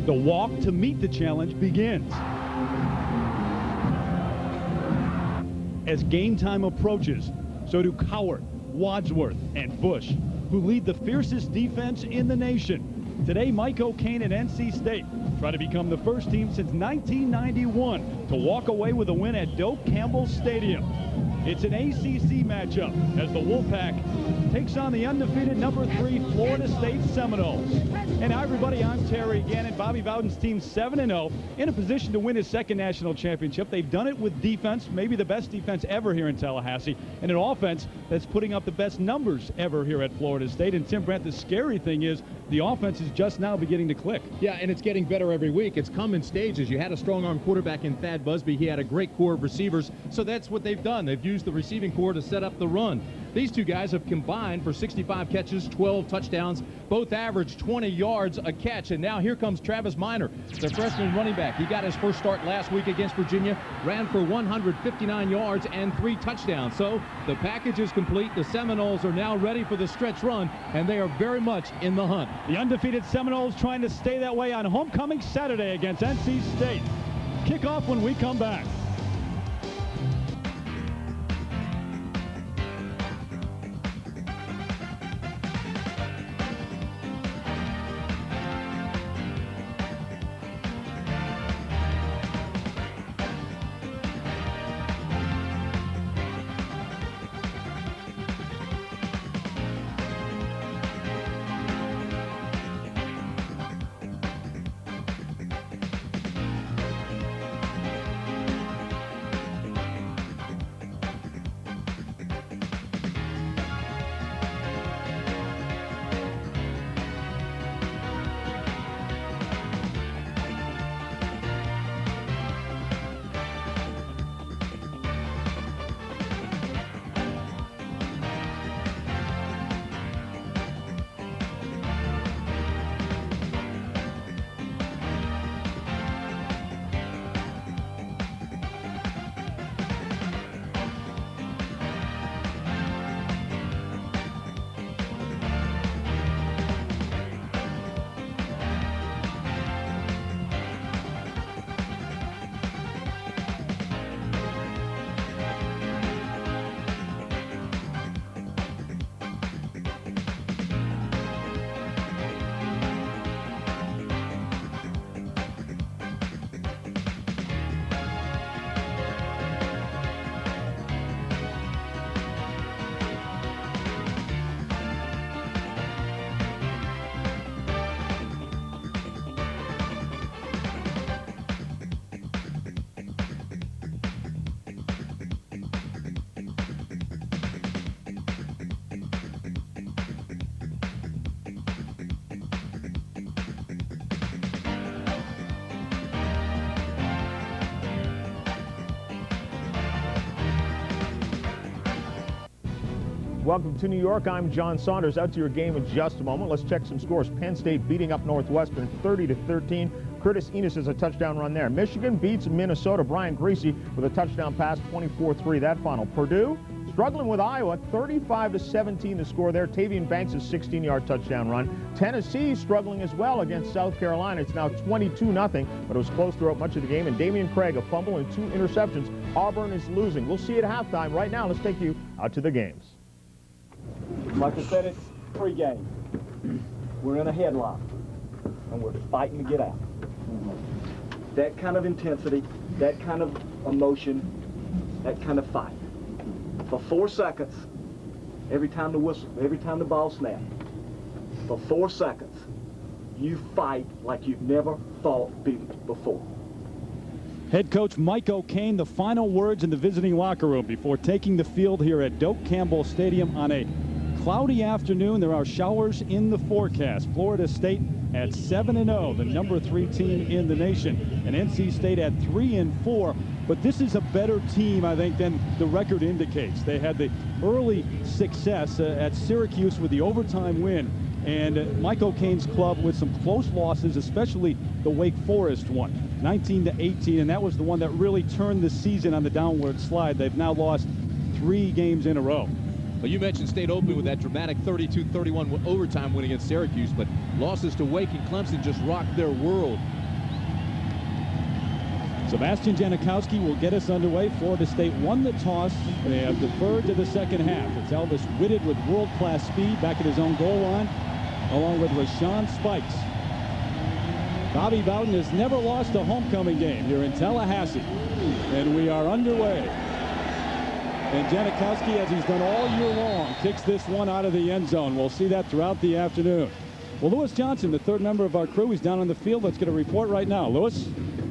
The walk to meet the challenge begins. As game time approaches, so do Cowart, Wadsworth, and Bush, who lead the fiercest defense in the nation. Today, Mike O'Kane and NC State try to become the first team since 1991 to walk away with a win at Doak Campbell Stadium. It's an ACC matchup as the Wolfpack takes on the undefeated #3 Florida State Seminoles. And hi, everybody, I'm Terry Gannon. Bobby Bowden's team 7-0 in a position to win his second national championship. They've done it with defense, maybe the best defense ever here in Tallahassee, and an offense that's putting up the best numbers ever here at Florida State. And Tim Brandt, the scary thing is the offense is just now beginning to click. Yeah, and it's getting better every week. It's come in stages. You had a strong-arm quarterback in Thad Busby. He had a great core of receivers, so that's what they've done. They've used the receiving core to set up the run. These two guys have combined for 65 catches, 12 touchdowns. Both average 20 yards a catch. And now here comes Travis Minor, the freshman running back. He got his first start last week against Virginia, ran for 159 yards and 3 touchdowns. So the package is complete. The Seminoles are now ready for the stretch run, and they are very much in the hunt. The undefeated Seminoles trying to stay that way on homecoming Saturday against NC State. Kickoff when we come back. Welcome to New York. I'm John Saunders. Out to your game in just a moment. Let's check some scores. Penn State beating up Northwestern 30-13. Curtis Enos has a touchdown run there. Michigan beats Minnesota. Brian Gracie with a touchdown pass, 24-3 that final. Purdue struggling with Iowa, 35-17 the score there. Tavian Banks' 16-yard touchdown run. Tennessee struggling as well against South Carolina. It's now 22-0, but it was close throughout much of the game. And Damian Craig, a fumble and 2 interceptions. Auburn is losing. We'll see at halftime. Right now, let's take you out to the games. Like I said, it's pregame. We're in a headlock, and we're fighting to get out. That kind of intensity, that kind of emotion, that kind of fight. For 4 seconds, every time the whistle, every time the ball snaps, for 4 seconds, you fight like you've never fought before. Head coach Mike O'Kane, the final words in the visiting locker room before taking the field here at Doak Campbell Stadium on a cloudy afternoon. There are showers in the forecast. Florida State at 7-0, the #3 team in the nation, and NC State at 3-4. But this is a better team, I think, than the record indicates. They had the early success at Syracuse with the overtime win, and Mike O'Kane's club with some close losses, especially the Wake Forest one, 19-18, and that was the one that really turned the season on the downward slide. They've now lost 3 games in a row. Well, you mentioned State opening with that dramatic 32-31 overtime win against Syracuse, but losses to Wake and Clemson just rocked their world. Sebastian Janikowski will get us underway. Florida State won the toss. They have deferred to the second half. It's Elvis Whitted with world-class speed back at his own goal line, along with Rashawn Spikes. Bobby Bowden has never lost a homecoming game here in Tallahassee. And we are underway. And Janikowski, as he's done all year long, kicks this one out of the end zone. We'll see that throughout the afternoon. Well, Lewis Johnson, the third member of our crew, is down on the field. Let's get a report right now. Lewis?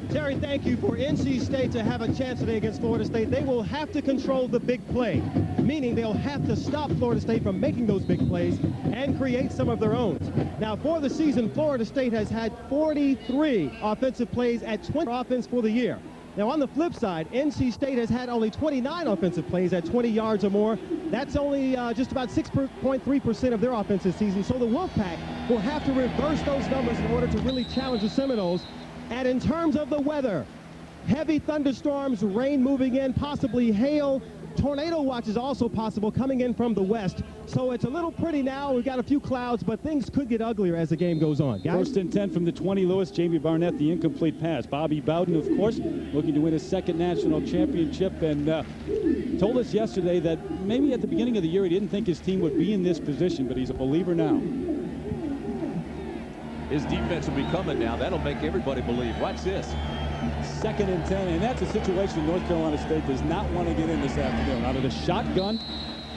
Terry, thank you. For NC State to have a chance today against Florida State, they will have to control the big play, meaning they'll have to stop Florida State from making those big plays and create some of their own. Now, for the season, Florida State has had 43 offensive plays at 20 offense for the year. Now, on the flip side, NC State has had only 29 offensive plays at 20 yards or more. That's only just about 6.3% of their offensive season. So the Wolfpack will have to reverse those numbers in order to really challenge the Seminoles. And in terms of the weather, heavy thunderstorms, rain moving in, possibly hail. Tornado watch is also possible coming in from the west. So it's a little pretty now. We've got a few clouds, but things could get uglier as the game goes on. Guys? 1st and 10 from the 20, Lewis. Jamie Barnett, the incomplete pass. Bobby Bowden, of course, looking to win his second national championship, and told us yesterday that maybe at the beginning of the year he didn't think his team would be in this position, but he's a believer now. His defense will be coming now. That'll make everybody believe. Watch this. 2nd and 10, and that's a situation North Carolina State does not want to get in this afternoon. Out of the shotgun,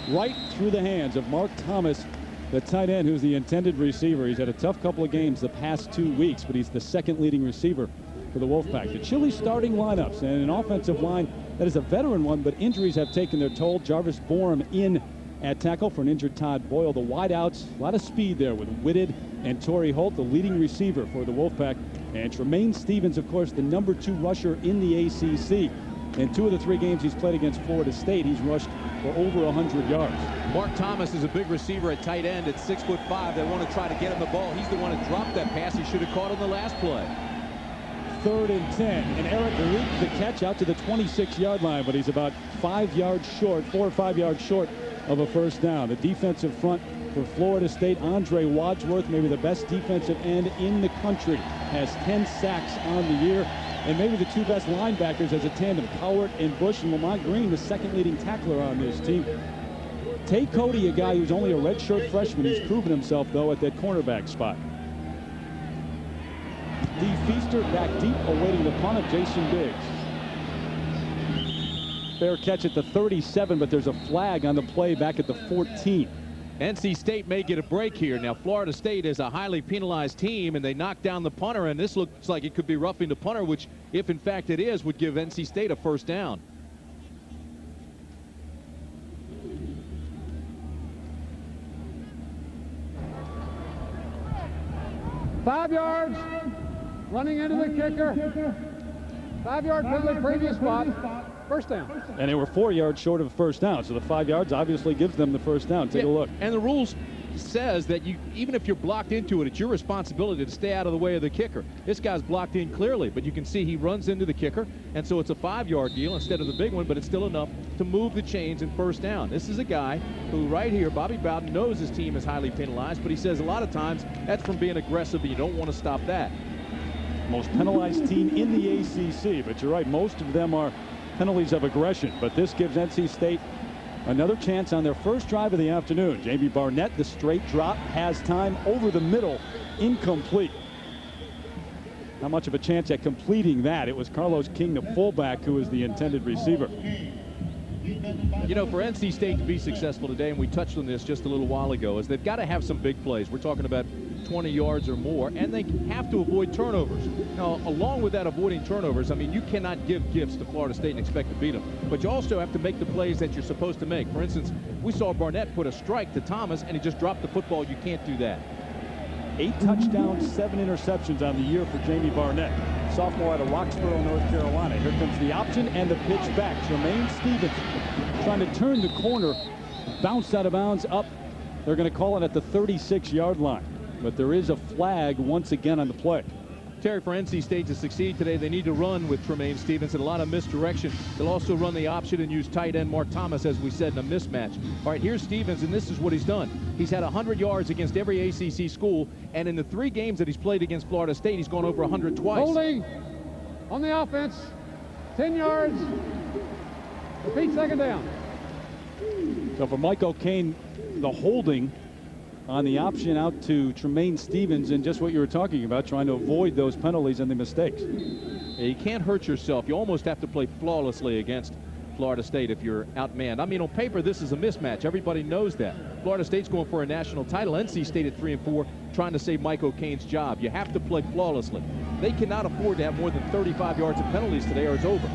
right through the hands of Mark Thomas, the tight end, who's the intended receiver. He's had a tough couple of games the past 2 weeks, but he's the second leading receiver for the Wolfpack. The Chili starting lineups, and an offensive line that is a veteran one, but injuries have taken their toll. Jarvis Borum in at tackle for an injured Todd Boyle. The wideouts, a lot of speed there with Whitted and Torrey Holt, the leading receiver for the Wolfpack. And Tremaine Stevens, of course, the #2 rusher in the ACC. In 2 of the 3 games he's played against Florida State, he's rushed for over 100 yards. Mark Thomas is a big receiver at tight end at 6'5". They want to try to get him the ball. He's the one that dropped that pass he should have caught on the last play. 3rd and 10, and Eric leaked the catch out to the 26-yard line, but he's about 5 yards short, 4 or 5 yards short of a first down. The defensive front for Florida State, Andre Wadsworth, maybe the best defensive end in the country, has 10 sacks on the year. And maybe the 2 best linebackers as a tandem, Cowart and Bush, and Lamont Green, the second leading tackler on this team. Tay Cody, a guy who's only a redshirt freshman, he's proven himself, though, at that cornerback spot. Lee Feaster back deep, awaiting the punt of Jason Biggs. Fair catch at the 37, but there's a flag on the play back at the 14. NC State may get a break here. Now, Florida State is a highly penalized team, and they knocked down the punter, and this looks like it could be roughing the punter, which, if in fact it is, would give NC State a first down. Five yards, running into the kicker. 5-yard penalty, previous spot. First down. And they were 4 yards short of a first down, so the 5 yards obviously gives them the first down. Take a look. And the rules says that even if you're blocked into it, it's your responsibility to stay out of the way of the kicker. This guy's blocked in clearly, but you can see he runs into the kicker, and so it's a 5-yard deal instead of the big one, but it's still enough to move the chains and first down. This is a guy who right here, Bobby Bowden, knows his team is highly penalized, but he says a lot of times that's from being aggressive, and you don't want to stop that. Most penalized team in the ACC, but you're right, most of them are penalties of aggression, but this gives NC State another chance on their first drive of the afternoon. Jamie Barnett, the straight drop, has time over the middle, incomplete. Not much of a chance at completing that. It was Carlos King, the fullback, who was the intended receiver. You know, for NC State to be successful today, and we touched on this just a little while ago, is they've got to have some big plays. We're talking about 20 yards or more, and they have to avoid turnovers. Now, along with that avoiding turnovers, I mean, you cannot give gifts to Florida State and expect to beat them, but you also have to make the plays that you're supposed to make. For instance, we saw Barnett put a strike to Thomas, and he just dropped the football. You can't do that. 8 touchdowns, 7 interceptions on the year for Jamie Barnett, sophomore out of Roxborough, North Carolina. Here comes the option and the pitch back. Tremaine Stevens trying to turn the corner, bounced out of bounds up. They're going to call it at the 36-yard line, but there is a flag once again on the play. Terry, for NC State to succeed today, they need to run with Tremaine Stevens and a lot of misdirection. They'll also run the option and use tight end Mark Thomas, as we said, in a mismatch. All right, here's Stevens, and this is what he's done. He's had 100 yards against every ACC school, and in the 3 games that he's played against Florida State, he's gone over 100 twice. Holding on the offense. 10 yards. Repeat second down. So for Mike O'Kane, the holding on the option out to Tremaine Stevens, and just what you were talking about, trying to avoid those penalties and the mistakes. You can't hurt yourself. You almost have to play flawlessly against Florida State if you're outmanned. I mean, on paper, this is a mismatch. Everybody knows that. Florida State's going for a national title. NC State at 3-4, trying to save Mike O'Kane's job. You have to play flawlessly. They cannot afford to have more than 35 yards of penalties today, or it's over.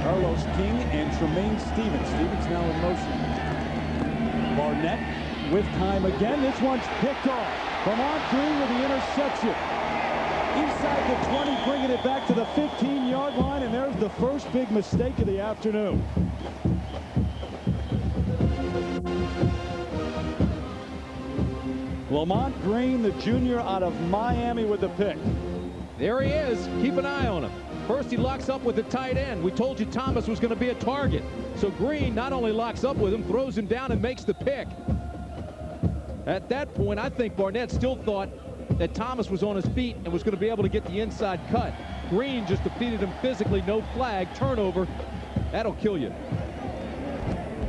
Carlos King and Tremaine Stevens. Stevens now in motion. Barnett with time again. This one's picked off. Vermont Green with the interception. Inside the 20, bringing it back to the 15-yard line, and there's the first big mistake of the afternoon. Lamont Green, the junior out of Miami, with the pick. There he is. Keep an eye on him. First, he locks up with the tight end. We told you Thomas was going to be a target. So Green not only locks up with him, throws him down and makes the pick. At that point, I think Barnett still thought that Thomas was on his feet and was going to be able to get the inside cut. Green just defeated him physically. No flag. Turnover. That'll kill you.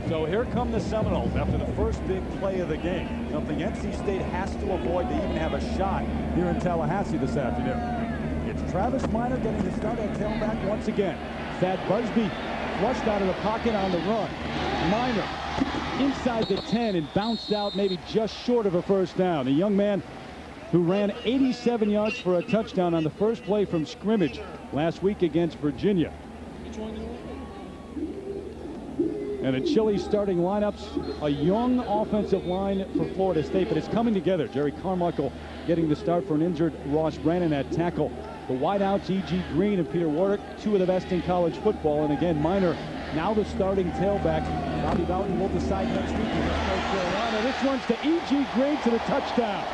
So here come the Seminoles after the first big play of the game. Something NC State has to avoid to even have a shot here in Tallahassee this afternoon. It's Travis Minor getting the start at tailback once again. Thad Busby flushed out of the pocket on the run. Minor inside the 10 and bounced out maybe just short of a first down. A young man who ran 87 yards for a touchdown on the first play from scrimmage last week against Virginia. And a chilly starting lineups, a young offensive line for Florida State, but it's coming together. Jerry Carmichael getting the start for an injured Ross Brannon at tackle. The wideouts, E.G. Green and Peter Warrick, two of the best in college football. And again, Minor now the starting tailback. Bobby Bowden will decide next week against North Carolina. This one's to E.G. Green to the touchdown.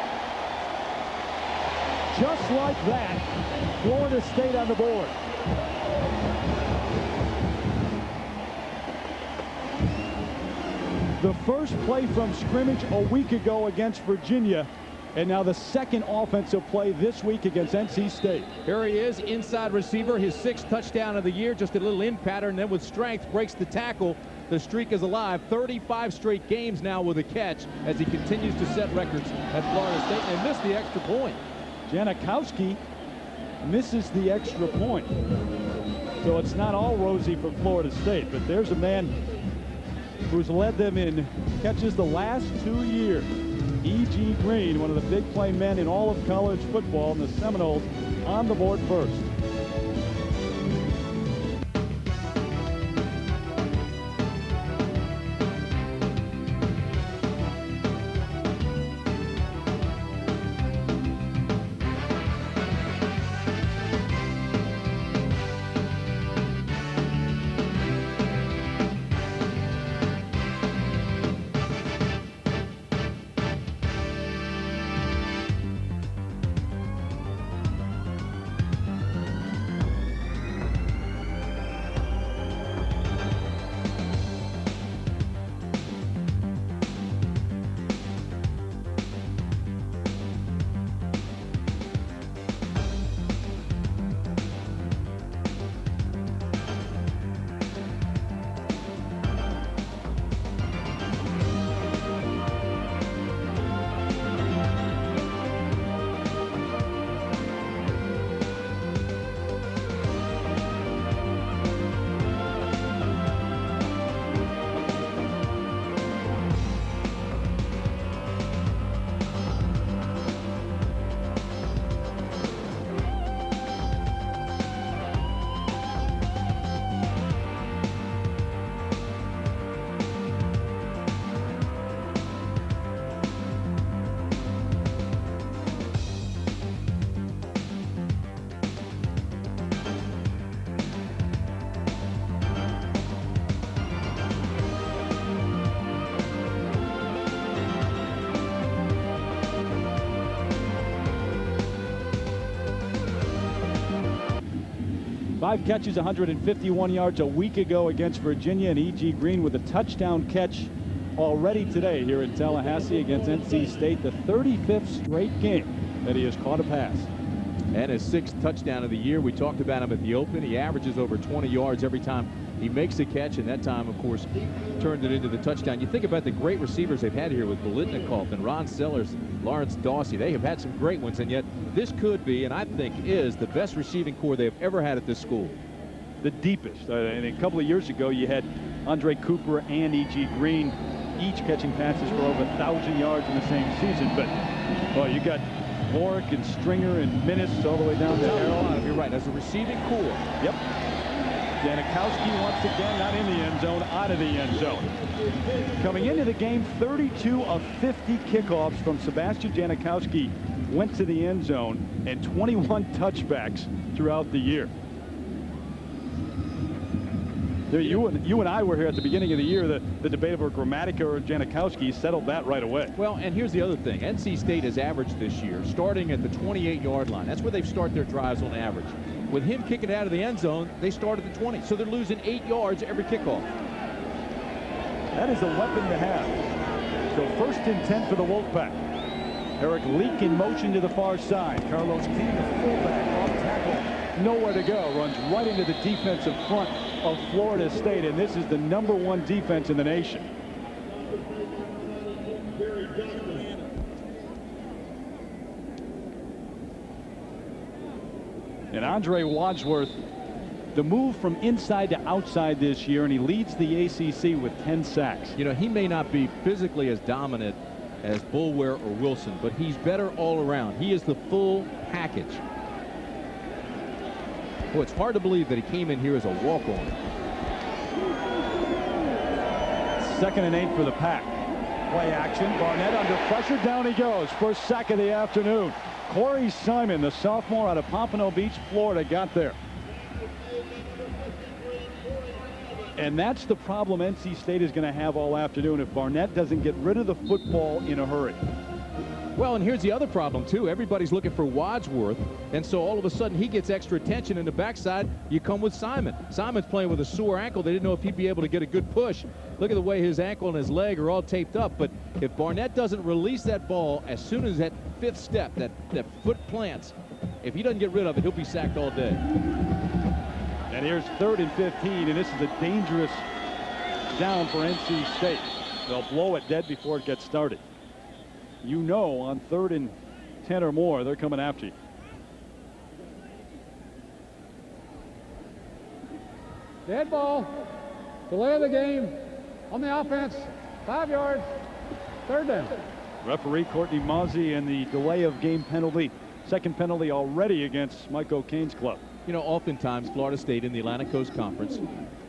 Just like that, Florida State on the board. The first play from scrimmage a week ago against Virginia, and now the second offensive play this week against NC State. Here he is, inside receiver, his 6th touchdown of the year, just a little in pattern, then with strength breaks the tackle. The streak is alive. 35 straight games now with a catch as he continues to set records at Florida State and missed the extra point. Janikowski misses the extra point. So it's not all rosy for Florida State, but there's a man who's led them in catches the last 2 years. E.G. Green, one of the big play men in all of college football, and the Seminoles on the board first. Five catches, 151 yards a week ago against Virginia, and E.G. Green with a touchdown catch already today here in Tallahassee against NC State, the 35th straight game that he has caught a pass. and his 6th touchdown of the year. We talked about him at the Open. He averages over 20 yards every time he makes a catch, and that time, of course, turned it into the touchdown. You think about the great receivers they've had here with Biletnikoff and Ron Sellers, Lawrence Dawsey. They have had some great ones, and yet this could be, and I think is, the best receiving core they've ever had at this school. The deepest. And a couple of years ago, you had Andre Cooper and E.G. Green each catching passes for over 1,000 yards in the same season. But, well, you got Warwick and Stringer and Minnis all the way down there. You're right, as a receiving core. Yep. Janikowski once again not in the end zone, out of the end zone. Coming into the game, 32 of 50 kickoffs from Sebastian Janikowski went to the end zone, and 21 touchbacks throughout the year. You and I were here at the beginning of the year. The debate over Gramatica or Janikowski settled that right away. Well, and here's the other thing. NC State has averaged this year, starting at the 28-yard line. That's where they start their drives on average. With him kicking out of the end zone, they start at the 20. So they're losing 8 yards every kickoff. That is a weapon to have. So 1st and 10 for the Wolfpack. Eric Leak in motion to the far side. Carlos King, the fullback, off tackle. Nowhere to go. Runs right into the defensive front of Florida State, and this is the #1 defense in the nation. And Andre Wadsworth, the move from inside to outside this year, and he leads the ACC with 10 sacks. You know, he may not be physically as dominant as Boulware or Wilson, but he's better all around. He is the full package. Boy, it's hard to believe that he came in here as a walk-on. 2nd and 8 for the Pack. Play action. Barnett under pressure. Down he goes. First sack of the afternoon. Corey Simon, the sophomore out of Pompano Beach, Florida, got there. And that's the problem NC State is going to have all afternoon if Barnett doesn't get rid of the football in a hurry. Well, and here's the other problem, too. Everybody's looking for Wadsworth, and so all of a sudden he gets extra attention. In the backside, you come with Simon. Simon's playing with a sore ankle. They didn't know if he'd be able to get a good push. Look at the way his ankle and his leg are all taped up. But if Barnett doesn't release that ball as soon as that 5th step, that foot plants, if he doesn't get rid of it, he'll be sacked all day. And here's 3rd and 15, and this is a dangerous down for NC State. They'll blow it dead before it gets started. You know, on 3rd and 10 or more, they're coming after you. Dead ball. Delay of the game. On the offense. 5 yards. 3rd down. Referee Courtney Mozzie and the delay of game penalty. 2nd penalty already against Mike O'Kane's club. You know, oftentimes Florida State in the Atlantic Coast Conference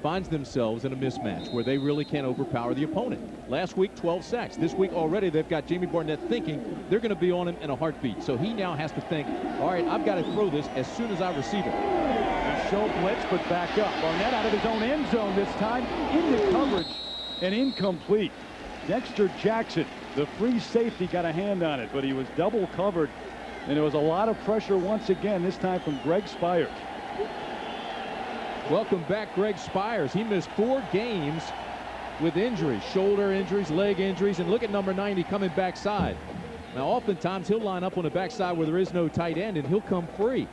finds themselves in a mismatch where they really can't overpower the opponent. Last week, 12 sacks. This week already, they've got Jamie Barnett thinking they're going to be on him in a heartbeat. So he now has to think, all right, I've got to throw this as soon as I receive it. He showed blitz, but back up. Barnett out of his own end zone this time, into coverage and incomplete. Dexter Jackson, the free safety, got a hand on it, but he was double covered. And there was a lot of pressure once again, this time from Greg Spires. Welcome back, Greg Spires. He missed 4 games with injuries, shoulder injuries, leg injuries, and look at number 90 coming backside. Now, oftentimes he'll line up on the backside where there is no tight end, and he'll come free.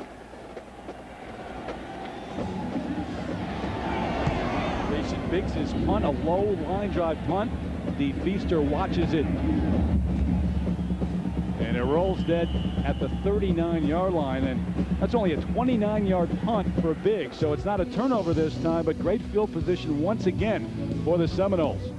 Grayson Biggs' punt, a low line drive punt. The Feaster watches it. And it rolls dead at the 39-yard line, and that's only a 29-yard punt for Biggs, so it's not a turnover this time, but great field position once again for the Seminoles.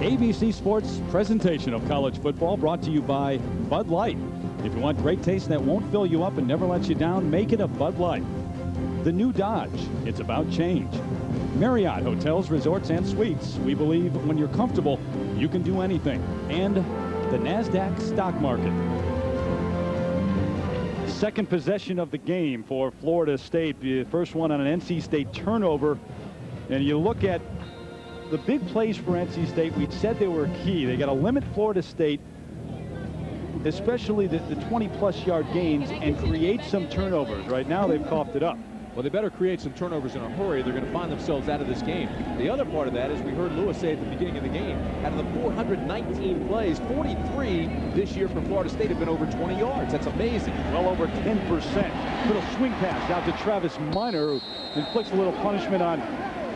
ABC Sports presentation of college football brought to you by Bud Light. If you want great taste that won't fill you up and never lets you down, make it a Bud Light. The new Dodge, it's about change. Marriott Hotels, Resorts, and Suites. We believe when you're comfortable, you can do anything. And the NASDAQ stock market. Second possession of the game for Florida State. The first one on an NC State turnover. And you look at the big plays for NC State. We said they were key. They got to limit Florida State, especially the 20-plus yard gains, and create some turnovers. Right now, they've coughed it up. Well, they better create some turnovers in a hurry. They're going to find themselves out of this game. The other part of that is we heard Lewis say at the beginning of the game, out of the 419 plays, 43 this year for Florida State have been over 20 yards. That's amazing. Well over 10%. Little swing pass out to Travis Minor, who inflicts a little punishment on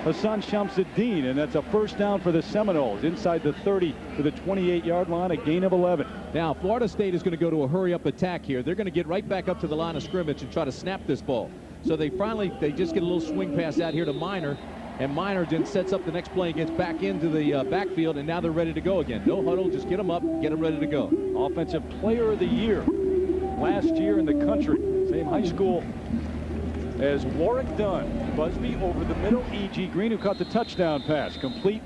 Hassan Shamsuddin, and that's a first down for the Seminoles inside the 30 to the 28-yard line, a gain of 11. Now, Florida State is going to go to a hurry-up attack here. They're going to get right back up to the line of scrimmage and try to snap this ball. So they just get a little swing pass out here to Minor, and Minor then sets up the next play and gets back into the backfield, and now they're ready to go again. No huddle, just get them up, get them ready to go. Offensive Player of the Year last year in the country. Same high school as Warwick Dunn. Busby over the middle. E.G. Green, who caught the touchdown pass, complete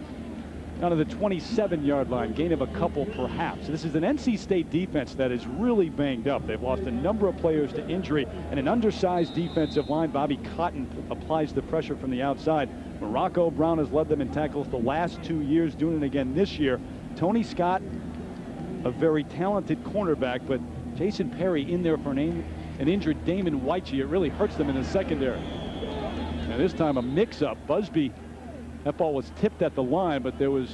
down to the 27-yard line, gain of a couple perhaps. This is an NC State defense that is really banged up. They've lost a number of players to injury, and an undersized defensive line. Bobby Cotton applies the pressure from the outside. Morocco Brown has led them in tackles the last 2 years, doing it again this year. Tony Scott, a very talented cornerback, but Jason Perry in there for an injured Damon Whitey. It really hurts them in the secondary. And this time a mix-up. Busby, that ball was tipped at the line, but there was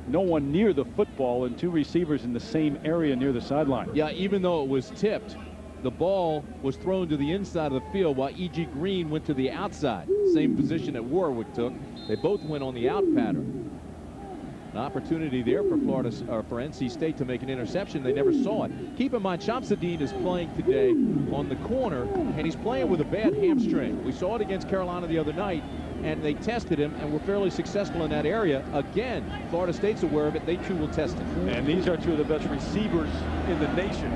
no one near the football and two receivers in the same area near the sideline. Yeah, even though it was tipped, the ball was thrown to the inside of the field while E.G. Green went to the outside. Same position that Warwick took. They both went on the out pattern. An opportunity there for for NC State to make an interception. They never saw it. Keep in mind, Shamsuddin is playing today on the corner, and he's playing with a bad hamstring. We saw it against Carolina the other night, and they tested him and were fairly successful in that area. Again, Florida State's aware of it. They too will test it. And these are two of the best receivers in the nation.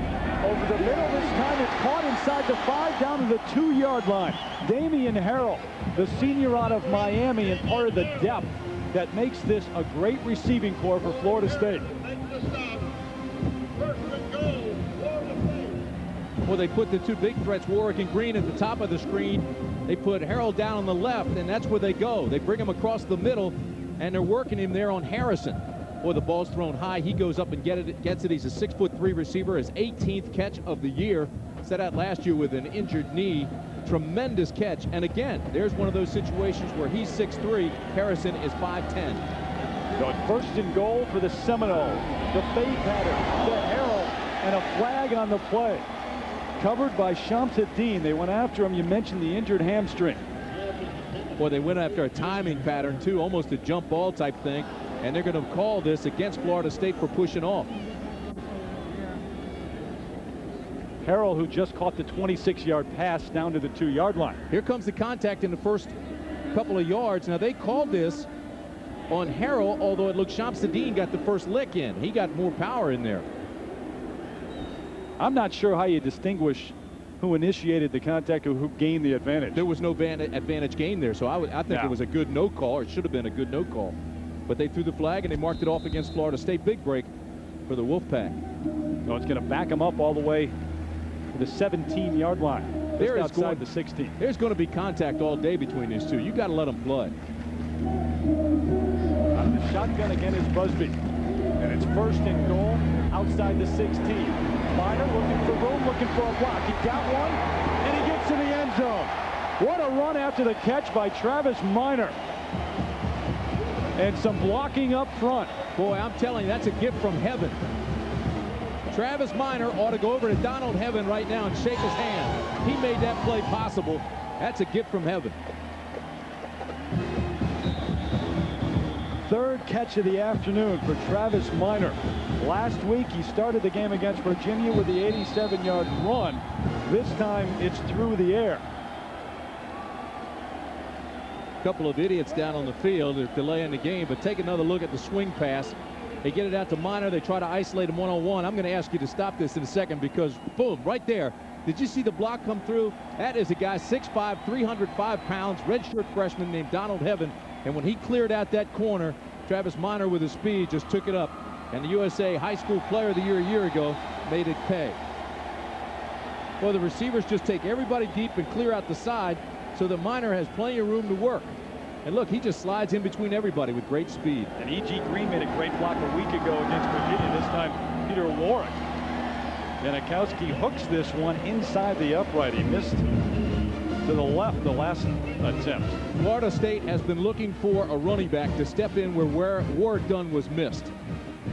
Over the middle this time, it's caught inside the 5 down to the 2-yard line. Damian Harrell, the senior out of Miami, and part of the depth that makes this a great receiving corps for Florida State. Well, they put the two big threats, Warwick and Green, at the top of the screen. They put Harrell down on the left, and that's where they go. They bring him across the middle, and they're working him there on Harrison. Boy, the ball's thrown high. He goes up and gets it. He's a 6'3" receiver, his 18th catch of the year. Set out last year with an injured knee. Tremendous catch. And again, there's one of those situations where he's 6'3", Harrison is 5'10". Going first and goal for the Seminoles. The fade pattern, the Harrell, and a flag on the play. Covered by Shamsuddin. They went after him. You mentioned the injured hamstring. Well, they went after a timing pattern, too, almost a jump ball type thing. And they're going to call this against Florida State for pushing off. Harrell, who just caught the 26-yard pass down to the 2-yard line. Here comes the contact in the first couple of yards. Now, they called this on Harrell, although it looked Shamsuddin got the first lick in. He got more power in there. I'm not sure how you distinguish who initiated the contact or who gained the advantage. There was no advantage gained there, so I think it was a good no call, or it should have been a good no call. But they threw the flag and they marked it off against Florida State. Big break for the Wolfpack. No, it's going to back them up all the way to the 17-yard line. There is outside the 16. There's going to be contact all day between these two. You got to let them play. Out of the shotgun again is Busby. And it's first and goal outside the 16. Minor looking for room, looking for a block. He got one, and he gets in the end zone. What a run after the catch by Travis Minor. And some blocking up front. Boy, I'm telling you, that's a gift from heaven. Travis Minor ought to go over to Donald Heaven right now and shake his hand. He made that play possible. That's a gift from heaven. Third catch of the afternoon for Travis Minor. Last week he started the game against Virginia with the 87-yard run. This time it's through the air. Couple of idiots down on the field. They're delaying the game, but take another look at the swing pass. They get it out to Minor. They try to isolate him one-on-one. I'm going to ask you to stop this in a second because, boom, right there. Did you see the block come through? That is a guy 6'5", 305 pounds, redshirt freshman named Donald Heaven. And when he cleared out that corner, Travis Minor with his speed just took it up. And the USA High School Player of the Year a year ago made it pay. Well, the receivers just take everybody deep and clear out the side so that Minor has plenty of room to work. And look, he just slides in between everybody with great speed. And E.G. Green made a great block a week ago against Virginia. This time, Peter Warwick. Janikowski hooks this one inside the upright. He missed to the left the last attempt. Florida State has been looking for a running back to step in where Warwick Dunn was missed.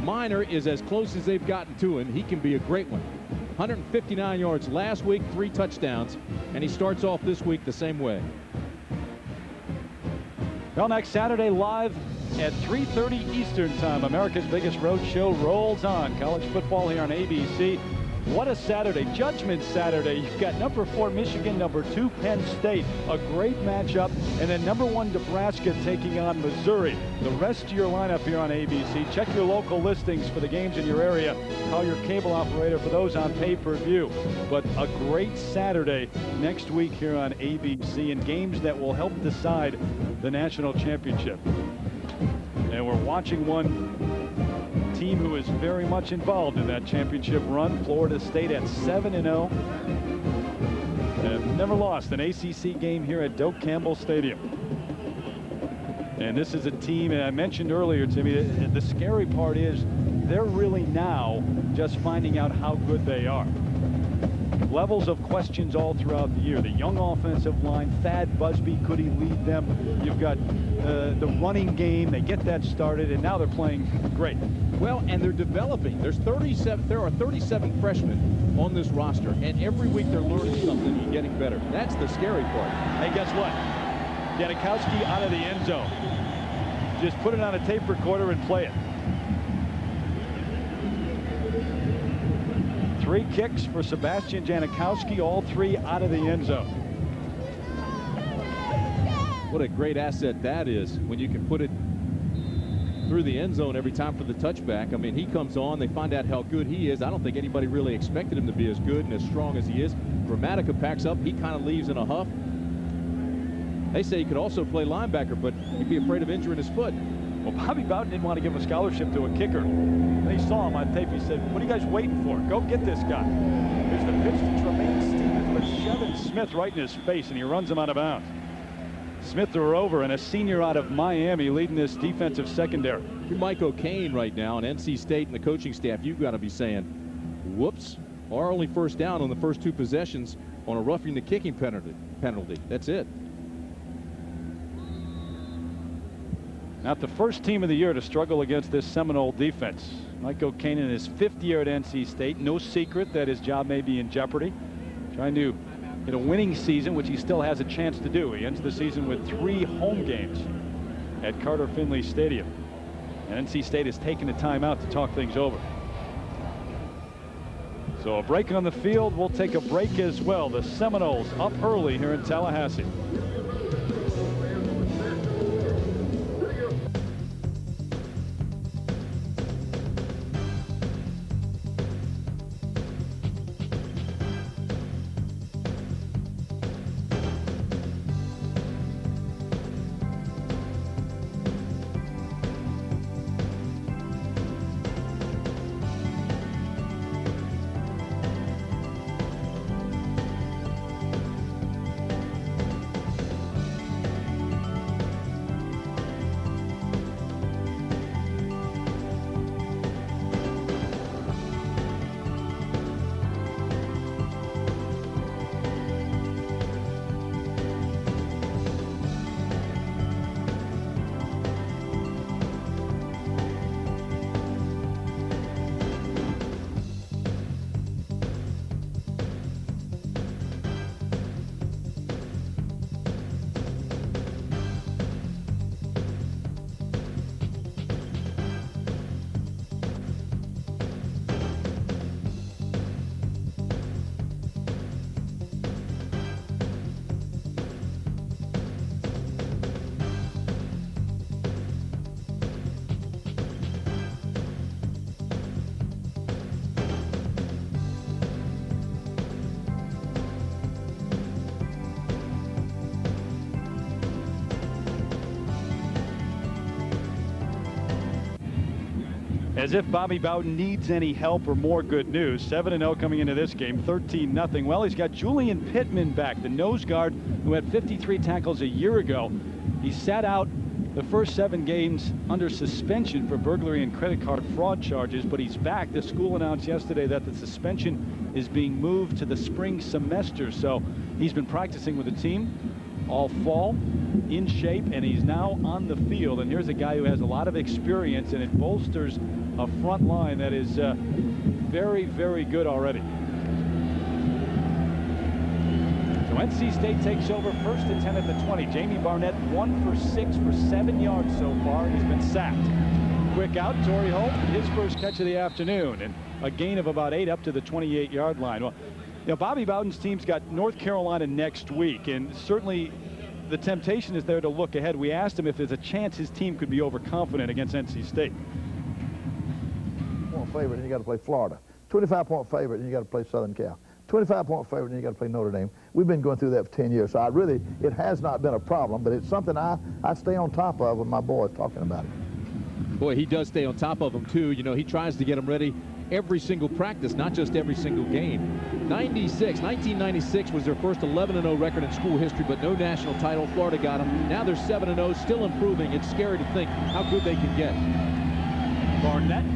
Minor is as close as they've gotten to him. He can be a great one. 159 yards last week, 3 touchdowns, and he starts off this week the same way. Well, next Saturday live at 3:30 Eastern Time, America's biggest road show rolls on. College football here on ABC. What a Saturday, Judgment Saturday. You've got number 4 Michigan, number 2 Penn State, a great matchup, and then number 1 Nebraska taking on Missouri. The rest of your lineup here on ABC. Check your local listings for the games in your area. Call your cable operator for those on pay-per-view. But a great Saturday next week here on ABC, and games that will help decide the national championship. And we're watching one team who is very much involved in that championship run. Florida State at 7-0. Have never lost an ACC game here at Doak Campbell Stadium. And this is a team, and I mentioned earlier, Timmy, the scary part is they're really now just finding out how good they are. Levels of questions all throughout the year. The young offensive line, Thad Busby, could he lead them? You've got the running game. They get that started, and now they're playing great. Well, and they're developing. There are 37 freshmen on this roster, and every week they're learning something and getting better. That's the scary part. Hey, guess what? Janikowski out of the end zone. Just put it on a tape recorder and play it. 3 kicks for Sebastian Janikowski, all 3 out of the end zone. What a great asset that is when you can put it through the end zone every time for the touchback. I mean, he comes on, they find out how good he is. I don't think anybody really expected him to be as good and as strong as he is. Gramatica packs up, he kind of leaves in a huff. They say he could also play linebacker, but he'd be afraid of injuring his foot. Well, Bobby Bowden didn't want to give a scholarship to a kicker. When he saw him on tape, he said, what are you guys waiting for? Go get this guy. Here's the pitch to Tremaine Stevens, but Shevin Smith right in his face, and he runs him out of bounds. Smith threw her over, and a senior out of Miami leading this defensive secondary. You're Mike O'Kane right now, and NC State and the coaching staff, you've got to be saying, whoops, our only first down on the first 2 possessions on a roughing the kicking penalty. That's it. Not the first team of the year to struggle against this Seminole defense. Mike O'Kane in his 5th year at NC State. No secret that his job may be in jeopardy. Trying to get a winning season, which he still has a chance to do. He ends the season with 3 home games at Carter Finley Stadium. And NC State has taken a timeout to talk things over. So a break on the field. We'll take a break as well. The Seminoles up early here in Tallahassee. As if Bobby Bowden needs any help or more good news. 7-0 coming into this game, 13-0. Well, he's got Julian Pittman back, the nose guard who had 53 tackles a year ago. He sat out the first 7 games under suspension for burglary and credit card fraud charges, but he's back. The school announced yesterday that the suspension is being moved to the spring semester, so he's been practicing with the team all fall, in shape, and he's now on the field. And here's a guy who has a lot of experience, and it bolsters a front line that is very, very good already. So NC State takes over 1st and 10 at the 20. Jamie Barnett 1 for 6 for 7 yards so far. He's been sacked. Quick out, Torrey Holt, his first catch of the afternoon, and a gain of about 8 up to the 28-yard line. Well, you know, Bobby Bowden's team's got North Carolina next week, and certainly the temptation is there to look ahead. We asked him if there's a chance his team could be overconfident against NC State. Point favorite, and you got to play Florida. 25-point favorite, and you got to play Southern Cal. 25-point favorite, and you got to play Notre Dame. We've been going through that for 10 years, so it has not been a problem, but it's something I stay on top of when my boys talking about it. Boy, he does stay on top of them, too. You know, he tries to get them ready every single practice, not just every single game. 1996 was their first 11-0 record in school history, but no national title. Florida got them. Now they're 7-0, still improving. It's scary to think how good they can get. Barnett,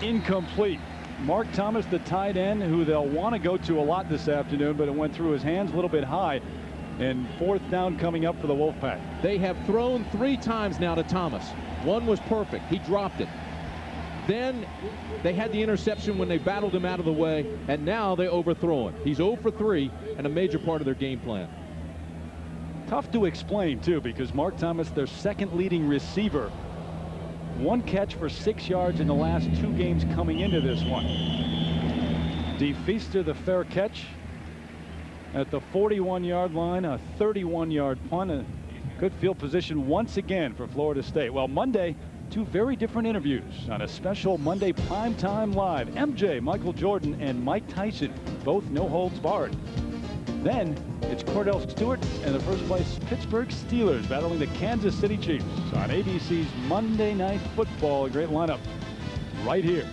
incomplete. Mark Thomas, the tight end, who they'll want to go to a lot this afternoon, but it went through his hands a little bit high. And 4th down coming up for the Wolfpack. They have thrown 3 times now to Thomas. One was perfect. He dropped it. Then they had the interception when they battled him out of the way, and now they overthrow him. He's 0 for 3 and a major part of their game plan. Tough to explain, too, because Mark Thomas, their second leading receiver, 1 catch for 6 yards in the last 2 games coming into this one. DeFeaster, the fair catch at the 41-yard line, a 31-yard punt, a good field position once again for Florida State. Well, Monday, 2 very different interviews on a special Monday Primetime Live. MJ, Michael Jordan, and Mike Tyson, both no holds barred. Then it's Cordell Stewart and the first place Pittsburgh Steelers battling the Kansas City Chiefs on ABC's Monday Night Football. A great lineup right here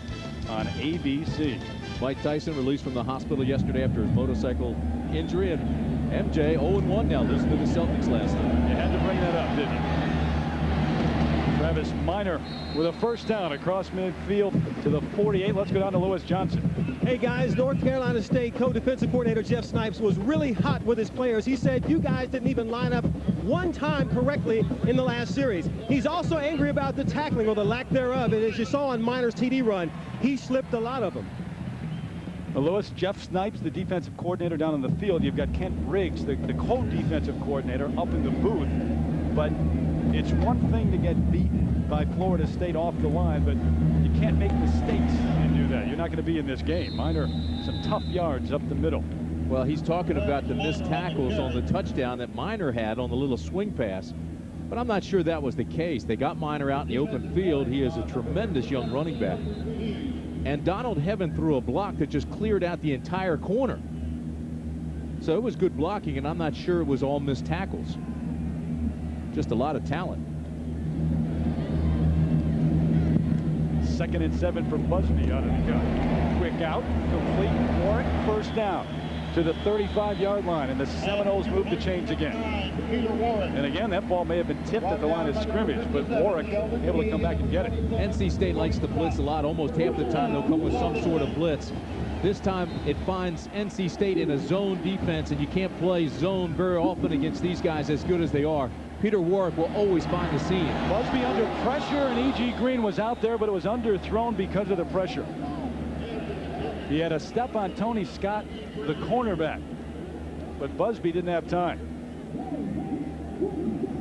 on ABC. Mike Tyson released from the hospital yesterday after his motorcycle injury, and MJ 0-1 now, losing to the Celtics last night. You had to bring that up, didn't you? Travis Minor with a first down across midfield to the 48. Let's go down to Lewis Johnson. Hey guys, North Carolina State co-defensive coordinator Jeff Snipes was really hot with his players. He said you guys didn't even line up one time correctly in the last series. He's also angry about the tackling or the lack thereof, and as you saw on Minor's TD run, he slipped a lot of them. Lewis, Jeff Snipes, the defensive coordinator down on the field. You've got Kent Briggs, the co-defensive coordinator, up in the booth. But it's one thing to get beaten by Florida State off the line, but you can't make mistakes and do that. You're not going to be in this game. Minor, some tough yards up the middle. Well, he's talking about the missed tackles on the touchdown that Minor had on the little swing pass, but I'm not sure that was the case. They got Minor out in the open field. He is a tremendous young running back. And Donald Heaven threw a block that just cleared out the entire corner. So it was good blocking, and I'm not sure it was all missed tackles. Just a lot of talent. 2nd and 7 for Busby out of the gun. Quick out, complete, Warwick, first down to the 35-yard line, and the Seminoles move the chains again. And again, that ball may have been tipped at the line of scrimmage, but Warwick able to come back and get it. NC State likes to blitz a lot. Almost half the time they'll come with some sort of blitz. This time it finds NC State in a zone defense, and you can't play zone very often against these guys as good as they are. Peter Warwick will always find the seam. Busby under pressure, and E.G. Green was out there, but it was underthrown because of the pressure. He had a step on Tony Scott, the cornerback, but Busby didn't have time.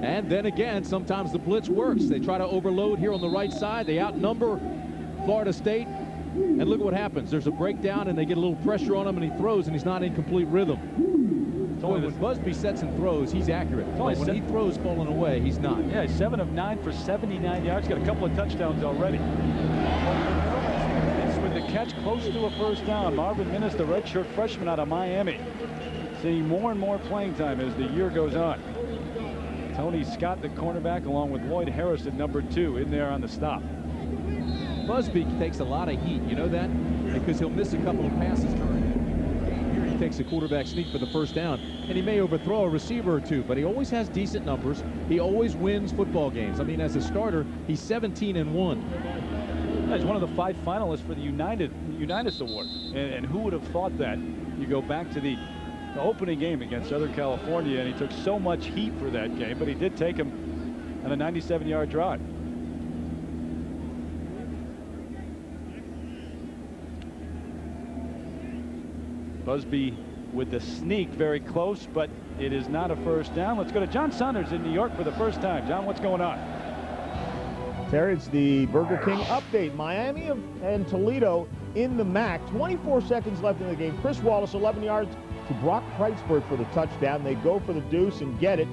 And then again, sometimes the blitz works. They try to overload here on the right side. They outnumber Florida State, and look what happens. There's a breakdown, and they get a little pressure on him, and he throws, and he's not in complete rhythm. Boy, when Busby sets and throws, he's accurate. But when he throws falling away, he's not. Yeah, he's 7 of 9 for 79 yards. Got a couple of touchdowns already. It's with the catch close to a first down. Marvin Minnis, the redshirt freshman out of Miami, seeing more and more playing time as the year goes on. Tony Scott, the cornerback, along with Lloyd Harris at number 2, in there on the stop. Busby takes a lot of heat. You know that? Because he'll miss a couple of passes during the game. Here he takes a quarterback sneak for the first down, and he may overthrow a receiver or two, but he always has decent numbers. He always wins football games. I mean, as a starter, he's 17-1. He's one of the 5 finalists for the Unitas Award. And who would have thought that? You go back to the opening game against Southern California, and he took so much heat for that game, but he did take him on a 97-yard drive. Busby with the sneak, very close, but it is not a first down. Let's go to John Saunders in New York for the first time. John, what's going on? Terry, it's the Burger King update. Miami and Toledo in the MAC. 24 seconds left in the game. Chris Wallace, 11 yards to Brock Kreitzberg for the touchdown. They go for the deuce and get it.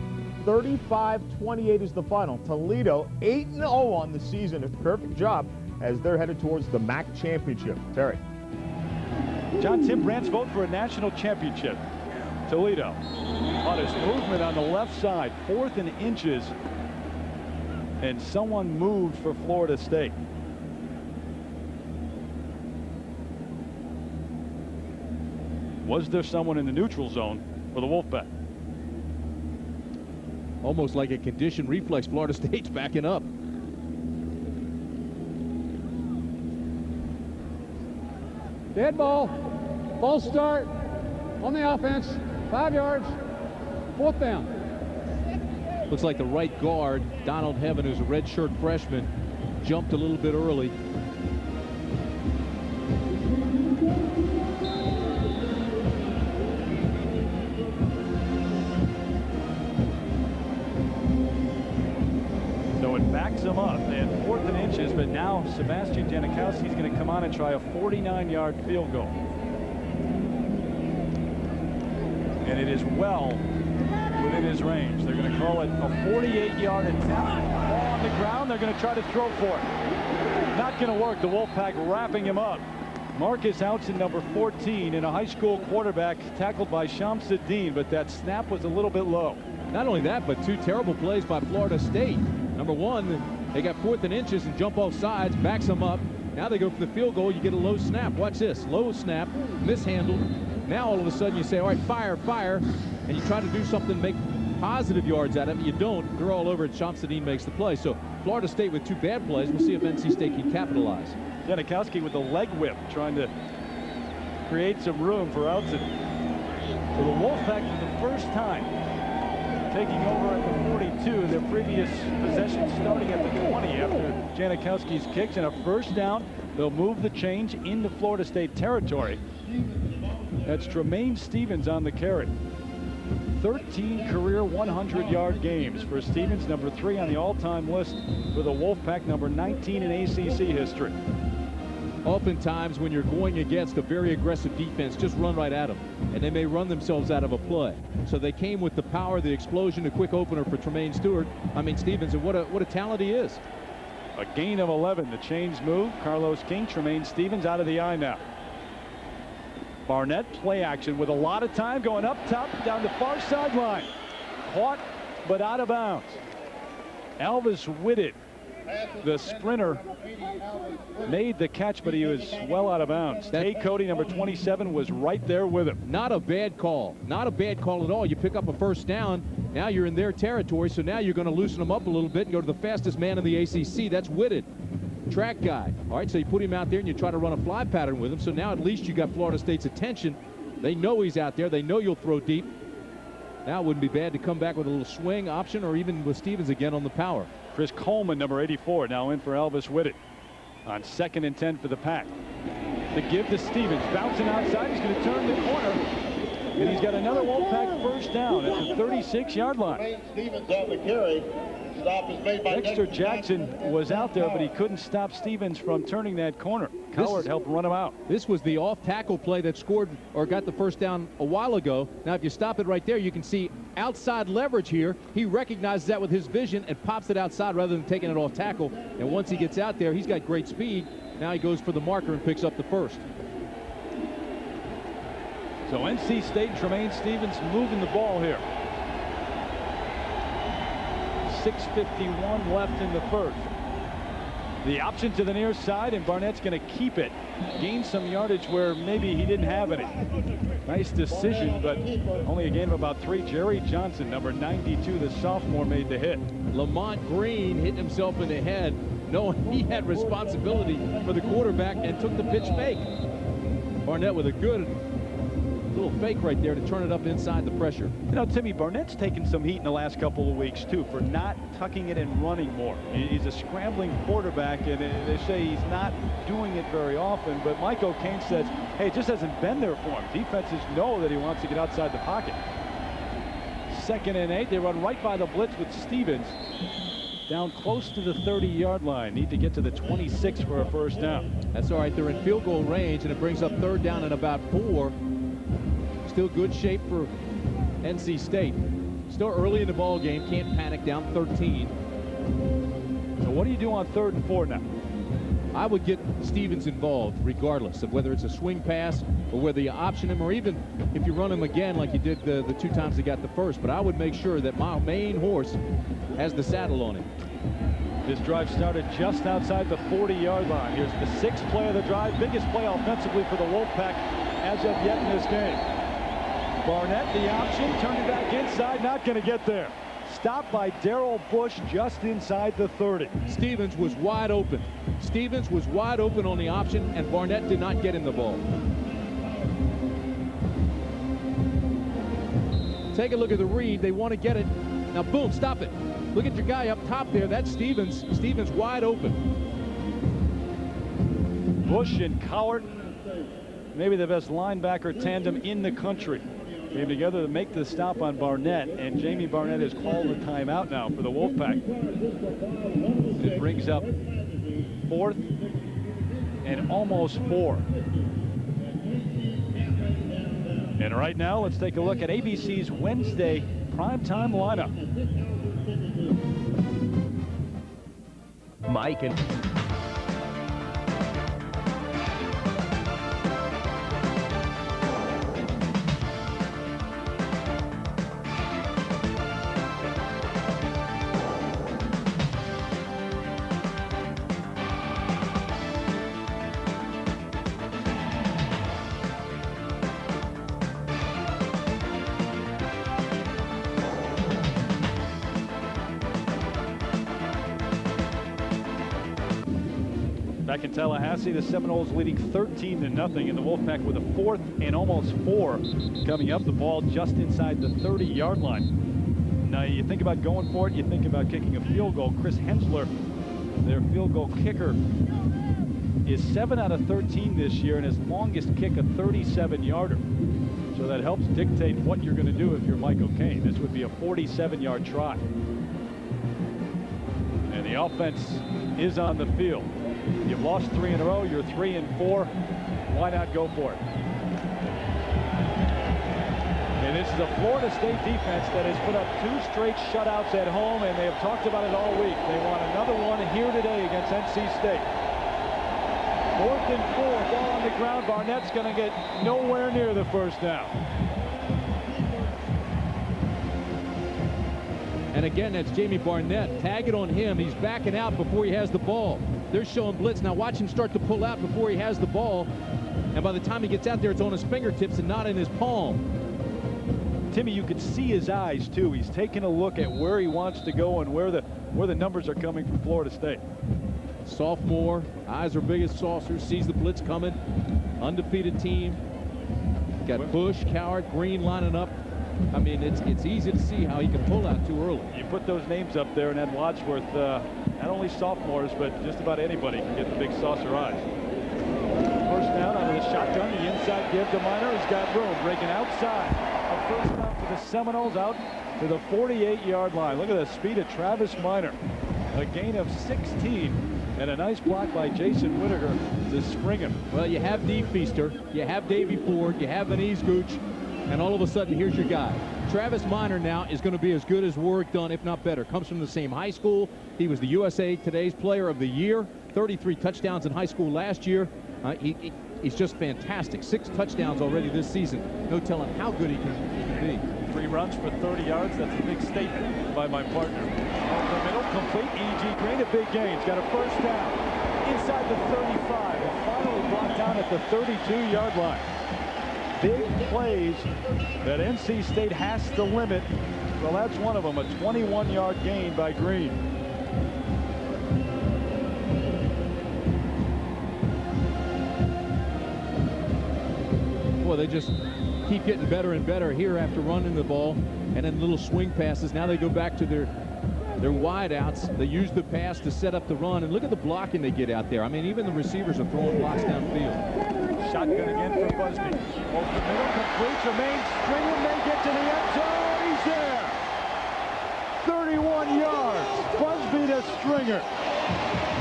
35-28 is the final. Toledo 8-0 on the season. A perfect job as they're headed towards the MAC championship. Terry. John, Tim Brandt's vote for a national championship. Toledo on his movement on the left side, 4th and inches, and someone moved for Florida State. Was there someone in the neutral zone for the Wolfpack? Almost like a conditioned reflex. Florida State's backing up. Dead ball. False start on the offense. 5 yards. 4th down. Looks like the right guard, Donald Heaven, who's a redshirt freshman, jumped a little bit early. So it backs him up. They had 4th and inches, but now Sebastian Janikowski is going to come on and try a 49-yard field goal. And it is well within his range. They're going to call it a 48-yard attempt. Ball on the ground. They're going to try to throw for it. Not going to work. The Wolfpack wrapping him up. Marcus Outzen, number 14, and a high school quarterback tackled by Shamsuddin, but that snap was a little bit low. Not only that, but 2 terrible plays by Florida State. Number 1, they got 4th and inches and jump off sides, backs them up. Now they go for the field goal. You get a low snap. Watch this. Low snap, mishandled. Now all of a sudden you say, all right, fire, fire, and you try to do something, make positive yards out of it. You don't. They're all over it. Shamsuddin makes the play. So Florida State with 2 bad plays. We'll see if NC State can capitalize. Janikowski with the leg whip, trying to create some room for Outzen. So the Wolfpack for the first time taking over at the 42. Their previous possession starting at the 20 after Janikowski's kicks, and a first down. They'll move the change into Florida State territory. That's Tremaine Stevens on the carry. 13 career 100-yard games for Stevens, number 3 on the all-time list for the Wolfpack, number 19 in ACC history. Oftentimes when you're going against a very aggressive defense, just run right at them, and they may run themselves out of a play. So they came with the power, the explosion, a quick opener for Tremaine Stevens, and what a talent he is. A gain of 11. The chains move. Carlos King, Tremaine Stevens out of the eye now. Barnett play action with a lot of time, going up top down the far sideline. Caught but out of bounds. Alvis Whitted, the sprinter, made the catch, but he was well out of bounds. Tay Cody, number 27, was right there with him. Not a bad call. Not a bad call at all. You pick up a first down. Now you're in their territory, so now you're going to loosen them up a little bit and go to the fastest man in the ACC. That's Whitted. Track guy. All right, so you put him out there and you try to run a fly pattern with him. So now at least you got Florida State's attention. They know he's out there. They know you'll throw deep. Now it wouldn't be bad to come back with a little swing option, or even with Stevens again on the power. Chris Coleman, number 84, now in for Alvis Whitted on 2nd and 10 for the Pack. The give to Stevens, bouncing outside. He's going to turn the corner, and he's got another Wolfpack first down at the 36-yard line. Stevens on the carry. Stop is made by Dexter Jackson was out there, but he couldn't stop Stevens from turning that corner. Coward helped run him out. This was the off-tackle play that scored or got the first down a while ago. Now, if you stop it right there, you can see outside leverage here. He recognizes that with his vision and pops it outside rather than taking it off tackle. And once he gets out there, he's got great speed. Now he goes for the marker and picks up the first. So NC State and Tremaine Stevens moving the ball here. 6:51 left in the first. The option to the near side, and Barnett's going to keep it. Gain some yardage where maybe he didn't have any. Nice decision, but only a gain of about 3. Jerry Johnson, number 92, the sophomore, made the hit. Lamont Green hit himself in the head, knowing he had responsibility for the quarterback, and took the pitch fake. Barnett with a good little fake right there to turn it up inside the pressure. You know, Timmy, Barnett's taken some heat in the last couple of weeks, too, for not tucking it and running more. He's a scrambling quarterback, and they say he's not doing it very often, but Mike O'Kane says, hey, it just hasn't been there for him. Defenses know that he wants to get outside the pocket. 2nd and 8. They run right by the blitz with Stevens. Down close to the 30-yard line. Need to get to the 26 for a first down. That's all right. They're in field goal range, and it brings up 3rd down and about 4. Still good shape for NC State. Still early in the ball game. Can't panic, down 13. So what do you do on 3rd and 4 now? I would get Stevens involved regardless of whether it's a swing pass or whether you option him, or even if you run him again like you did the 2 times he got the first. But I would make sure that my main horse has the saddle on him. This drive started just outside the 40-yard line. Here's the 6th play of the drive. Biggest play offensively for the Wolfpack as of yet in this game. Barnett, the option, turned it back inside, not going to get there. Stopped by Darrell Bush just inside the 30. Stevens was wide open. Stevens was wide open on the option, and Barnett did not get him the ball. Take a look at the read. They want to get it. Now, boom, stop it. Look at your guy up top there. That's Stevens. Stevens wide open. Bush and Cowart, maybe the best linebacker tandem in the country, came together to make the stop on Barnett, and Jamie Barnett has called a timeout now for the Wolfpack. It brings up 4th and almost 4. And right now, let's take a look at ABC's Wednesday primetime lineup. Mike and Back in Tallahassee, the Seminoles leading 13-0, and the Wolfpack with a 4th and almost 4 coming up. The ball just inside the 30-yard line. Now, you think about going for it, you think about kicking a field goal. Chris Hensler, their field goal kicker, is 7 out of 13 this year, and his longest kick a 37-yarder. So that helps dictate what you're going to do if you're Mike O'Kane. This would be a 47-yard try. And the offense is on the field. You've lost 3 in a row. You're 3 and 4. Why not go for it? And this is a Florida State defense that has put up 2 straight shutouts at home, and they have talked about it all week. They want another one here today against NC State. 4th and 4, ball on the ground. Barnett's going to get nowhere near the first down. And again, that's Jamie Barnett. Tag it on him. He's backing out before he has the ball. They're showing blitz. Now watch him start to pull out before he has the ball. And by the time he gets out there, it's on his fingertips and not in his palm. Timmy, you could see his eyes, too. He's taking a look at where he wants to go and where the numbers are coming from Florida State. Sophomore, eyes are big as saucers, sees the blitz coming. Undefeated team. Got Bush, Cowart, Green lining up. I mean, it's easy to see how he can pull out too early. You put those names up there, and Ed Wadsworth, not only sophomores, but just about anybody can get the big saucer eyes. First down out of the shotgun, the inside give to Minor. He's got room, breaking outside. A first down for the Seminoles out to the 48-yard line. Look at the speed of Travis Minor. A gain of 16, and a nice block by Jason Whittaker to spring him. Well, you have Dee Feaster, you have Davey Ford, you have Anise Gooch, and all of a sudden, here's your guy. Travis Minor now is going to be as good as Warwick Dunn, if not better. Comes from the same high school. He was the USA Today's Player of the Year. 33 touchdowns in high school last year. He's just fantastic. 6 touchdowns already this season. No telling how good he can be. 3 runs for 30 yards. That's a big statement by my partner. Over the middle, complete. E.G. Green, a big gain. He's got a first down inside the 35 and finally brought down at the 32-yard line. Big plays that NC State has to limit. Well, that's one of them, a 21-yard gain by Green. Boy, they just keep getting better and better here after running the ball, and then little swing passes. Now they go back to their wide outs. They use the pass to set up the run, and look at the blocking they get out there. I mean, even the receivers are throwing blocks downfield. Shotgun again for Busby. Over the middle, complete. Jermaine Stringer may get to the end zone. He's there. 31 yards. Busby to Stringer.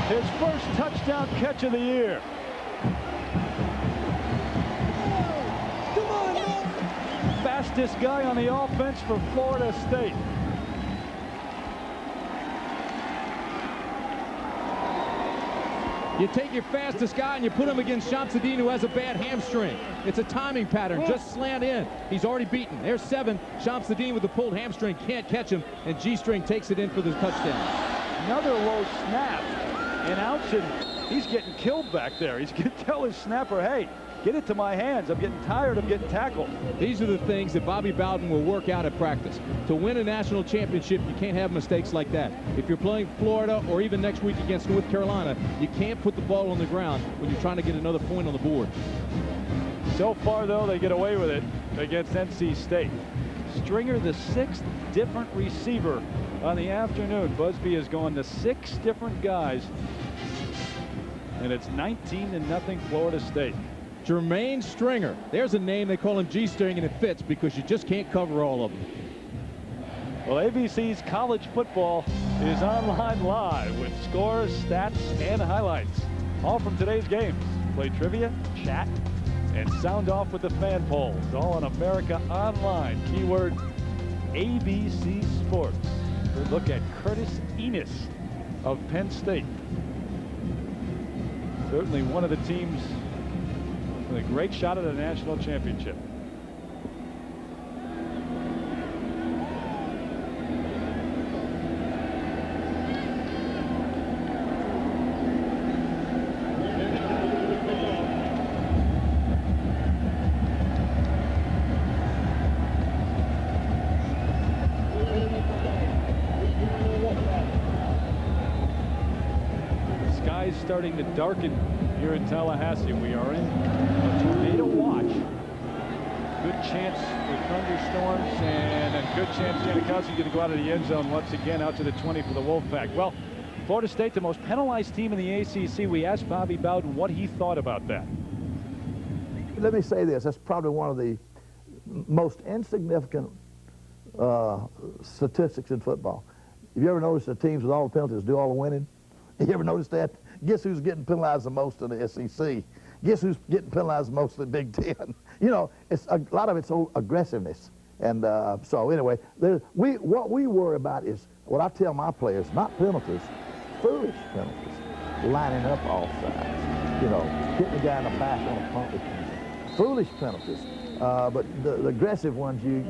His first touchdown catch of the year. Fastest guy on the offense for Florida State. You take your fastest guy and you put him against Shamsuddin, who has a bad hamstring. It's a timing pattern. Just slant in. He's already beaten. There's 7. Shamsuddin with the pulled hamstring can't catch him, and G-String takes it in for the touchdown. Another low snap, and Outzen, he's getting killed back there. He's going to tell his snapper, hey, get it to my hands. I'm getting tired of getting tackled. These are the things that Bobby Bowden will work out at practice. To win a national championship, you can't have mistakes like that. If you're playing Florida or even next week against North Carolina, you can't put the ball on the ground when you're trying to get another point on the board. So far, though, they get away with it against NC State. Stringer, the 6th different receiver on the afternoon. Busby has gone to 6 different guys, and it's 19-0 Florida State. Jermaine Stringer. There's a name. They call him G-String, and it fits because you just can't cover all of them. Well, ABC's college football is online live with scores, stats, and highlights. All from today's games. Play trivia, chat, and sound off with the fan polls. All on America Online. Keyword ABC Sports. Good look at Curtis Enis of Penn State. Certainly one of the teams with a great shot at a national championship. The sky's starting to darken here in Tallahassee. We are in a tornado watch. Good chance for thunderstorms, and a good chance Janikowski's going to go out of the end zone once again, out to the 20 for the Wolfpack. Well, Florida State, the most penalized team in the ACC. We asked Bobby Bowden what he thought about that. Let me say this. That's probably one of the most insignificant statistics in football. Have you ever noticed that teams with all the penalties do all the winning? You ever noticed that? Guess who's getting penalized the most in the SEC? Guess who's getting penalized the most in the Big Ten? You know, it's a lot of it's aggressiveness. And so anyway, what we worry about is what I tell my players, not penalties, foolish penalties, lining up all sides, you know, hitting the guy in the back on a punt return. Foolish penalties. But the aggressive ones, you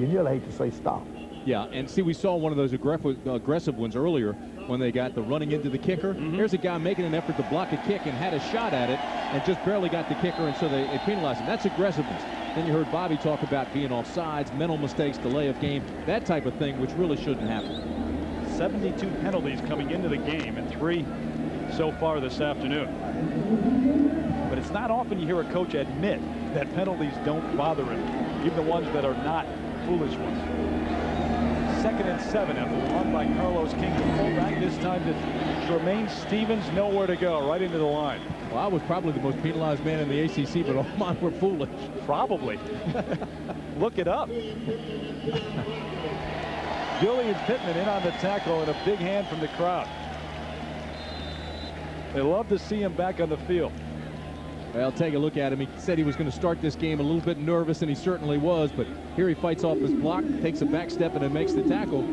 nearly hate to say stop. Yeah, and see, we saw one of those aggressive ones earlier when they got the running into the kicker. There's a guy making an effort to block a kick and had a shot at it and just barely got the kicker, and so they penalized him. That's aggressiveness. Then you heard Bobby talk about being off sides, mental mistakes, delay of game, that type of thing, which really shouldn't happen. 72 penalties coming into the game, and 3 so far this afternoon. But it's not often you hear a coach admit that penalties don't bother him, even the ones that are not foolish ones. 2nd and 7 after the run by Carlos King to pull back, this time to Tremaine Stevens, nowhere to go, right into the line. Well, I was probably the most penalized man in the ACC, but all mine were foolish. Probably. Look it up. Julian Pittman in on the tackle, and a big hand from the crowd. They love to see him back on the field. Well, take a look at him. He said he was going to start this game a little bit nervous, and he certainly was, but here he fights off his block, takes a back step, and then makes the tackle.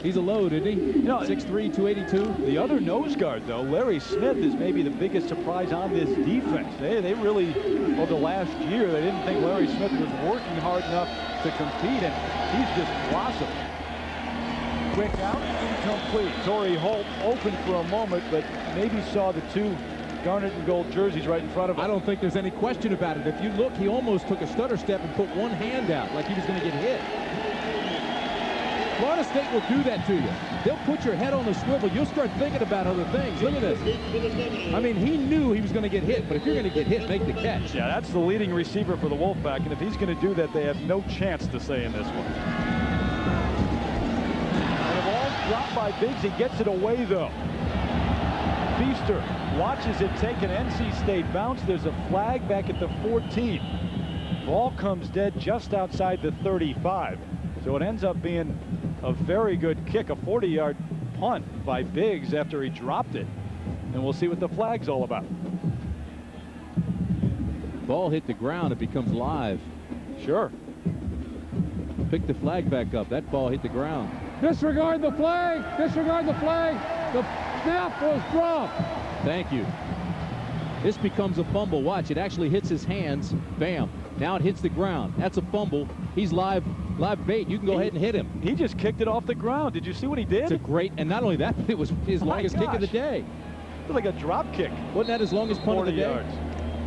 He's a load, isn't he? You know, 6'3", 282. The other nose guard, though, Larry Smith, is maybe the biggest surprise on this defense. They really, over the last year, they didn't think Larry Smith was working hard enough to compete, and he's just blossomed. Quick out, incomplete. Torrey Holt open for a moment, but maybe saw the two garnet and gold jerseys right in front of him. I don't think there's any question about it. If you look, he almost took a stutter step and put one hand out like he was going to get hit. Florida State will do that to you. They'll put your head on the swivel. You'll start thinking about other things. Look at this. I mean, he knew he was going to get hit, but if you're going to get hit, make the catch. Yeah, that's the leading receiver for the Wolfpack, and if he's going to do that, they have no chance to stay in this one. And the ball dropped by Biggs. He gets it away, though. Feaster watches it take an NC State bounce. There's a flag back at the 14. Ball comes dead just outside the 35. So it ends up being a very good kick, a 40-yard punt by Biggs after he dropped it. And we'll see what the flag's all about. Ball hit the ground, it becomes live. Sure. Pick the flag back up. That ball hit the ground. Disregard the flag. Disregard the flag. The snap was dropped. Thank you. This becomes a fumble. Watch, it actually hits his hands. Bam. Now it hits the ground. That's a fumble. He's live bait. You can go ahead and hit him. He just kicked it off the ground. Did you see what he did? It's a great, and not only that, but it was his longest kick of the day. It was like a drop kick. Wasn't that his longest punt of the day? 40 yards.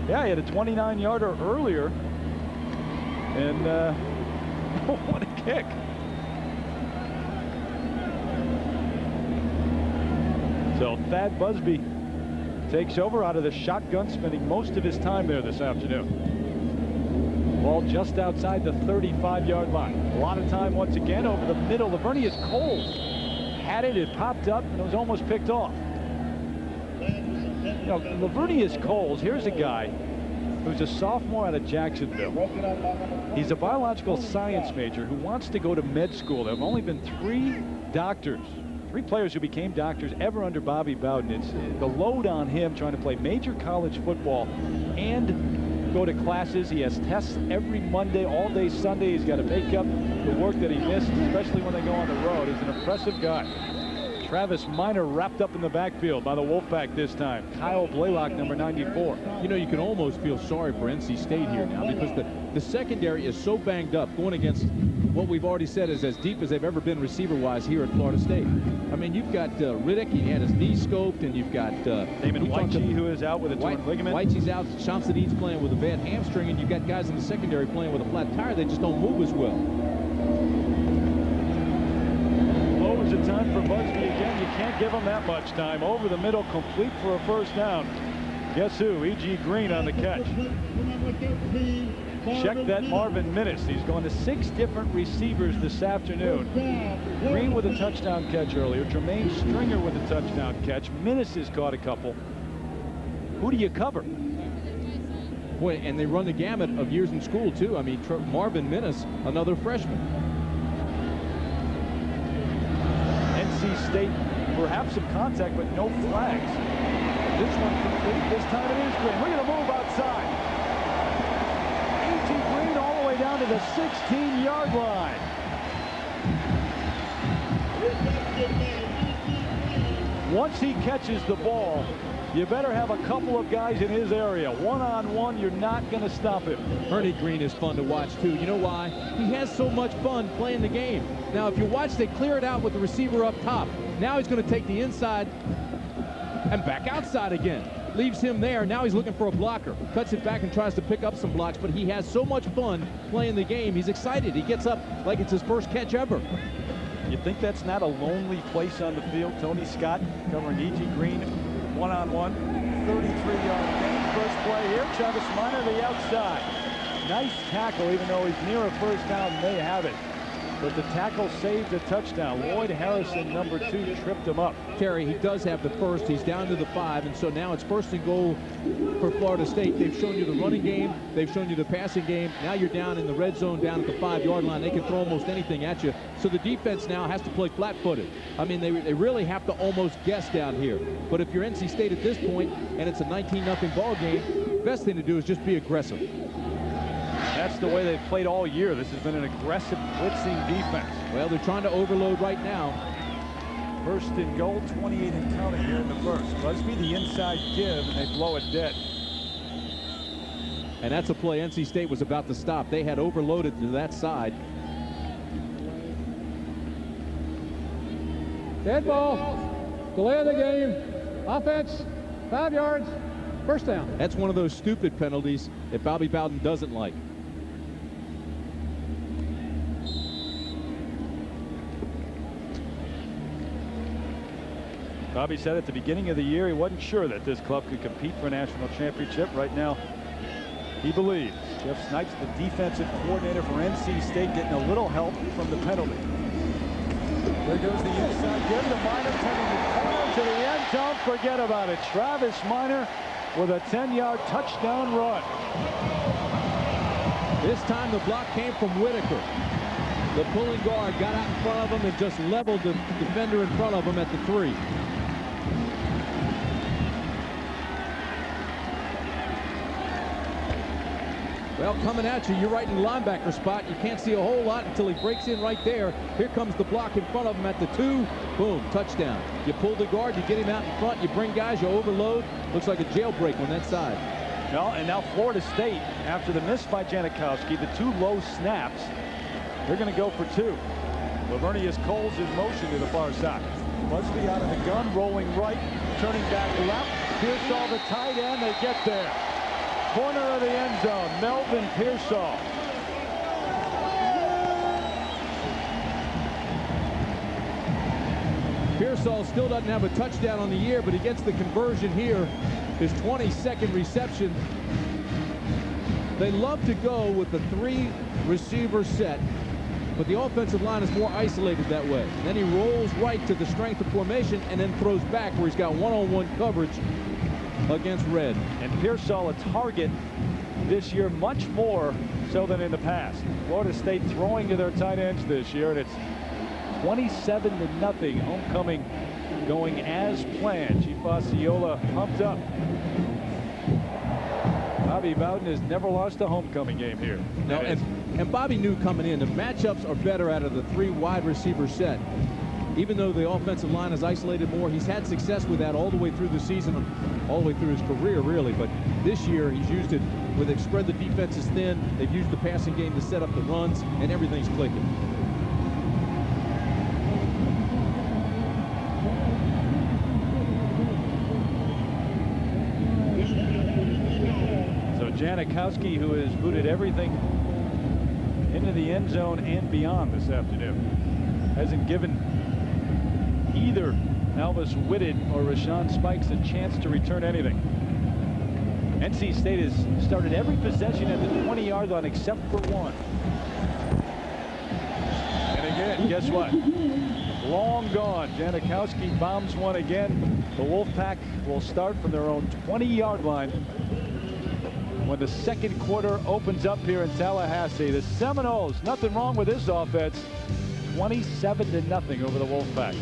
Yeah, he had a 29-yarder earlier. And what a kick. So Thad Busby takes over out of the shotgun, spending most of his time there this afternoon. Ball just outside the 35-yard line. A lot of time once again over the middle. Lavernius Coles had it. It popped up and it was almost picked off. You know, Lavernius Coles, here's a guy who's a sophomore out of Jacksonville. He's a biological science major who wants to go to med school. There have only been three players who became doctors ever under Bobby Bowden. It's the load on him trying to play major college football and go to classes. He has tests every Monday, all day Sunday. He's got to make up the work that he missed, especially when they go on the road. He's an impressive guy. Travis Minor wrapped up in the backfield by the Wolfpack this time. Kyle Blaylock, number 94. You know, you can almost feel sorry for NC State here now because the secondary is so banged up going against what we've already said is as deep as they've ever been receiver-wise here at Florida State. I mean, you've got Riddick, he had his knee scoped, and you've got Damon Whitey, who is out with a torn ligament. Whitey's out. Shamsuddin's playing with a bad hamstring, and you've got guys in the secondary playing with a flat tire. They just don't move as well. Low is a time for Busby again. You can't give him that much time. Over the middle, complete for a first down. Guess who? E.G. Green on the catch. Check that Marvin Minnis. He's going to 6 different receivers this afternoon. Green with a touchdown catch earlier. Jermaine Stringer with a touchdown catch. Minnis has caught a couple. Who do you cover? Boy, and they run the gamut of years in school, too. I mean, Marvin Minnis, another freshman. NC State, perhaps some contact, but no flags. This one complete. This time it is Green. We're going to move outside. E.G. Green all the way down to the 16-yard line. Once he catches the ball, you better have a couple of guys in his area. One-on-one, you're not going to stop him. Ernie Green is fun to watch, too. You know why? He has so much fun playing the game. Now, if you watch, they clear it out with the receiver up top. Now he's going to take the inside and back outside again. Leaves him there. Now he's looking for a blocker. Cuts it back and tries to pick up some blocks, but he has so much fun playing the game. He's excited. He gets up like it's his first catch ever. You think that's not a lonely place on the field? Tony Scott covering E.G. Green one-on-one. 33-yard gain. First play here. Travis Minor the outside. Nice tackle, even though he's near a first down. They have it. But the tackle saved a touchdown. Lloyd Harrison, number 2, tripped him up. Terry, he does have the first. He's down to the 5, and so now it's first and goal for Florida State. They've shown you the running game. They've shown you the passing game. Now you're down in the red zone, down at the 5-yard line. They can throw almost anything at you. So the defense now has to play flat-footed. I mean, they really have to almost guess down here. But if you're NC State at this point, and it's a 19-0 ball game, best thing to do is just be aggressive. That's the way they've played all year. This has been an aggressive blitzing defense. Well, they're trying to overload right now. First and goal, 28 and counting here in the first. Busby, the inside give, and they blow it dead. And that's a play NC State was about to stop. They had overloaded to that side. Dead ball. Delay of the game. Offense. 5 yards. First down. That's one of those stupid penalties that Bobby Bowden doesn't like. Bobby said at the beginning of the year he wasn't sure that this club could compete for a national championship. Right now, he believes. Jeff Snipes, the defensive coordinator for NC State, getting a little help from the penalty. There goes the inside give to Minor, turning the corner to the end zone. Forget about it. Travis Minor with a 10-yard touchdown run. This time the block came from Whitaker. The pulling guard got out in front of him and just leveled the defender in front of him at the 3. Well, coming at you, you're right in the linebacker spot. You can't see a whole lot until he breaks in right there. Here comes the block in front of him at the 2. Boom, touchdown. You pull the guard, you get him out in front, you bring guys, you overload. Looks like a jailbreak on that side. Well, and now Florida State, after the miss by Janikowski, the 2 low snaps, they're going to go for 2. Lavernius Coles in motion to the far side. Busby out of the gun, rolling right, turning back left. Pearsall, the tight end, they get there. Corner of the end zone, Melvin Pearsall. Pearsall still doesn't have a touchdown on the year, but he gets the conversion here. His 22nd reception. They love to go with the 3 receiver set, but the offensive line is more isolated that way. Then he rolls right to the strength of formation and then throws back where he's got one-on-one coverage against Red. And Pearsall a target this year, much more so than in the past. Florida State throwing to their tight ends this year, and it's 27-0. Homecoming going as planned. Chief Osceola pumped up. Bobby Bowden has never lost a homecoming game here. No, and Bobby knew coming in the matchups are better out of the 3 wide receiver set. Even though the offensive line is isolated more, he's had success with that all the way through the season, all the way through his career, really. But this year, he's used it where they've spread the defenses thin. They've used the passing game to set up the runs, and everything's clicking. So Janikowski, who has booted everything into the end zone and beyond this afternoon, hasn't given either Alvis Whitted or Rashawn Spikes a chance to return anything. NC State has started every possession at the 20-yard line except for one. And again, guess what? Long gone. Janikowski bombs one again. The Wolfpack will start from their own 20-yard line when the second quarter opens up here in Tallahassee. The Seminoles, nothing wrong with this offense. 27-0 over the Wolfpack.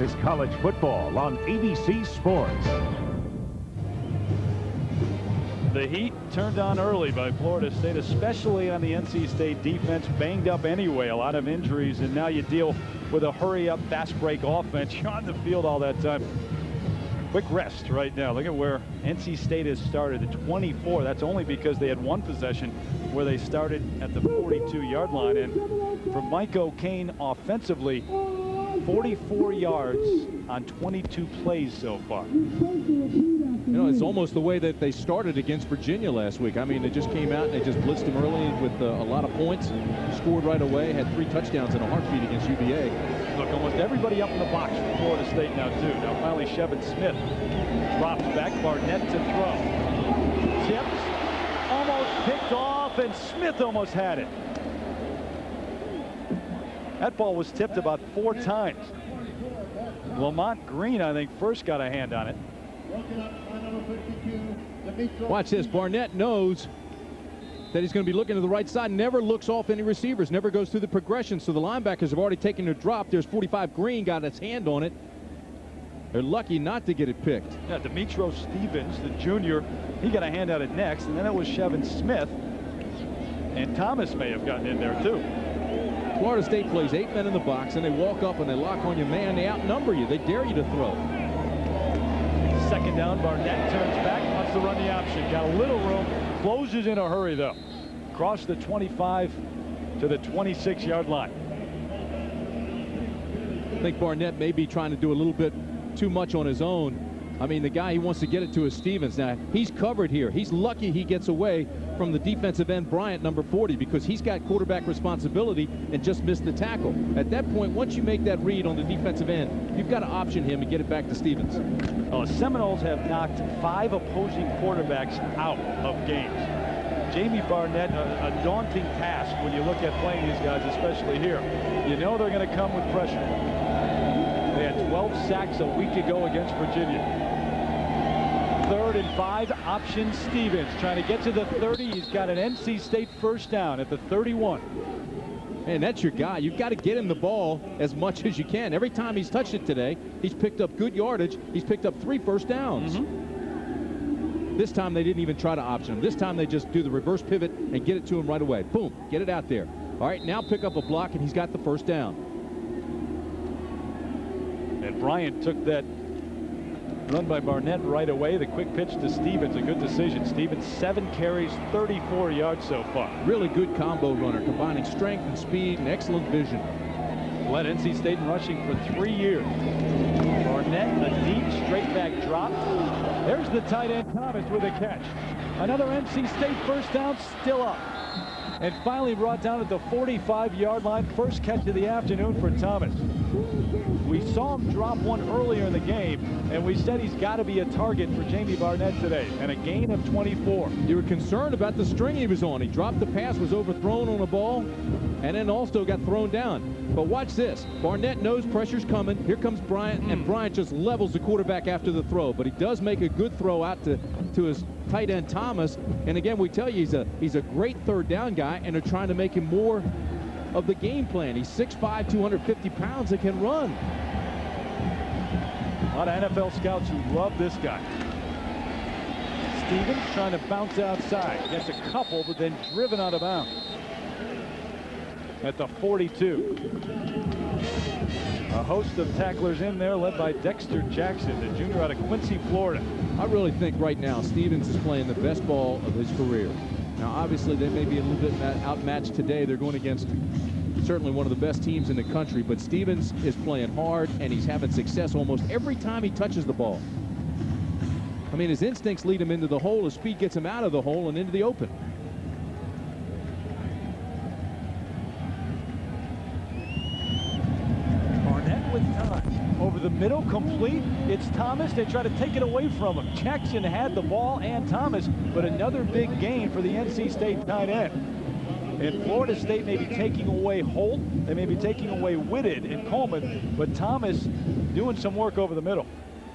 is college football on ABC Sports. The heat turned on early by Florida State, especially on the NC State defense. Banged up anyway, a lot of injuries, and now you deal with a hurry-up, fast-break offense. You're on the field all that time. Quick rest right now. Look at where NC State has started at 24. That's only because they had one possession where they started at the 42-yard line. And for Mike O'Kane offensively, 44 yards on 22 plays so far. You know, it's almost the way that they started against Virginia last week. I mean, they just came out and they just blitzed them early with a lot of points, scored right away, had 3 touchdowns in a heartbeat against UVA. Look, almost everybody up in the box for Florida State now, too. Now, finally, Shevin Smith drops back. Barnett to throw. Tipped, almost picked off, and Smith almost had it. That ball was tipped about 4 times. Lamont Green, I think, first got a hand on it. Watch this. Barnett knows that he's going to be looking to the right side, never looks off any receivers, never goes through the progression. So the linebackers have already taken their drop. There's 45 Green, got his hand on it. They're lucky not to get it picked. Yeah, Demetro Stevens, the junior, he got a hand on it next, and then it was Shevin Smith. And Thomas may have gotten in there, too. Florida State plays 8 men in the box, and they walk up and they lock on you, man. They outnumber you. They dare you to throw. Second down, Barnett turns back, wants to run the option. Got a little room, closes in a hurry, though. Across the 25 to the 26-yard line. I think Barnett may be trying to do a little bit too much on his own. I mean, the guy, he wants to get it to is Stevens. Now, he's covered here. He's lucky he gets away from the defensive end, Bryant, number 40, because he's got quarterback responsibility and just missed the tackle. At that point, once you make that read on the defensive end, you've got to option him and get it back to Stevens. Well, the Seminoles have knocked 5 opposing quarterbacks out of games. Jamie Barnett, a daunting task when you look at playing these guys, especially here. You know they're going to come with pressure. They had 12 sacks a week ago against Virginia. 3rd and 5, option Stevens trying to get to the 30. He's got an NC State first down at the 31. And that's your guy. You've got to get him the ball as much as you can. Every time he's touched it today, he's picked up good yardage. He's picked up 3 first downs. This time they didn't even try to option him. This time they just do the reverse pivot and get it to him right away. Boom, get it out there. All right, now pick up a block, and he's got the first down. And Bryant took that run by Barnett right away. The quick pitch to Stevens, a good decision. Stevens, 7 carries, 34 yards so far. Really good combo runner, combining strength and speed and excellent vision. Led NC State in rushing for 3 years. Barnett, a deep straight back drop. There's the tight end Thomas with a catch. Another NC State first down, still up. And finally brought down at the 45-yard line. First catch of the afternoon for Thomas. We saw him drop one earlier in the game, and we said he's got to be a target for Jamie Barnett today, and a gain of 24. You were concerned about the string he was on. He dropped the pass, was overthrown on a ball, and then also got thrown down. But watch this. Barnett knows pressure's coming. Here comes Bryant, and Bryant just levels the quarterback after the throw. But he does make a good throw out to his tight end Thomas. And again, we tell you he's a great 3rd down guy, and they're trying to make him more of the game plan. He's 6'5", 250 pounds that can run. A lot of NFL scouts who love this guy. Stevens trying to bounce outside. Gets a couple, but then driven out of bounds at the 42. A host of tacklers in there, led by Dexter Jackson, the junior out of Quincy, Florida. I really think right now Stevens is playing the best ball of his career. Now, obviously, they may be a little bit outmatched today. They're going against certainly one of the best teams in the country, but Stevens is playing hard, and he's having success almost every time he touches the ball. I mean, his instincts lead him into the hole. His speed gets him out of the hole and into the open. Barnett with time. Over the middle, complete. It's Thomas. They try to take it away from him. Jackson had the ball and Thomas, but another big gain for the NC State tight end. And Florida State may be taking away Holt. They may be taking away Whitted and Coleman, but Thomas doing some work over the middle.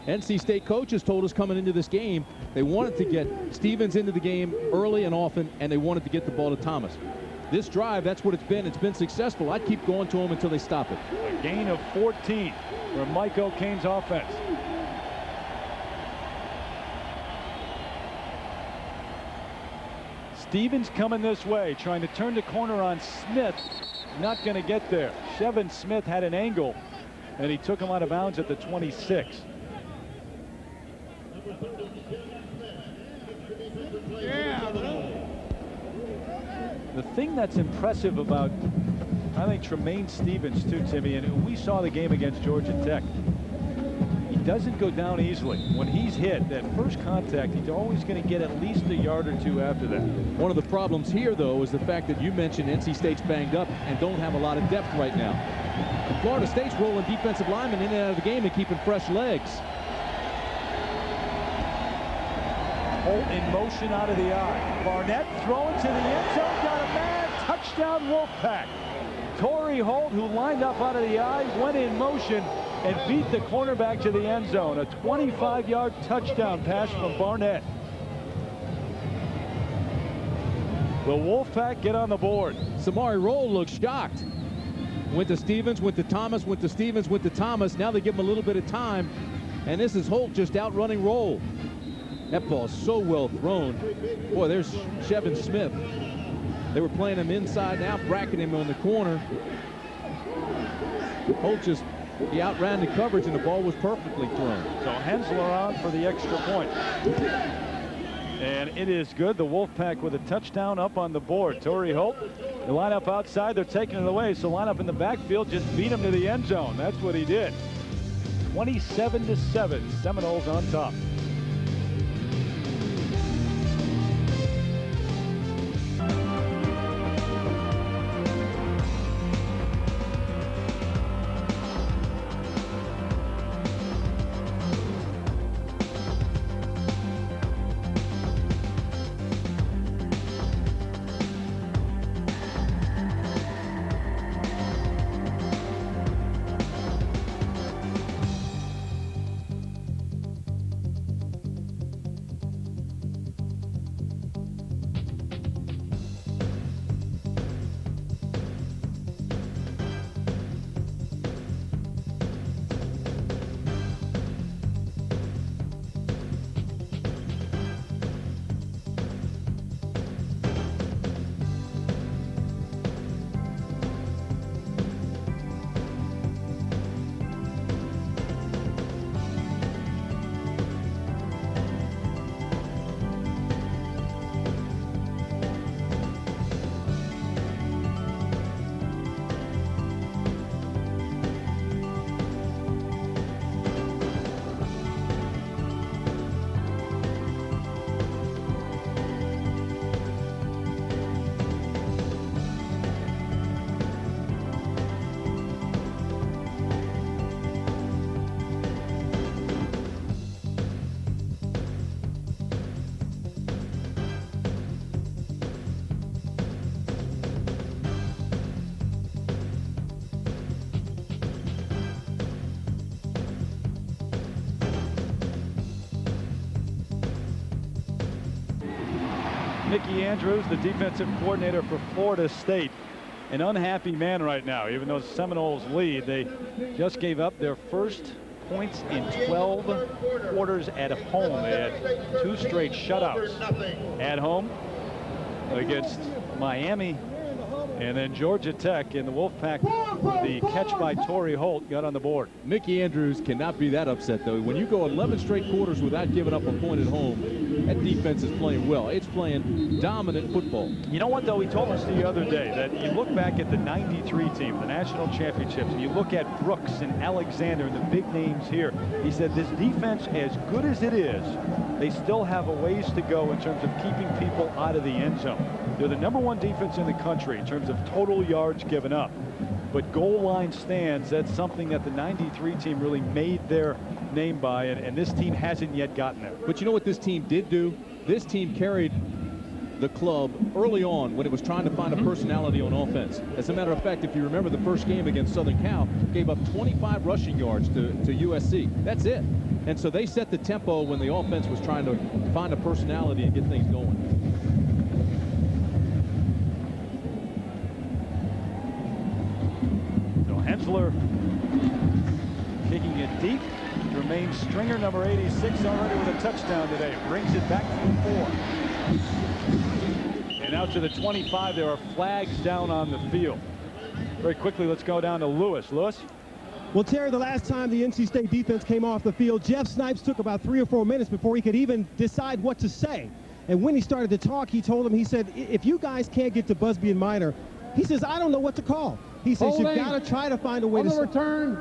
NC State coaches told us coming into this game they wanted to get Stevens into the game early and often, and they wanted to get the ball to Thomas. this drive, that's what it's been. It's been successful. I'd keep going to them until they stop it. A gain of 14 for Mike O'Kane's offense. Stevens coming this way, trying to turn the corner on Smith. Not going to get there. Shevin Smith had an angle, and he took him out of bounds at the 26. The thing that's impressive about, I think, Tremaine Stevens too, Timmy, and we saw the game against Georgia Tech. He doesn't go down easily. When he's hit, that first contact, he's always going to get at least a yard or two after that. One of the problems here, though, is the fact that you mentioned NC State's banged up and don't have a lot of depth right now. Florida State's rolling defensive linemen in and out of the game and keeping fresh legs. Holt in motion out of the eye. Barnett throwing to the end zone. Got a man. Touchdown Wolfpack. Torrey Holt, who lined up out of the eye, went in motion and beat the cornerback to the end zone. A 25-yard touchdown pass from Barnett. The Wolfpack get on the board. Samari Rolle looks shocked. Went to Stevens, went to Thomas, went to Stevens, went to Thomas. Now they give him a little bit of time. And this is Holt just outrunning Rolle. That ball's so well thrown. Boy, there's Shevin Smith. They were playing him inside now, bracketing him on the corner. Holt just, he outran the coverage, and the ball was perfectly thrown. So Hensler on for the extra point. And it is good. The Wolfpack with a touchdown up on the board. Torrey Holt, they line up outside. They're taking it away. So line up in the backfield, just beat him to the end zone. That's what he did. 27-7. Seminoles on top. Mickey Andrews, the defensive coordinator for Florida State, an unhappy man right now. Even though Seminoles lead, they just gave up their first points in 12 quarters at home. They had 2 straight shutouts at home against Miami and then Georgia Tech. And the Wolfpack, the catch by Torrey Holt, got on the board. Mickey Andrews cannot be that upset, though. When you go 11 straight quarters without giving up a point at home, that defense is playing well. It's playing dominant football. You know what, though? He told us the other day that you look back at the '93 team, the national championships, and you look at Brooks and Alexander and the big names here. He said this defense, as good as it is, they still have a ways to go in terms of keeping people out of the end zone. They're the #1 defense in the country in terms of total yards given up. But goal line stands, that's something that the '93 team really made their name by, and this team hasn't yet gotten there. But you know what this team did do? This team carried the club early on when it was trying to find a personality on offense. As a matter of fact, if you remember the first game against Southern Cal, gave up 25 rushing yards to USC. That's it. And so they set the tempo when the offense was trying to find a personality and get things going. Kinsler kicking it deep. Jermaine Stringer, number 86, already with a touchdown today. Brings it back to 4. And out to the 25. There are flags down on the field. Very quickly, let's go down to Lewis. Lewis? Well, Terry, the last time the NC State defense came off the field, Jeff Snipes took about 3 or 4 minutes before he could even decide what to say. And when he started to talk, he told him, he said, if you guys can't get to Busby and Minor, he says, I don't know what to call. He says, you've got to try to find a way to return.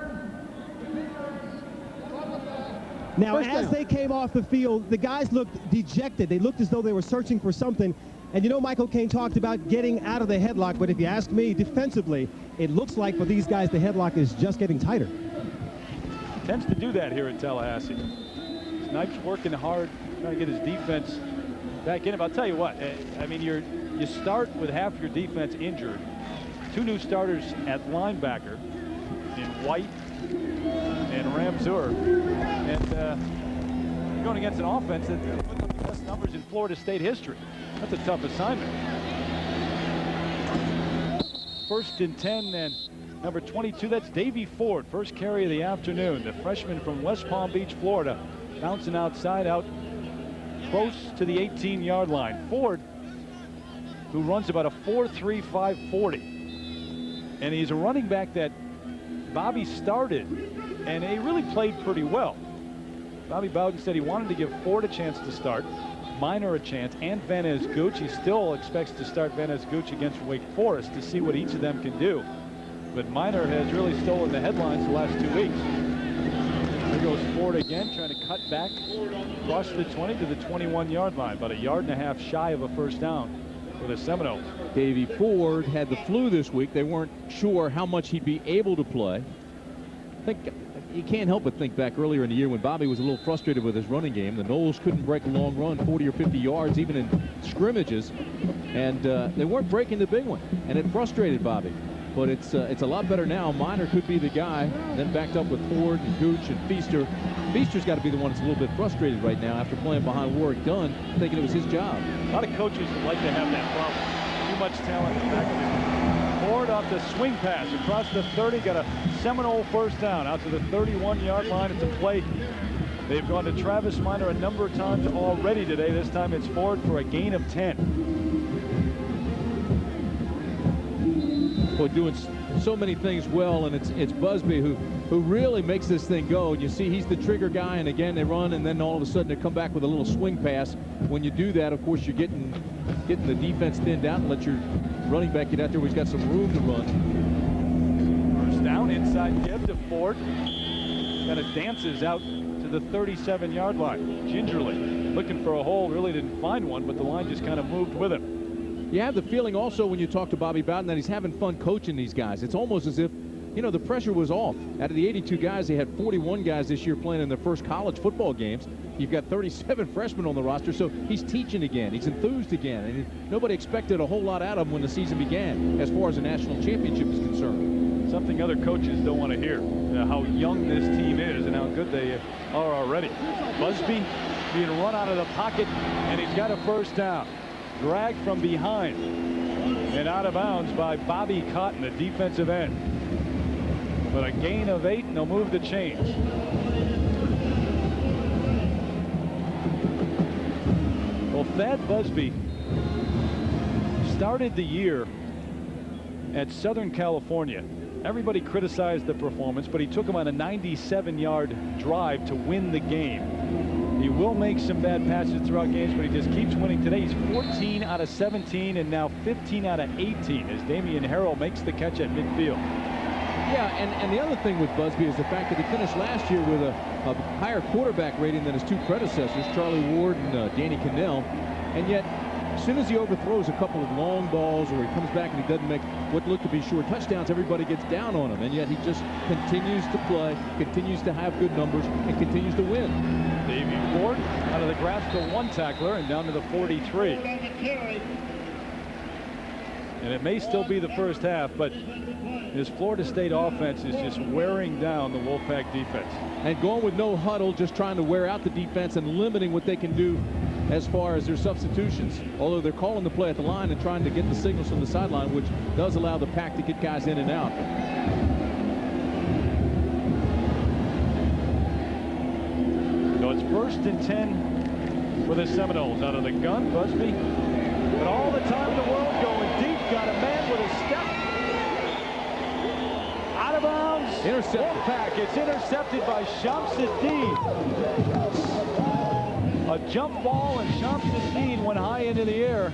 Now, as they came off the field, the guys looked dejected. They looked as though they were searching for something. And you know, Michael Cain talked about getting out of the headlock, but if you ask me, defensively, it looks like for these guys, the headlock is just getting tighter. Tends to do that here in Tallahassee. Snipes working hard, trying to get his defense back in. But I'll tell you what, I mean, you start with half your defense injured. 2 new starters at linebacker in White and Ramseur. And you're going against an offense that put up the best numbers in Florida State history. That's a tough assignment. 1st and 10, and number 22, that's Davey Ford. First carry of the afternoon. The freshman from West Palm Beach, Florida, bouncing outside out close to the 18-yard line. Ford, who runs about a 4.3 5.40. And he's a running back that Bobby started, and he really played pretty well. Bobby Bowden said he wanted to give Ford a chance to start, Minor a chance, and Vanez Gooch. He still expects to start Vanez Gooch against Wake Forest to see what each of them can do. But Minor has really stolen the headlines the last 2 weeks. There goes Ford again, trying to cut back across the 20 to the 21-yard line, about 1.5 yards shy of a first down for the Seminoles. Davey Ford had the flu this week. They weren't sure how much he'd be able to play. I think you can't help but think back earlier in the year when Bobby was a little frustrated with his running game. The Noles couldn't break a long run, 40 or 50 yards, even in scrimmages, and they weren't breaking the big one, and it frustrated Bobby. But it's a lot better now. Minor could be the guy, then backed up with Ford and Gooch and Feaster. Feaster's got to be the one that's a little bit frustrated right now after playing behind Warwick Dunn, thinking it was his job. A lot of coaches would like to have that problem. Too much talent in the back of his. Ford off the swing pass across the 30, got a Seminole first down out to the 31-yard line. It's a play. They've gone to Travis Minor a number of times already today. This time it's Ford for a gain of 10. Boy, doing so many things well, and it's Busby who really makes this thing go. And you see he's the trigger guy, and again they run, and then all of a sudden they come back with a little swing pass. When you do that, of course, you're getting the defense thinned out and let your running back get out there where he's got some room to run. First down, inside give to Ford. Kind of dances out to the 37-yard line. Gingerly looking for a hole, really didn't find one, but the line just kind of moved with him. You have the feeling also when you talk to Bobby Bowden that he's having fun coaching these guys. It's almost as if, you know, the pressure was off. Out of the 82 guys, they had 41 guys this year playing in their first college football games. You've got 37 freshmen on the roster, so he's teaching again. He's enthused again. And nobody expected a whole lot out of him when the season began as far as the national championship is concerned. Something other coaches don't want to hear, how young this team is and how good they are already. Busby being run out of the pocket, and he's got a first down. Dragged from behind and out of bounds by Bobby Cotton, the defensive end. But a gain of 8, and they'll move the chains. Well, Thad Busby started the year at Southern California. Everybody criticized the performance, but he took him on a 97-yard drive to win the game. He will make some bad passes throughout games, but he just keeps winning. Today he's 14 out of 17 and now 15 out of 18 as Damian Harrell makes the catch at midfield. Yeah, and the other thing with Busby is the fact that he finished last year with a higher quarterback rating than his 2 predecessors, Charlie Ward and Danny Cannell, and yet as soon as he overthrows a couple of long balls or he comes back and he doesn't make what look to be short touchdowns, everybody gets down on him, and yet he just continues to play, continues to have good numbers, and continues to win. Davey Ford out of the grasp of one tackler and down to the 43. And it may still be the first half, but this Florida State offense is just wearing down the Wolfpack defense. And going with no huddle, just trying to wear out the defense and limiting what they can do as far as their substitutions. Although they're calling the play at the line and trying to get the signals from the sideline, which does allow the pack to get guys in and out. 1st and 10 for the Seminoles. Out of the gun, Busby. But all the time in the world going deep. Got a man with a step. Out of bounds. Intercepted. Wolfpack. It's intercepted by Shamsuddin. A jump ball, and Shamsuddin went high into the air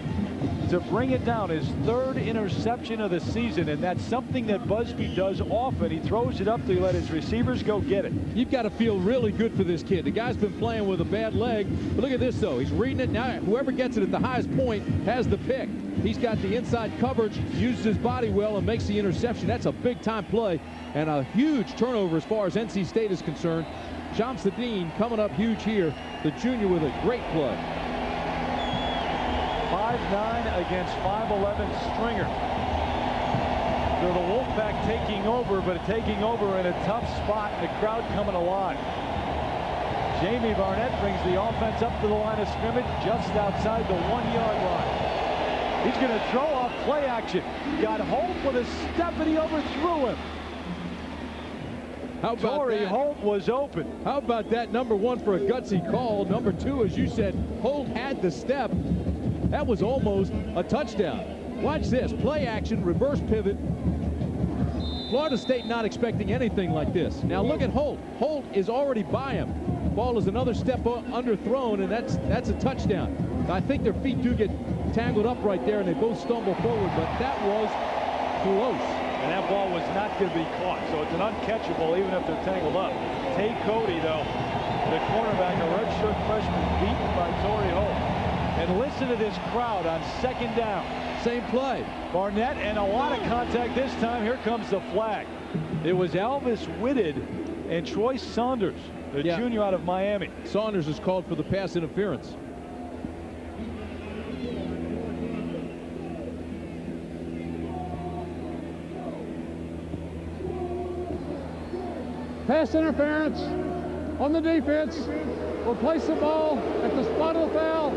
to bring it down. His 3rd interception of the season, and that's something that Busby does often. He throws it up to let his receivers go get it. You've got to feel really good for this kid. The guy's been playing with a bad leg, but look at this, though. He's reading it now. Whoever gets it at the highest point has the pick. He's got the inside coverage, uses his body well, and makes the interception. That's a big-time play and a huge turnover as far as NC State is concerned. Shamsuddin coming up huge here, the junior with a great play. 5'9" against 5'11" Stringer. So the Wolfpack taking over, but taking over in a tough spot, and the crowd coming alive. Jamie Barnett brings the offense up to the line of scrimmage just outside the 1-yard line. He's going to throw off play action. Got Holt with a step, and he overthrew him. How about Torrey that? Holt was open. How about that? Number 1 for a gutsy call. Number 2, as you said, Holt had the step. That was almost a touchdown. Watch this. Play action, reverse pivot. Florida State not expecting anything like this. Now look at Holt. Holt is already by him. Ball is another step underthrown, and that's a touchdown. I think their feet do get tangled up right there, and they both stumble forward, but that was close. And that ball was not going to be caught, so it's an uncatchable even if they're tangled up. Tay Cody, though, the cornerback, a redshirt freshman, beaten by Torrey Holt. And listen to this crowd on 2nd down. Same play. Barnett, and a lot of contact this time. Here comes the flag. It was Alvis Whitted and Troy Saunders, the junior out of Miami. Saunders is called for the pass interference. Pass interference on the defense. We'll place the ball at the spot of the foul.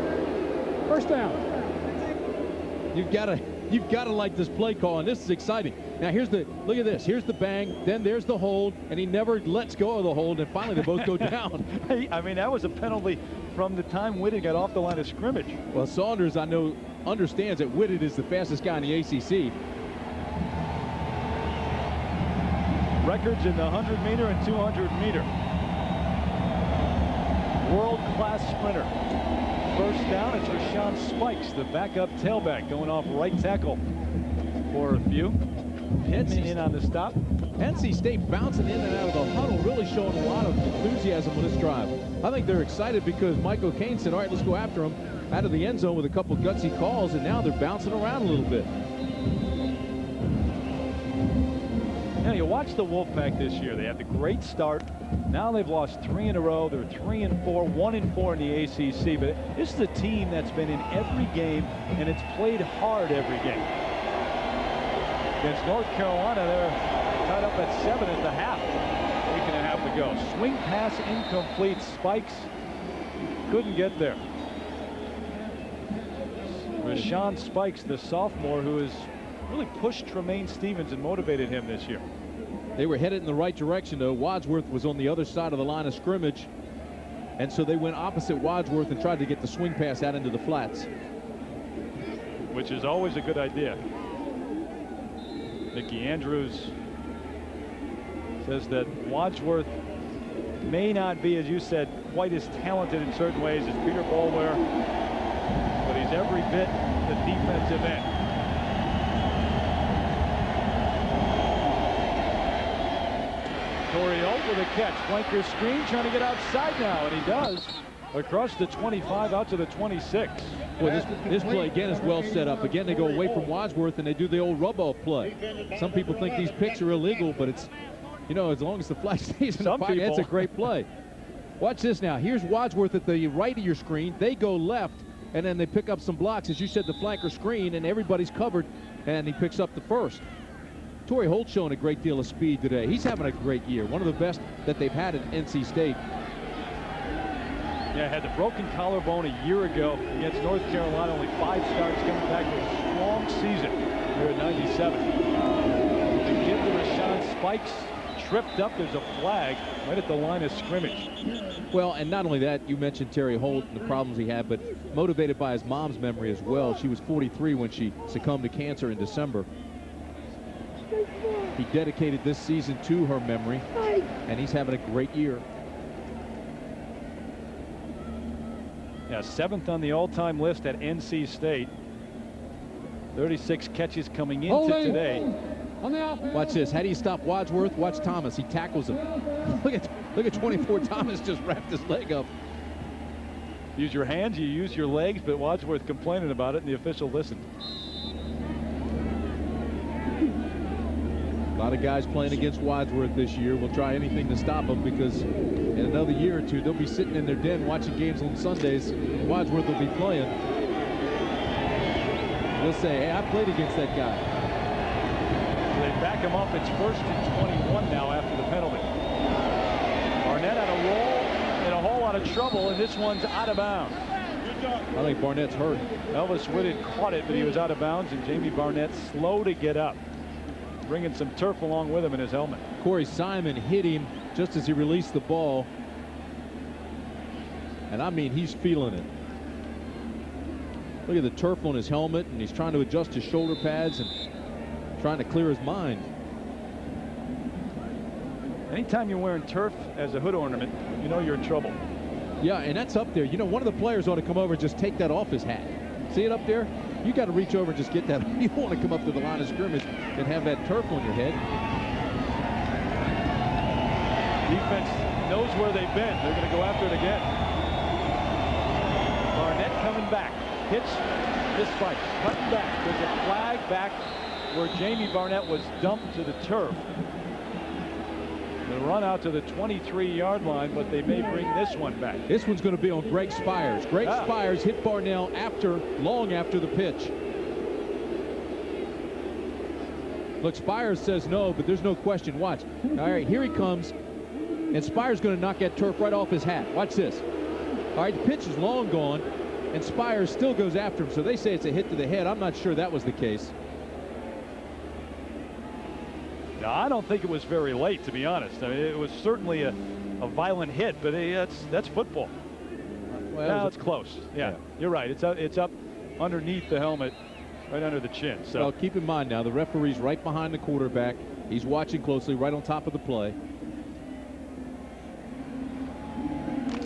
1st down. You've got to like this play call, and this is exciting. Now look at this. Here's the bang, then there's the hold, and he never lets go of the hold, and finally they both go down. I mean, that was a penalty from the time Whitted got off the line of scrimmage. Well, Saunders, I know, understands that Whitted is the fastest guy in the ACC. Records in the 100-meter and 200-meter. World-class sprinter. 1st down, it's Rashawn Spikes, the backup tailback, going off right tackle for a few. Pittman in on the stop. NC State bouncing in and out of the huddle, really showing a lot of enthusiasm with this drive. I think they're excited because Mike O'Kane said, all right, let's go after him out of the end zone with a couple gutsy calls, and now they're bouncing around a little bit. Now, you watch the Wolfpack this year. They had the great start. Now they've lost 3 in a row. They're 3-4, 1-4 in the ACC. But this is a team that's been in every game, and it's played hard every game. Against North Carolina, they're tied up at 7 at the half. Week and a half to go. Swing pass incomplete. Spikes couldn't get there. Rashawn Spikes, the sophomore, who has really pushed Tremaine Stevens and motivated him this year. They were headed in the right direction, though. Wadsworth was on the other side of the line of scrimmage, and so they went opposite Wadsworth and tried to get the swing pass out into the flats. Which is always a good idea. Mickey Andrews says that Wadsworth may not be, as you said, quite as talented in certain ways as Peter Boulware, but he's every bit the defensive end. Torrey Holt with a catch. Flanker screen, trying to get outside now, and he does. Across the 25 out to the 26. Well, this play again is well set up. Again, they go away from Wadsworth and they do the old rub-off play. Some people think these picks are illegal, but it's, you know, as long as the flag stays in the pocket, it's a great play. Watch this now. Here's Wadsworth at the right of your screen. They go left, and then they pick up some blocks. As you said, the flanker screen, and everybody's covered, and he picks up the first. Torrey Holt showing a great deal of speed today. He's having a great year. One of the best that they've had at NC State. Yeah, had the broken collarbone a year ago against North Carolina. Only 5 starts, coming back with a strong season here at 97. They give to Rashawn Spikes. tripped up. There's a flag right at the line of scrimmage. Well, and not only that, you mentioned Terry Holt and the problems he had, but motivated by his mom's memory as well. She was 43 when she succumbed to cancer in December. He dedicated this season to her memory, and he's having a great year. Yeah, 7th on the all-time list at NC State. 36 catches coming into today. Watch this. How do you stop Wadsworth? Watch Thomas. He tackles him. Look at 24. Thomas just wrapped his leg up. Use your hands, you use your legs, but Wadsworth complaining about it, and the official listened. A lot of guys playing against Wadsworth this year will try anything to stop him, because in another year or two, they'll be sitting in their den watching games on Sundays. Wadsworth will be playing. They'll say, hey, I played against that guy. They back him up. It's 1st and 21 now after the penalty. Barnett on a roll in a whole lot of trouble, and this one's out of bounds. I think Barnett's hurt. Elvis Whitted caught it, but he was out of bounds, and Jamie Barnett slow to get up, bringing some turf along with him in his helmet. Corey Simon hit him just as he released the ball. And I mean, he's feeling it. Look at the turf on his helmet, and he's trying to adjust his shoulder pads and trying to clear his mind. Anytime you're wearing turf as a hood ornament, you know you're in trouble. Yeah, and that's up there. You know, one of the players ought to come over and just take that off his hat. See it up there? You got to reach over and just get that. You don't want to come up to the line of scrimmage and have that turf on your head. Defense knows where they've been. They're going to go after it again. Barnett coming back. Pitch, this fight, cutting back. There's a flag back where Jamie Barnett was dumped to the turf. They run out to the 23-yard line, but they may bring this one back. This one's going to be on Greg Spires. Greg Spires hit Barnell long after the pitch. Look, Spires says no, but there's no question. Watch. All right, here he comes, and Spires going to knock that turf right off his hat. Watch this. All right, the pitch is long gone, and Spires still goes after him, so they say it's a hit to the head. I'm not sure that was the case. No, I don't think it was very late, to be honest. I mean, it was certainly a violent hit, but that's football. Well, now it's close. Yeah, you're right. It's up underneath the helmet, right under the chin. So well, keep in mind now, the referee's right behind the quarterback. He's watching closely, right on top of the play.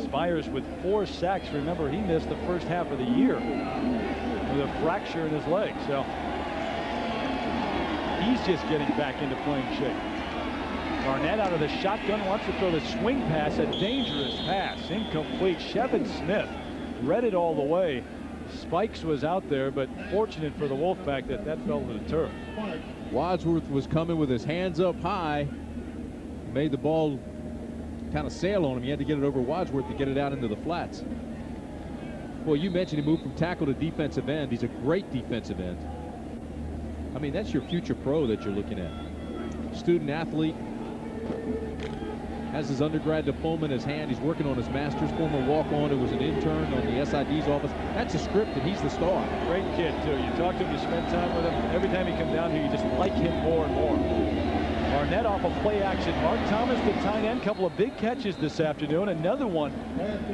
Spires with 4 sacks. Remember, he missed the first half of the year with a fracture in his leg. So he's just getting back into playing shape. Barnett out of the shotgun, wants to throw the swing pass, a dangerous pass, incomplete. Shevin Smith read it all the way. Spikes was out there, but fortunate for the Wolfpack that fell to the turf. Wadsworth was coming with his hands up high, made the ball kind of sail on him. He had to get it over Wadsworth to get it out into the flats. Well, you mentioned he moved from tackle to defensive end. He's a great defensive end. I mean, that's your future pro that you're looking at. Student athlete, has his undergrad diploma in his hand. He's working on his master's. Former walk-on who was an intern on the SID's office. That's a script, and he's the star. Great kid, too. You talk to him, you spend time with him. Every time you come down here, you just like him more and more. Barnett off of play action. Mark Thomas, the tight end, couple of big catches this afternoon. Another one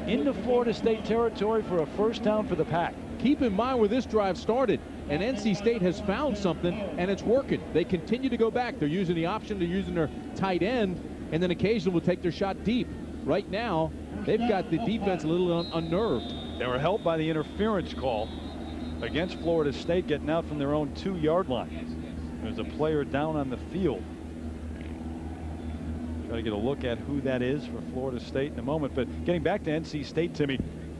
into Florida State territory for a first down for the Pack. Keep in mind where this drive started, and NC State has found something, and it's working. They continue to go back. They're using the option. They're using their tight end, and then occasionally will take their shot deep. Right now, they've got the defense a little unnerved. They were helped by the interference call against Florida State, getting out from their own 2-yard line. There's a player down on the field. Try to get a look at who that is for Florida State in a moment. But getting back to NC State, Timmy,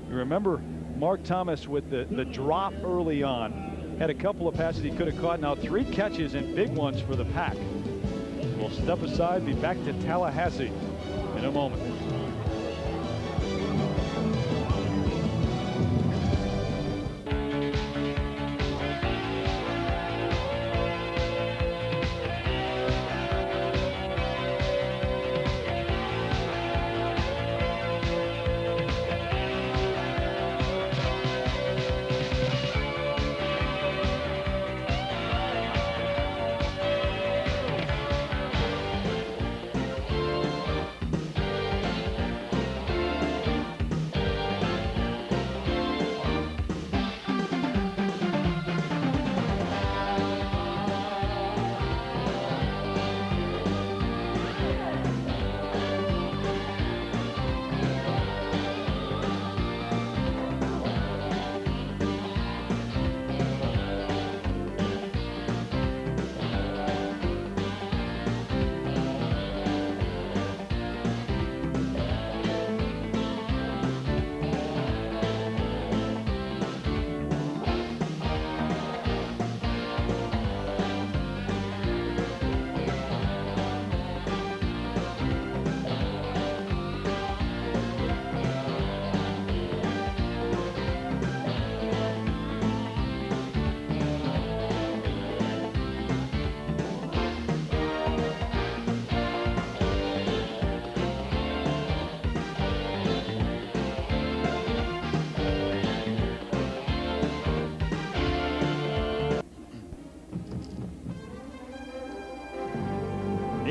you remember Mark Thomas with the drop early on. Had a couple of passes he could have caught. Now 3 catches and big ones for the Pack. We'll step aside, be back to Tallahassee in a moment.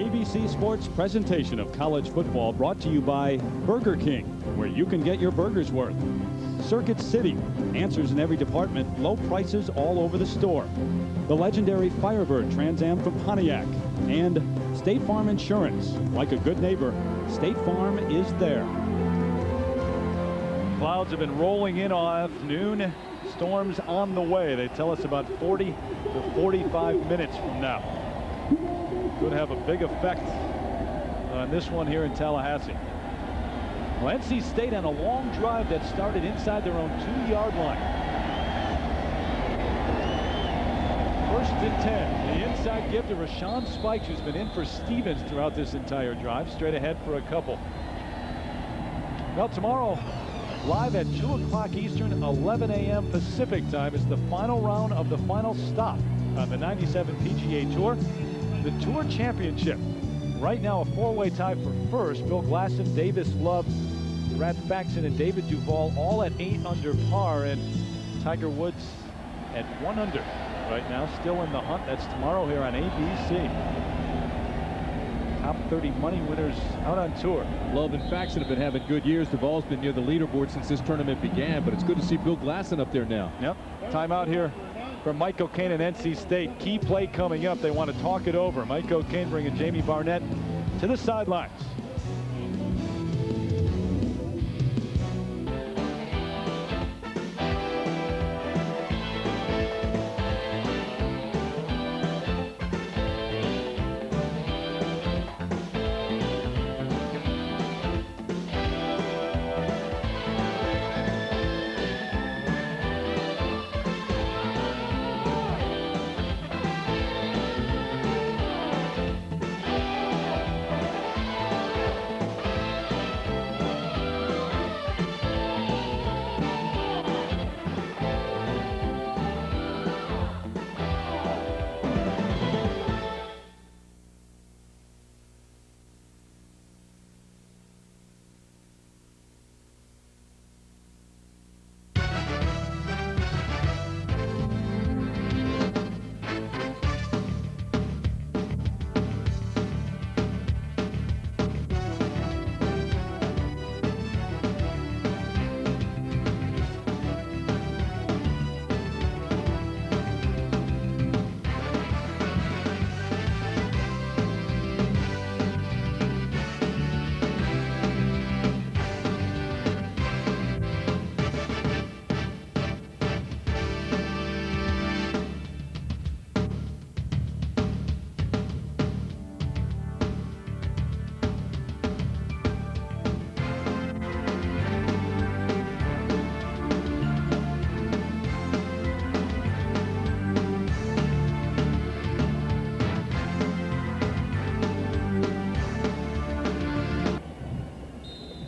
ABC Sports presentation of college football brought to you by Burger King, where you can get your burger's worth. Circuit City, answers in every department, low prices all over the store. The legendary Firebird Trans Am from Pontiac. And State Farm Insurance. Like a good neighbor, State Farm is there. Clouds have been rolling in all afternoon. Storms on the way. They tell us about 40 to 45 minutes from now. Could have a big effect on this one here in Tallahassee. Well, NC State on a long drive that started inside their own 2-yard line. 1st and 10. The inside give to Rashawn Spikes, who's been in for Stevens throughout this entire drive. Straight ahead for a couple. Well, tomorrow, live at 2 o'clock Eastern, 11 a.m. Pacific time, is the final round of the final stop on the 97 PGA Tour. The Tour Championship. Right now, a 4-way tie for first. Bill Glasson, Davis Love, Brad Faxon, and David Duval all at 8 under par, and Tiger Woods at 1 under right now, still in the hunt. That's tomorrow here on ABC. Top 30 money winners out on tour. Love and Faxon have been having good years. Duval's been near the leaderboard since this tournament began, but it's good to see Bill Glasson up there now. Yep. Timeout here from Mike O'Kane and NC State. Key play coming up. They want to talk it over. Mike O'Kane bringing Jamie Barnett to the sidelines.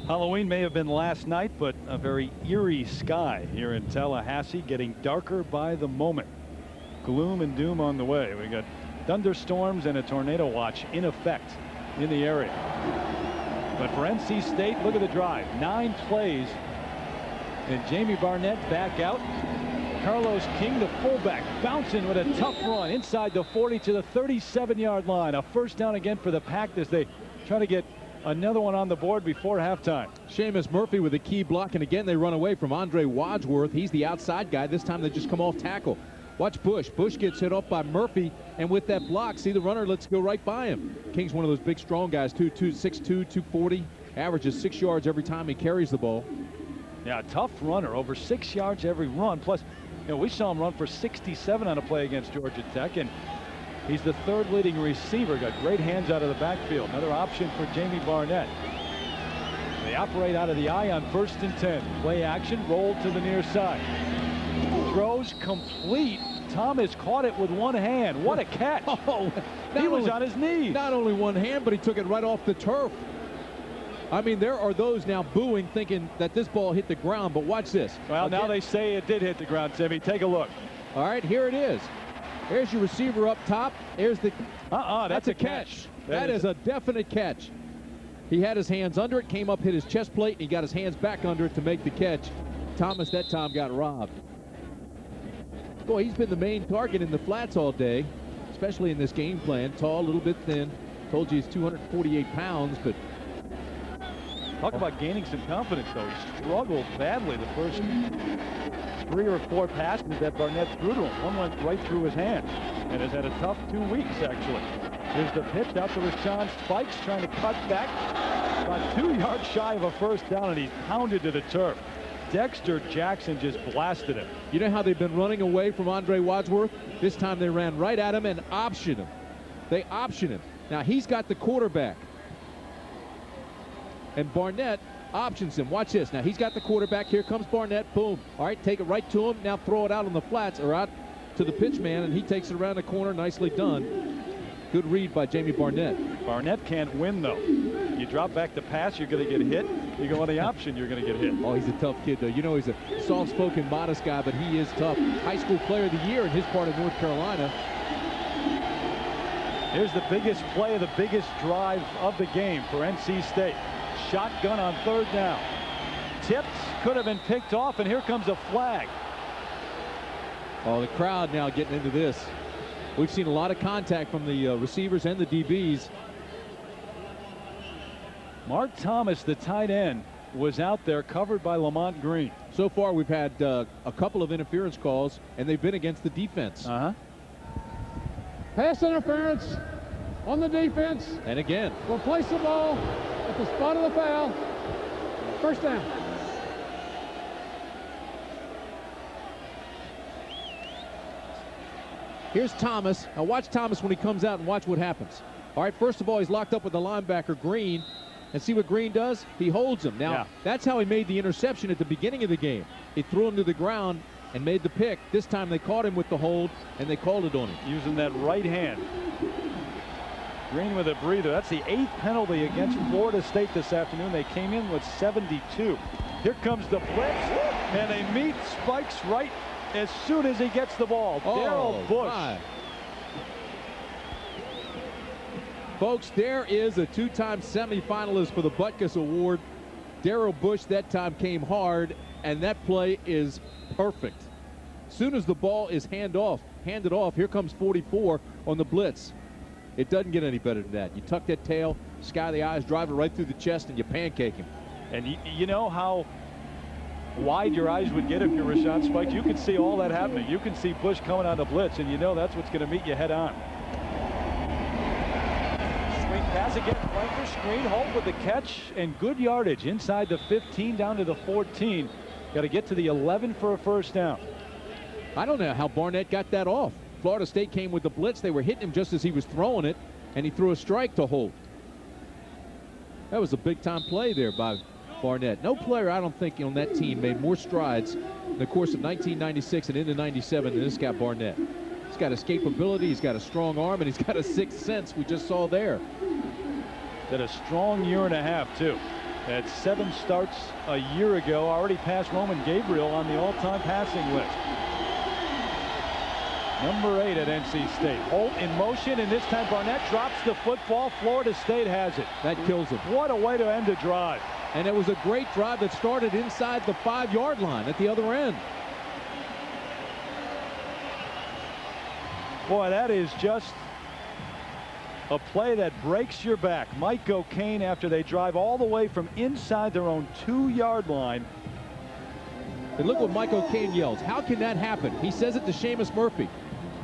Halloween may have been last night, but a very eerie sky here in Tallahassee, getting darker by the moment. Gloom and doom on the way. We got thunderstorms and a tornado watch in effect in the area. But for NC State, look at the drive. 9 plays, and Jamie Barnett back out. Carlos King, the fullback, bouncing with a tough run inside the 40 to the 37-yard line. A first down again for the Pack as they try to get another one on the board before halftime. Seamus Murphy with a key block, and again they run away from Andre Wadsworth. He's the outside guy. This time they just come off tackle. Watch Bush. Bush gets hit off by Murphy, and with that block, see the runner, let's go right by him. King's one of those big, strong guys, 6'2", 240, averages 6 yards every time he carries the ball. Yeah, tough runner, over 6 yards every run. Plus, you know, we saw him run for 67 on a play against Georgia Tech, and he's the 3rd leading receiver. Got great hands out of the backfield. Another option for Jamie Barnett. They operate out of the I on 1st and 10. Play action, roll to the near side. Throws complete. Thomas caught it with one hand. What a catch. Oh, he was on his knees. Not only one hand, but he took it right off the turf. I mean, there are those now booing, thinking that this ball hit the ground, but watch this. Well, again, now they say it did hit the ground, Timmy. Take a look. All right, here it is. There's your receiver up top. There's the... That's a catch. That is a definite catch. He had his hands under it, came up, hit his chest plate, and he got his hands back under it to make the catch. Thomas that time got robbed. Boy, he's been the main target in the flats all day, especially in this game plan. Tall, a little bit thin. Told you he's 248 pounds, but Talk about gaining some confidence, though. He struggled badly the first 3 or 4 passes that Barnett threw to him. One went right through his hands and has had a tough 2 weeks, actually. Here's the pitch out to Rashawn Spikes, trying to cut back. About 2 yards shy of a first down, and he's pounded to the turf. Dexter Jackson just blasted him. you know how they've been running away from Andre Wadsworth? This time they ran right at him and optioned him. They optioned him. Now he's got the quarterback. And Barnett options him. Watch this. Now he's got the quarterback. Here comes Barnett. Boom. All right, take it right to him. Now throw it out on the flats or out to the pitch man, and he takes it around the corner. Nicely done. Good read by Jamie Barnett. Barnett can't win, though. You drop back the pass, you're going to get hit. You go on the option, you're going to get hit. Oh, he's a tough kid, though. You know, he's a soft-spoken, modest guy, but he is tough. High school player of the year in his part of North Carolina. Here's the biggest play of the biggest drive of the game for NC State. Shotgun on 3rd down. Tips could have been picked off, and here comes a flag. Oh, the crowd now getting into this. We've seen a lot of contact from the receivers and the DBs. Mark Thomas, the tight end, was out there covered by Lamont Green. So far, we've had a couple of interference calls, and they've been against the defense. Pass interference on the defense. And again. We'll place the ball at the spot of the foul. First down. Here's Thomas. Now watch Thomas when he comes out and watch what happens. All right, first of all, he's locked up with the linebacker, Green. And see what Green does? He holds him. Now, that's how he made the interception at the beginning of the game. He threw him to the ground and made the pick. This time they caught him with the hold, and they called it on him. Using that right hand. Green with a breather. That's the 8th penalty against Florida State this afternoon. They came in with 72. Here comes the blitz, and they meet Spikes right as soon as he gets the ball. Darrell Bush. My. Folks, there is a 2-time semifinalist for the Butkus Award. Darrell Bush that time came hard, and that play is perfect. As soon as the ball is handed off, here comes 44 on the blitz. It doesn't get any better than that. You tuck that tail, sky the eyes, drive it right through the chest, and you pancake him. And you know how wide your eyes would get if you're Rashawn Spikes. You can see all that happening. You can see Bush coming on the blitz, and you know that's what's going to meet you head on. Screen pass again, flanker screen, Holt with the catch, and good yardage inside the 15 down to the 14. Got to get to the 11 for a first down. I don't know how Barnett got that off. Florida State came with the blitz. They were hitting him just as he was throwing it, and he threw a strike to Holt. That was a big-time play there by Barnett. No player, I don't think, on that team made more strides in the course of 1996 and into 97 than this guy Barnett. He's got escapability, he's got a strong arm, and he's got a sixth sense we just saw there. Had a strong year and a half, too. Had 7 starts a year ago. Already passed Roman Gabriel on the all-time passing list. Number 8 at NC State. Holt in motion, and this time Barnett drops the football. Florida State has it. That kills him. What a way to end a drive. And it was a great drive that started inside the 5-yard line at the other end. Boy, that is just a play that breaks your back. Mike O'Kane, after they drive all the way from inside their own 2-yard line. And look what Mike O'Kane yells. How can that happen? He says it to Seamus Murphy.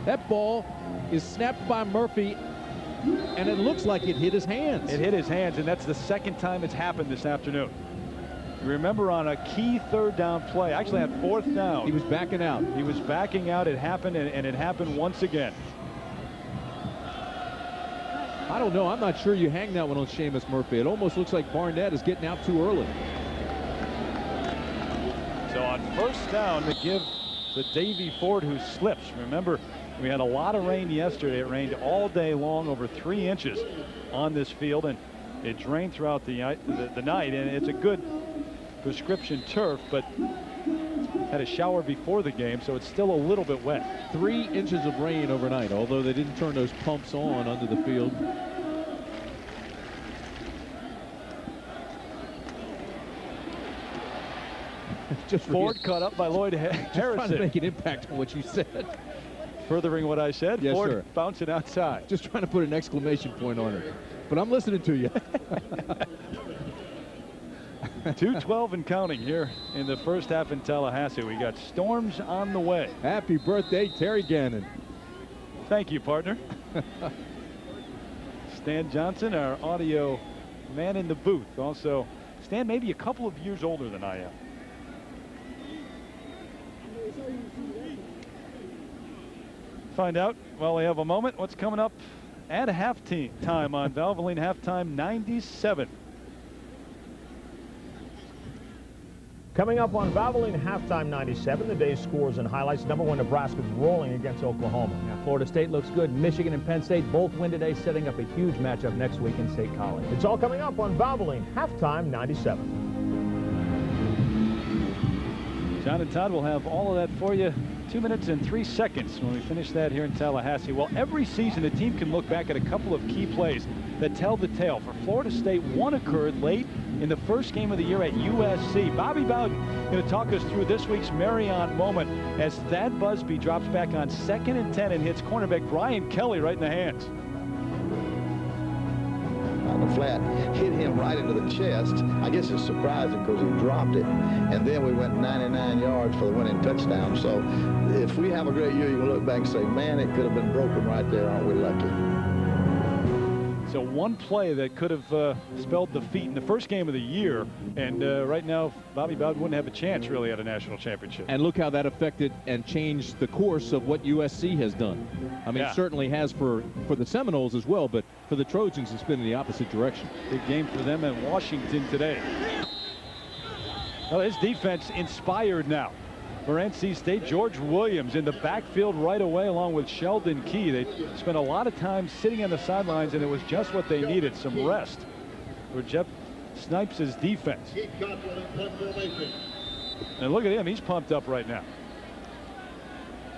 That ball is snapped by Murphy, and it looks like it hit his hands. It hit his hands, and that's the 2nd time it's happened this afternoon. You remember on a key 3rd down play, actually at 4th down. He was backing out. He was backing out. It happened, and it happened once again. I don't know. I'm not sure you hang that one on Seamus Murphy. It almost looks like Barnett is getting out too early. So on 1st down, to give to Davey Ford, who slips. Remember, we had a lot of rain yesterday. It rained all day long, over 3 inches on this field, and it drained throughout the night. And it's a good prescription turf, but had a shower before the game, so it's still a little bit wet. 3 inches of rain overnight, although they didn't turn those pumps on under the field. Just Ford caught up by Lloyd Harrison. Trying to make an impact on what you said. Furthering what I said, yes, Ford sir. bouncing outside. Just trying to put an exclamation point on it. but I'm listening to you. 2:12 and counting here in the first half in Tallahassee. We got storms on the way. Happy birthday, Terry Gannon. Thank you, partner. Stan Johnson, our audio man in the booth. Also, Stan, maybe a couple of years older than I am. Find out while we have a moment what's coming up at halftime on Valvoline Halftime 97. Coming up on Valvoline Halftime 97, the day's scores and highlights. #1 Nebraska's rolling against Oklahoma. Now, Florida State looks good. Michigan and Penn State both win today, setting up a huge matchup next week in State College. It's all coming up on Valvoline Halftime 97. John and Todd will have all of that for you 2 minutes and 3 seconds when we finish that here in Tallahassee. Well, every season the team can look back at a couple of key plays that tell the tale. For Florida State, one occurred late in the first game of the year at USC. Bobby Bowden going to talk us through this week's Marriott moment as Thad Busby drops back on 2nd and 10 and hits cornerback Brian Kelly right in the hands. On the flat, hit him right into the chest. I guess it's surprising because he dropped it, and then we went 99 yards for the winning touchdown. So if we have a great year, you can look back and say, man, it could have been broken right there. Aren't we lucky? So one play that could have spelled defeat in the first game of the year, and right now Bobby Bowden wouldn't have a chance really at a national championship. And look how that affected and changed the course of what USC has done. I mean, it certainly has for the Seminoles as well, but for the Trojans it's been in the opposite direction. Big game for them in Washington today. Well, his defense inspired now for NC State. George Williams in the backfield right away along with Sheldon Key. They spent a lot of time sitting on the sidelines, and it was just what they needed, some rest for Jeff Snipes' defense. And look at him, he's pumped up right now.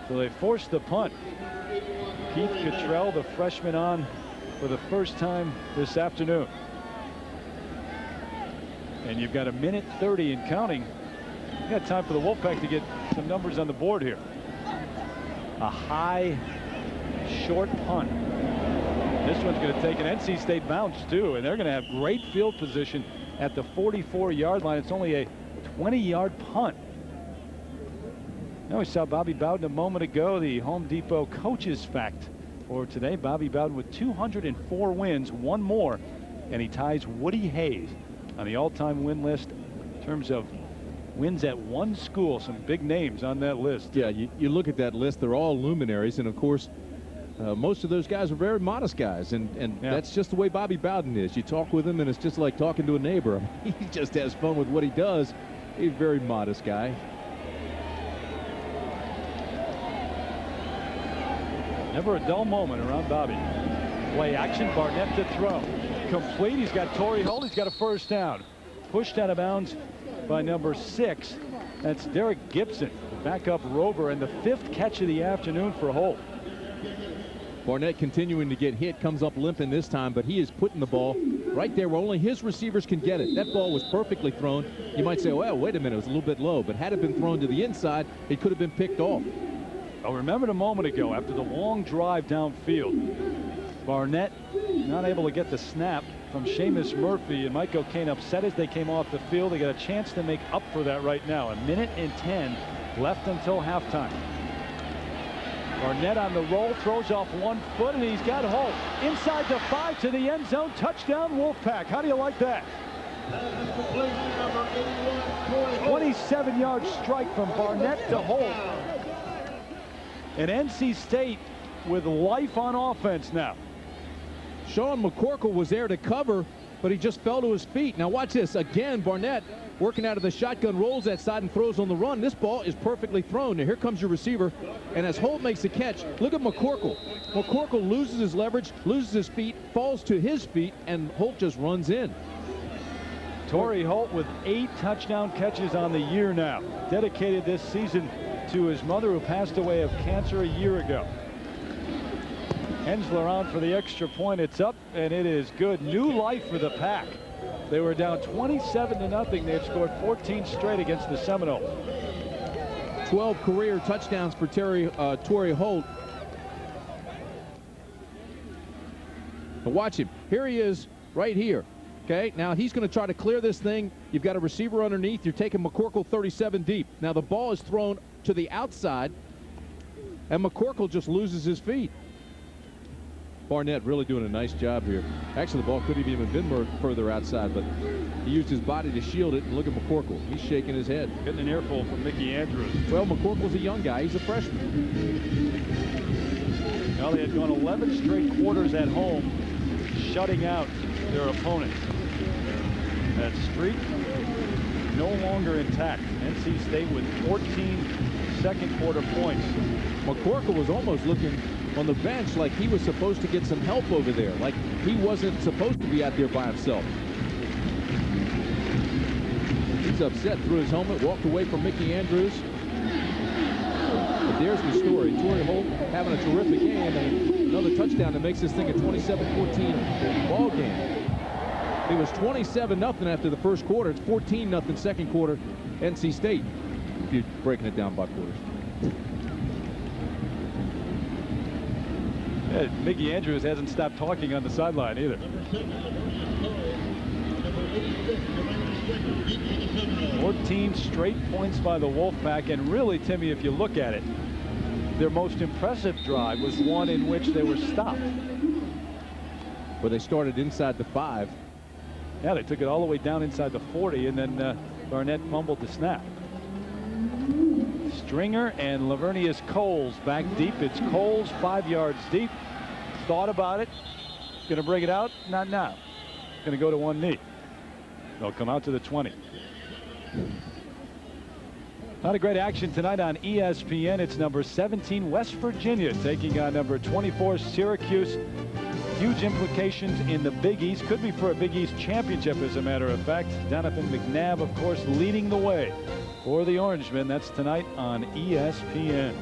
So they forced the punt. Keith Cottrell, the freshman, on for the first time this afternoon. And you've got 1:30 and counting. You got time for the Wolfpack to get some numbers on the board here. A high, short punt. This one's going to take an NC State bounce too, and they're going to have great field position at the 44-yard line. It's only a 20-yard punt. Now we saw Bobby Bowden a moment ago, the Home Depot coaches fact for today. Bobby Bowden with 204 wins, one more, and he ties Woody Hayes on the all-time win list in terms of wins at one school. Some big names on that list. Yeah, you look at that list, they're all luminaries, and of course most of those guys are very modest guys, and that's just the way Bobby Bowden is. You talk with him and it's just like talking to a neighbor. I mean, he just has fun with what he does. He's a very modest guy. Never a dull moment around Bobby. Play action, Barnett to throw. Complete, he's got Torrey Holt, he's got a first down. Pushed out of bounds by number 6. That's Derek Gibson, the backup rover, and the 5th catch of the afternoon for Holt. Barnett continuing to get hit, comes up limping this time, but he is putting the ball right there where only his receivers can get it. That ball was perfectly thrown. You might say, well, wait a minute, it was a little bit low, but had it been thrown to the inside, it could have been picked off. I remembered a moment ago after the long drive downfield, Barnett not able to get the snap from Seamus Murphy, and Mike O'Kane upset as they came off the field. They got a chance to make up for that right now. 1:10 left until halftime. Barnett on the roll, throws off one foot, and he's got Holt inside the 5 to the end zone. Touchdown Wolfpack. How do you like that? 27-yard strike from Barnett to Holt. And NC State with life on offense now. Sean McCorkle was there to cover, but he just fell to his feet. Now watch this. Again, Barnett working out of the shotgun, rolls that side and throws on the run. This ball is perfectly thrown. Now here comes your receiver, and as Holt makes the catch, look at McCorkle. McCorkle loses his leverage, loses his feet, falls to his feet, and Holt just runs in. Torrey Holt with 8 touchdown catches on the year now. Dedicated this season to his mother, who passed away of cancer a year ago. Hensler on for the extra point. It's up, and it is good. New life for the Pack. They were down 27-0. They've scored 14 straight against the Seminoles. 12 career touchdowns for Torrey Holt. But watch him. Here he is right here. Okay, now he's going to try to clear this thing. You've got a receiver underneath. You're taking McCorkle 37 deep. Now the ball is thrown to the outside, and McCorkle just loses his feet. Barnett really doing a nice job here. Actually, the ball could have even been further outside, but he used his body to shield it. And look at McCorkle. He's shaking his head. Getting an earful from Mickey Andrews. Well, McCorkle's a young guy. He's a freshman. Well, they had gone 11 straight quarters at home, shutting out their opponents. That streak no longer intact. NC State with 14 second quarter points. McCorkle was almost looking on the bench like he was supposed to get some help over there, like he wasn't supposed to be out there by himself. He's upset, threw his helmet, walked away from Mickey Andrews. But there's the story. Torrey Holt having a terrific game and another touchdown that makes this thing a 27-14 ball game. It was 27-0 after the first quarter. It's 14-0 second quarter, NC State, if you're breaking it down by quarters. Yeah, Mickey Andrews hasn't stopped talking on the sideline either. 14 straight points by the Wolfpack, and really, Timmy, if you look at it, their most impressive drive was one in which they were stopped. Where they started inside the 5. Yeah, they took it all the way down inside the 40, and then Barnett fumbled the snap. Stringer and Lavernius Coles back deep. It's Coles 5 yards deep. Thought about it. Going to bring it out? Not now. Going to go to one knee. They'll come out to the 20. Not a great action tonight on ESPN. It's number 17 West Virginia taking on number 24 Syracuse. Huge implications in the Big East. Could be for a Big East championship, as a matter of fact. Donovan McNabb, of course, leading the way for the Orangemen. That's tonight on ESPN.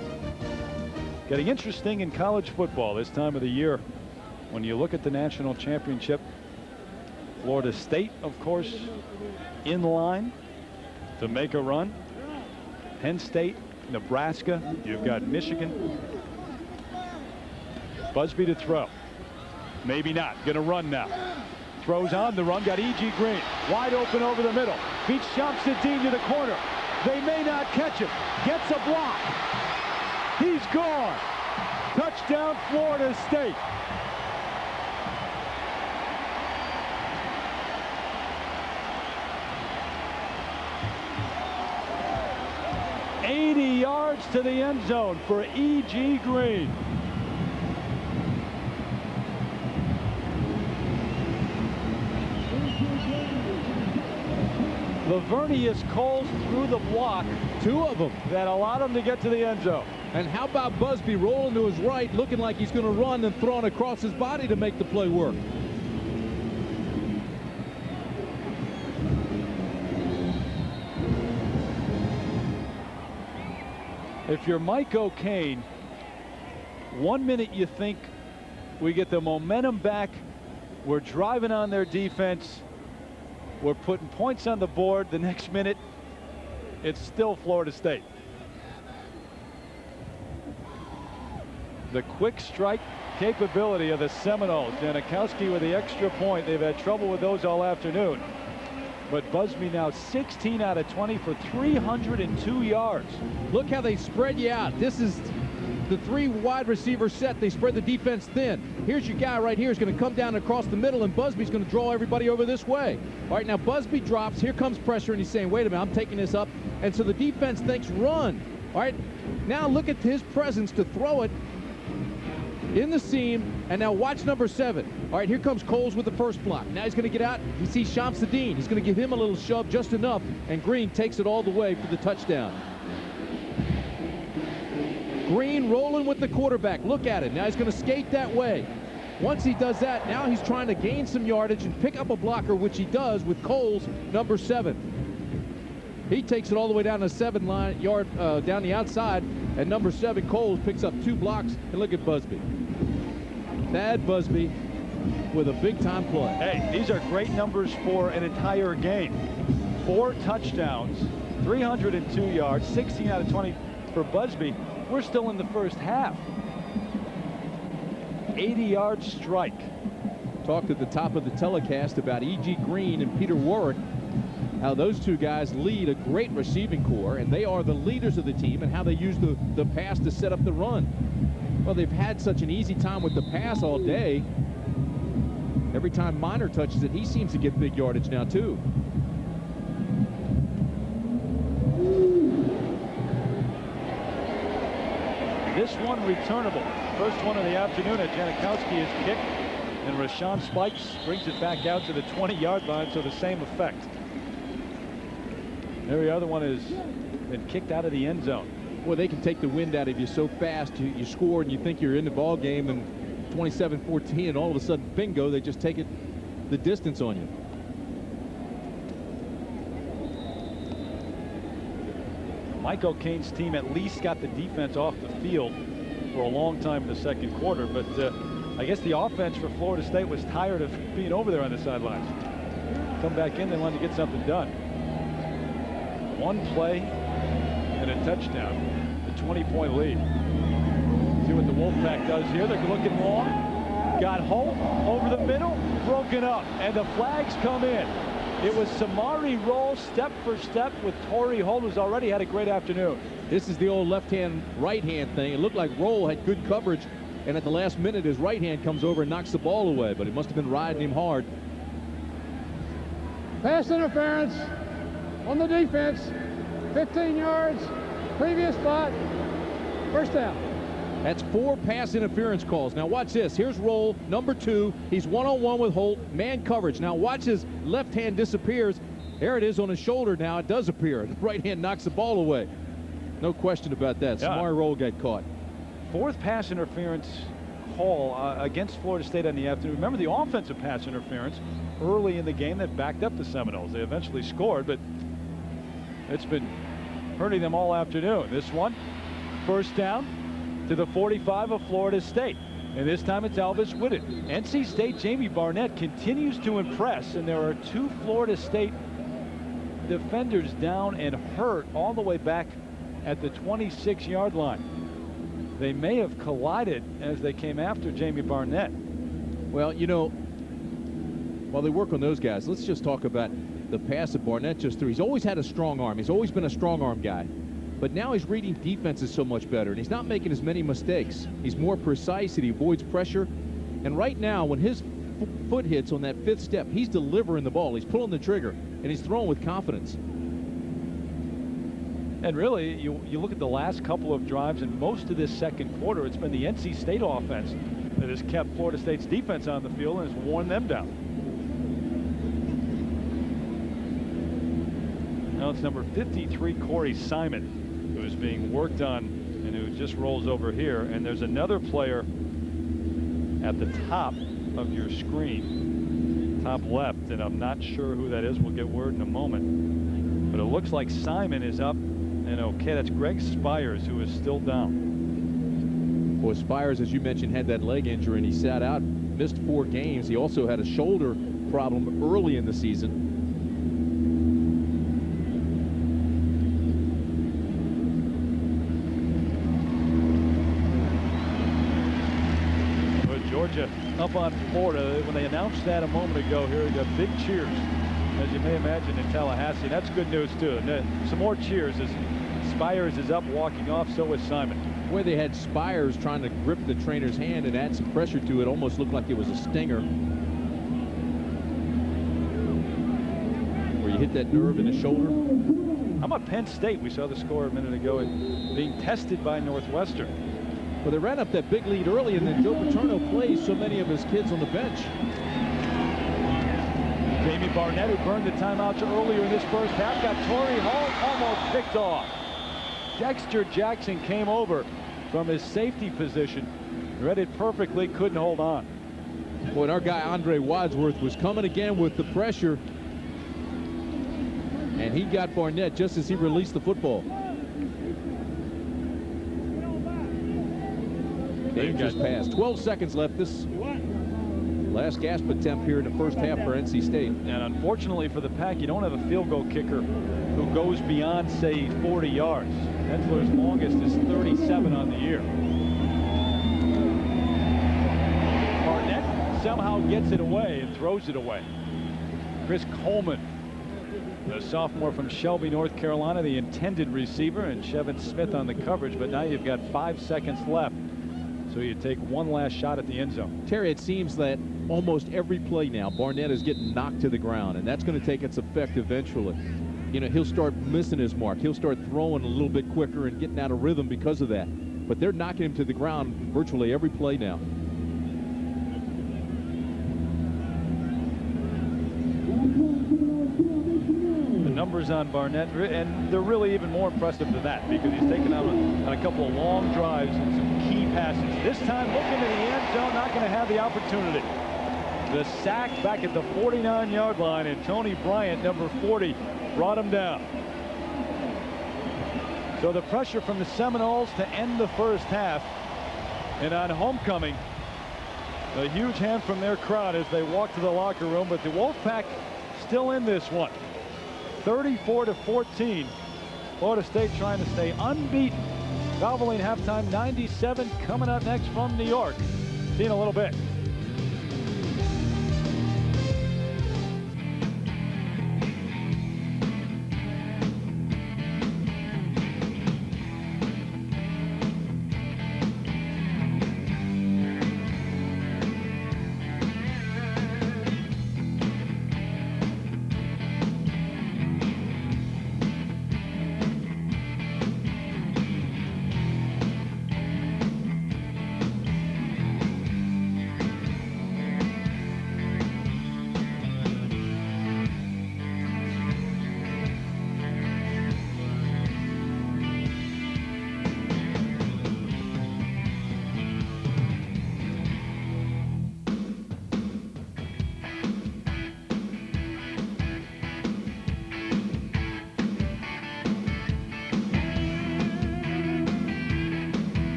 Getting interesting in college football this time of the year. When you look at the national championship, Florida State, of course, in line to make a run. Penn State, Nebraska, you've got Michigan. Busby to throw. Maybe not. Going to run now. Throws on the run. Got E.G. Green. Wide open over the middle. Beats Shamsuddin to the corner. They may not catch him. Gets a block. He's gone. Touchdown, Florida State. $80 yards to the end zone for E.G. Green. Lavernius Coles through the block. 2 of them. That allowed him to get to the end zone. And how about Busby rolling to his right, looking like he's going to run and throwing across his body to make the play work. If you're Mike O'Kane, 1 minute you think we get the momentum back, we're driving on their defense, we're putting points on the board. The next minute, it's still Florida State. The quick strike capability of the Seminoles. Janikowski with the extra point. They've had trouble with those all afternoon. But Busby now 16 out of 20 for 302 yards. Look how they spread you out. This is the 3 wide receiver set. They spread the defense thin. Here's your guy right here is going to come down across the middle, and Busby's going to draw everybody over this way. All right, now Busby drops. Here comes pressure, and he's saying, wait a minute, I'm taking this up. And so the defense thinks run. All right, now look at his presence to throw it in the seam, and now watch number 7. All right, here comes Coles with the first block. Now he's going to get out. He sees Shamsuddin. He's going to give him a little shove just enough, and Green takes it all the way for the touchdown. Green rolling with the quarterback. Look at it. Now he's going to skate that way. Once he does that, now he's trying to gain some yardage and pick up a blocker, which he does with Coles, number 7. He takes it all the way down the 7-yard down the outside, and number 7, Coles, picks up 2 blocks. And look at Busby. Thad Busby with a big-time play. Hey, these are great numbers for an entire game. 4 touchdowns, 302 yards, 16 out of 20 for Busby. We're still in the first half. 80-yard strike. talked at the top of the telecast about E.G. Green and Peter Warwick, how those two guys lead a great receiving corps, and they are the leaders of the team, and how they use the pass to set up the run. Well, they've had such an easy time with the pass all day. Every time Miner touches it, he seems to get big yardage now, too. This one returnable. First one of the afternoon at Janikowski is kicked, and Rashawn Spikes brings it back out to the 20-yard line, so the same effect. Every other one has been kicked out of the end zone. Well, they can take the wind out of you so fast. You score and you think you're in the ball game, and 27-14, and all of a sudden, bingo, they just take it the distance on you. Mike O'Kane's team at least got the defense off the field for a long time in the second quarter, but I guess the offense for Florida State was tired of being over there on the sidelines. Come back in, they wanted to get something done. One play and a touchdown, a 20-point lead. See what the Wolfpack does here. They're looking long. Got Holt over the middle, broken up, and the flags come in. It was Samari Roll step for step with Torrey Holt, who's already had a great afternoon. This is the old left-hand, right-hand thing. It looked like Roll had good coverage, and at the last minute, his right hand comes over and knocks the ball away, but it must have been riding him hard. Pass interference on the defense. 15 yards, previous spot, first down. That's 4 pass interference calls. Now watch this. Here's Roll, number 2. He's one-on-one with Holt, man coverage. Now watch his left hand disappears. There it is on his shoulder now. It does appear. The right hand knocks the ball away. No question about that. Yeah. Samari Roll got caught. 4th pass interference call against Florida State on the afternoon. Remember the offensive pass interference early in the game that backed up the Seminoles. They eventually scored, but it's been hurting them all afternoon. This one, first down to the 45 of Florida State, and this time it's Elvis Whitted. NC State Jamie Barnett continues to impress, and there are 2 Florida State defenders down and hurt all the way back at the 26-yard line. They may have collided as they came after Jamie Barnett. Well, you know, while they work on those guys, let's just talk about the pass that Barnett just threw. He's always had a strong arm. He's always been a strong arm guy. But now he's reading defenses so much better, and he's not making as many mistakes. He's more precise, and he avoids pressure. And right now, when his foot hits on that 5th step, he's delivering the ball. He's pulling the trigger, and he's throwing with confidence. And really, you look at the last couple of drives, and most of this second quarter, it's been the NC State offense that has kept Florida State's defense on the field and has worn them down. Now it's number 53, Corey Simon, who is being worked on and who just rolls over here. And there's another player at the top of your screen, top left, and I'm not sure who that is. We'll get word in a moment. But it looks like Simon is up and okay. That's Greg Spires, who is still down. Well, Spires, as you mentioned, had that leg injury, and he sat out, missed 4 games. He also had a shoulder problem early in the season. Georgia up on Florida. When they announced that a moment ago here, the big cheers, as you may imagine, in Tallahassee. That's good news too. And some more cheers as Spires is up walking off. So is Simon. Where they had Spires trying to grip the trainer's hand and add some pressure to it, almost looked like it was a stinger. Where you hit that nerve in the shoulder. How about Penn State? We saw the score a minute ago, being tested by Northwestern. Well, they ran up that big lead early, and then Joe Paterno plays so many of his kids on the bench. Jamie Barnett, who burned the timeouts earlier in this first half, got Torrey Holt almost picked off. Dexter Jackson came over from his safety position, read it perfectly, couldn't hold on. Boy, and our guy Andre Wadsworth was coming again with the pressure, and he got Barnett just as he released the football. Dangerous pass. 12 seconds left. This last gasp attempt here in the first half for NC State. And unfortunately for the Pack, you don't have a field goal kicker who goes beyond, say, 40 yards. Etzler's longest is 37 on the year. Barnett somehow gets it away and throws it away. Chris Coleman, the sophomore from Shelby, North Carolina, the intended receiver, and Shevin Smith on the coverage. But now you've got 5 seconds left. So you take one last shot at the end zone. Terry, it seems that almost every play now, Barnett is getting knocked to the ground, and that's going to take its effect eventually. You know, he'll start missing his mark. He'll start throwing a little bit quicker and getting out of rhythm because of that. But they're knocking him to the ground virtually every play now. The numbers on Barnett, and they're really even more impressive than that, because he's taken out on a couple of long drives and some key passes. This time looking to the end zone, not going to have the opportunity. The sack back at the 49-yard line, and Tony Bryant, number 40, brought him down. So the pressure from the Seminoles to end the first half. And on homecoming, a huge hand from their crowd as they walk to the locker room. But the Wolfpack still in this one. 34-14. Florida State trying to stay unbeaten. Valvoline halftime 97 coming up next from New York. See you in a little bit.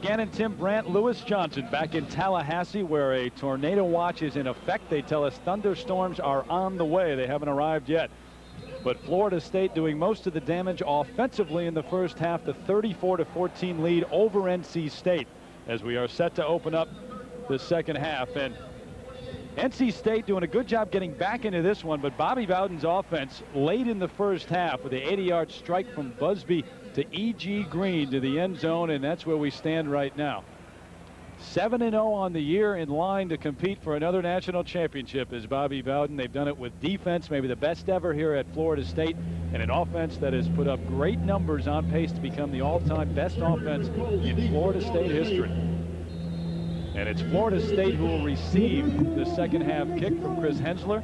Gannon, Tim Brandt, Lewis Johnson back in Tallahassee, where a tornado watch is in effect. They tell us thunderstorms are on the way. They haven't arrived yet. But Florida State doing most of the damage offensively in the first half. The 34-14 lead over NC State as we are set to open up the second half. And NC State doing a good job getting back into this one, but Bobby Bowden's offense late in the first half with the 80-yard strike from Busby to E.G. Green to the end zone, and that's where we stand right now. 7-0 on the year, in line to compete for another national championship is Bobby Bowden. They've done it with defense, maybe the best ever here at Florida State, and an offense that has put up great numbers, on pace to become the all-time best offense in Florida State history. And it's Florida State who will receive the second half kick from Chris Hensler.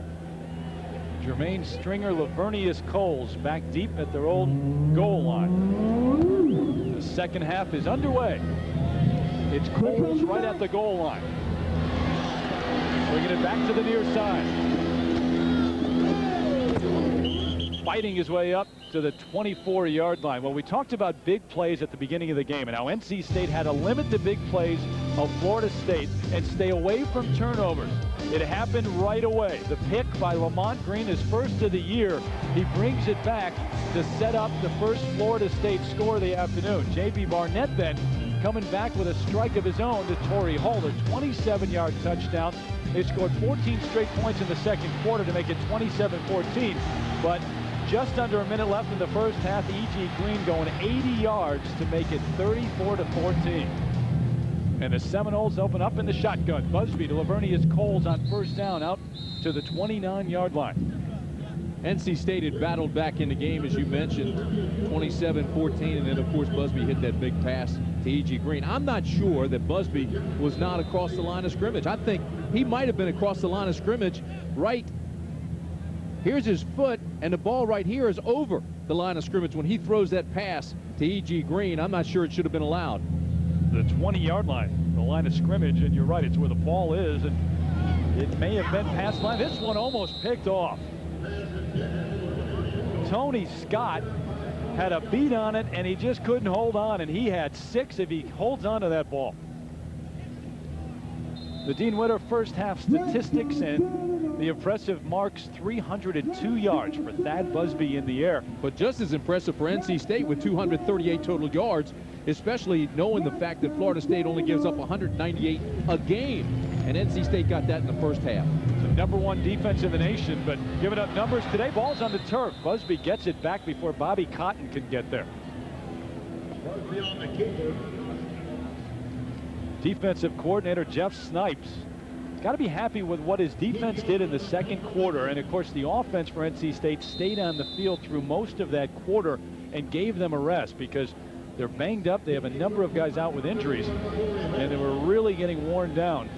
Jermaine Stringer, Lavernius Coles back deep at their old goal line. The second half is underway. It's Coles right at the goal line. Bringing it back to the near side. Fighting his way up to the 24-yard line. Well, we talked about big plays at the beginning of the game and how NC State had to limit the big plays of Florida State and stay away from turnovers. It happened right away. The pick by Lamont Green, his first of the year. He brings it back to set up the first Florida State score of the afternoon. J.B. Barnett then coming back with a strike of his own to Torrey Holt, a 27-yard touchdown. They scored 14 straight points in the second quarter to make it 27-14. But just under a minute left in the first half. E.G. Green going 80 yards to make it 34-14. And the Seminoles open up in the shotgun. Busby to Lavernius Coles on first down out to the 29-yard line. NC State had battled back in the game, as you mentioned, 27-14, and then, of course, Busby hit that big pass to E.G. Green. I'm not sure that Busby was not across the line of scrimmage. I think he might have been across the line of scrimmage right. Here's his foot, and the ball right here is over the line of scrimmage when he throws that pass to E.G. Green. I'm not sure it should have been allowed. The 20-yard line, the line of scrimmage, and you're right, it's where the ball is, and it may have been past line. This one almost picked off. Tony Scott had a beat on it, and he just couldn't hold on, and he had 6 if he holds on to that ball. The Dean Witter first half statistics and the impressive marks: 302 yards for Thad Busby in the air. But just as impressive for NC State with 238 total yards, especially knowing the fact that Florida State only gives up 198 a game. And NC State got that in the first half. The #1 defense in the nation, but giving up numbers today. Ball's on the turf. Busby gets it back before Bobby Cotton can get there. Busby on the keeper. Defensive coordinator Jeff Snipes got to be happy with what his defense did in the second quarter. And, of course, the offense for NC State stayed on the field through most of that quarter and gave them a rest because they're banged up. They have a number of guys out with injuries, and they were really getting worn down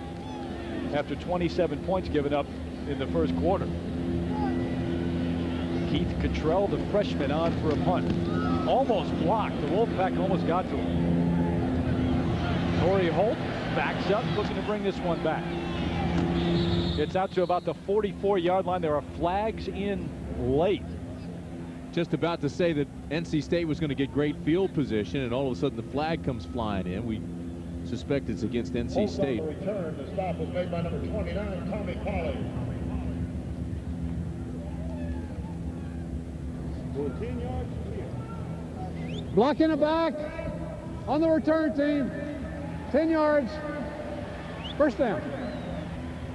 after 27 points given up in the first quarter. Keith Cottrell, the freshman, on for a punt. Almost blocked. The Wolfpack almost got to him. Torrey Holt backs up, looking to bring this one back. It's out to about the 44-yard line. There are flags in late. Just about to say that NC State was going to get great field position, and all of a sudden the flag comes flying in. We suspect it's against NC State. On the return, the stop was made by number 29, Tommy Polley. 10 yards clear. Blocking it back on the return team. 10 yards. First down.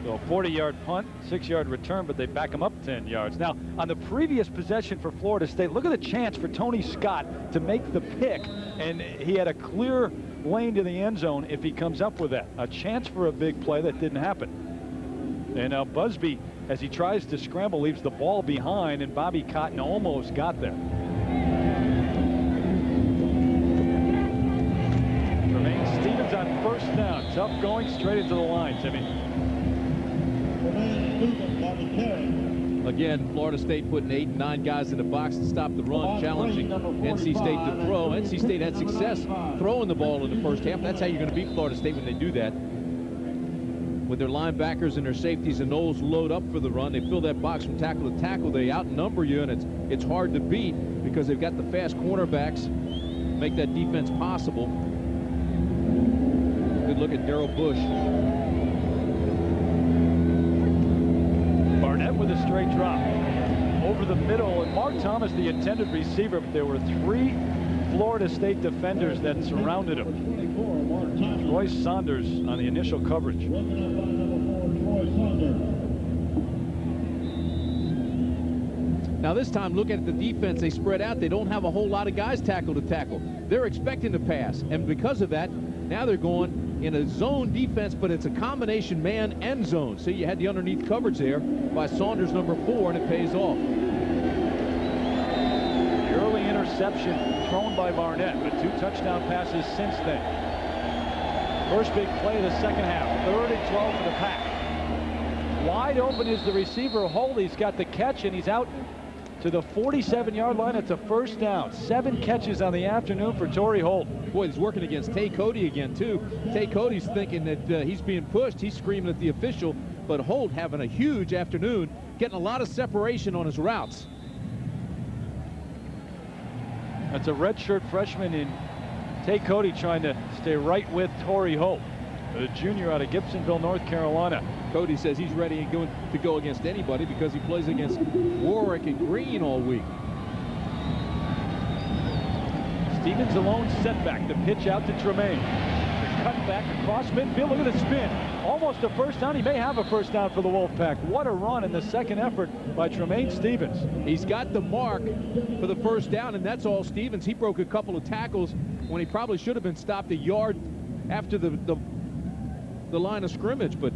So a 40-yard punt, 6-yard return, but they back him up 10 yards. Now, on the previous possession for Florida State, look at the chance for Tony Scott to make the pick, and he had a clear lane to the end zone if he comes up with that. A chance for a big play that didn't happen. And now Busby, as he tries to scramble, leaves the ball behind, and Bobby Cotton almost got there. Tremaine Stevens on first down. Tough going straight into the line, Timmy. Again, Florida State putting 8 and 9 guys in the box to stop the run, challenging NC State to throw. NC State had success throwing the ball in the first half. That's how you're going to beat Florida State when they do that. With their linebackers and their safeties and Knowles load up for the run, they fill that box from tackle to tackle. They outnumber you, and it's hard to beat because they've got the fast cornerbacks, make that defense possible. Good look at Darrell Bush. Barnett with a straight drop over the middle, and Mark Thomas the intended receiver, but there were 3 Florida State defenders that surrounded him. Troy Saunders on the initial coverage. Now this time, look at the defense. They spread out. They don't have a whole lot of guys tackle to tackle. They're expecting to pass, and because of that, now they're going in a zone defense, but it's a combination man and zone. So you had the underneath coverage there by Saunders, number 4, and it pays off. The early interception thrown by Barnett, but 2 touchdown passes since then. First big play of the second half. 3rd and 12 for the Pack. Wide open is the receiver Holt. He's got the catch, and he's out to the 47-yard line. It's a first down. 7 catches on the afternoon for Torrey Holt. Boy, he's working against Tay Cody again, too. Tay Cody's thinking that he's being pushed. He's screaming at the official, but Holt having a huge afternoon, getting a lot of separation on his routes. That's a redshirt freshman in Tay Cody trying to stay right with Torrey Holt, a junior out of Gibsonville, North Carolina. Cody says he's ready and going to go against anybody because he plays against Warwick and Green all week. Stevens alone setback. The pitch out to Tremaine. cut back across midfield. Look at the spin. Almost a first down. He may have a first down for the Wolfpack. What a run in the second effort by Tremaine Stevens. He's got the mark for the first down, and that's all Stevens. He broke a couple of tackles when he probably should have been stopped a yard after the line of scrimmage. But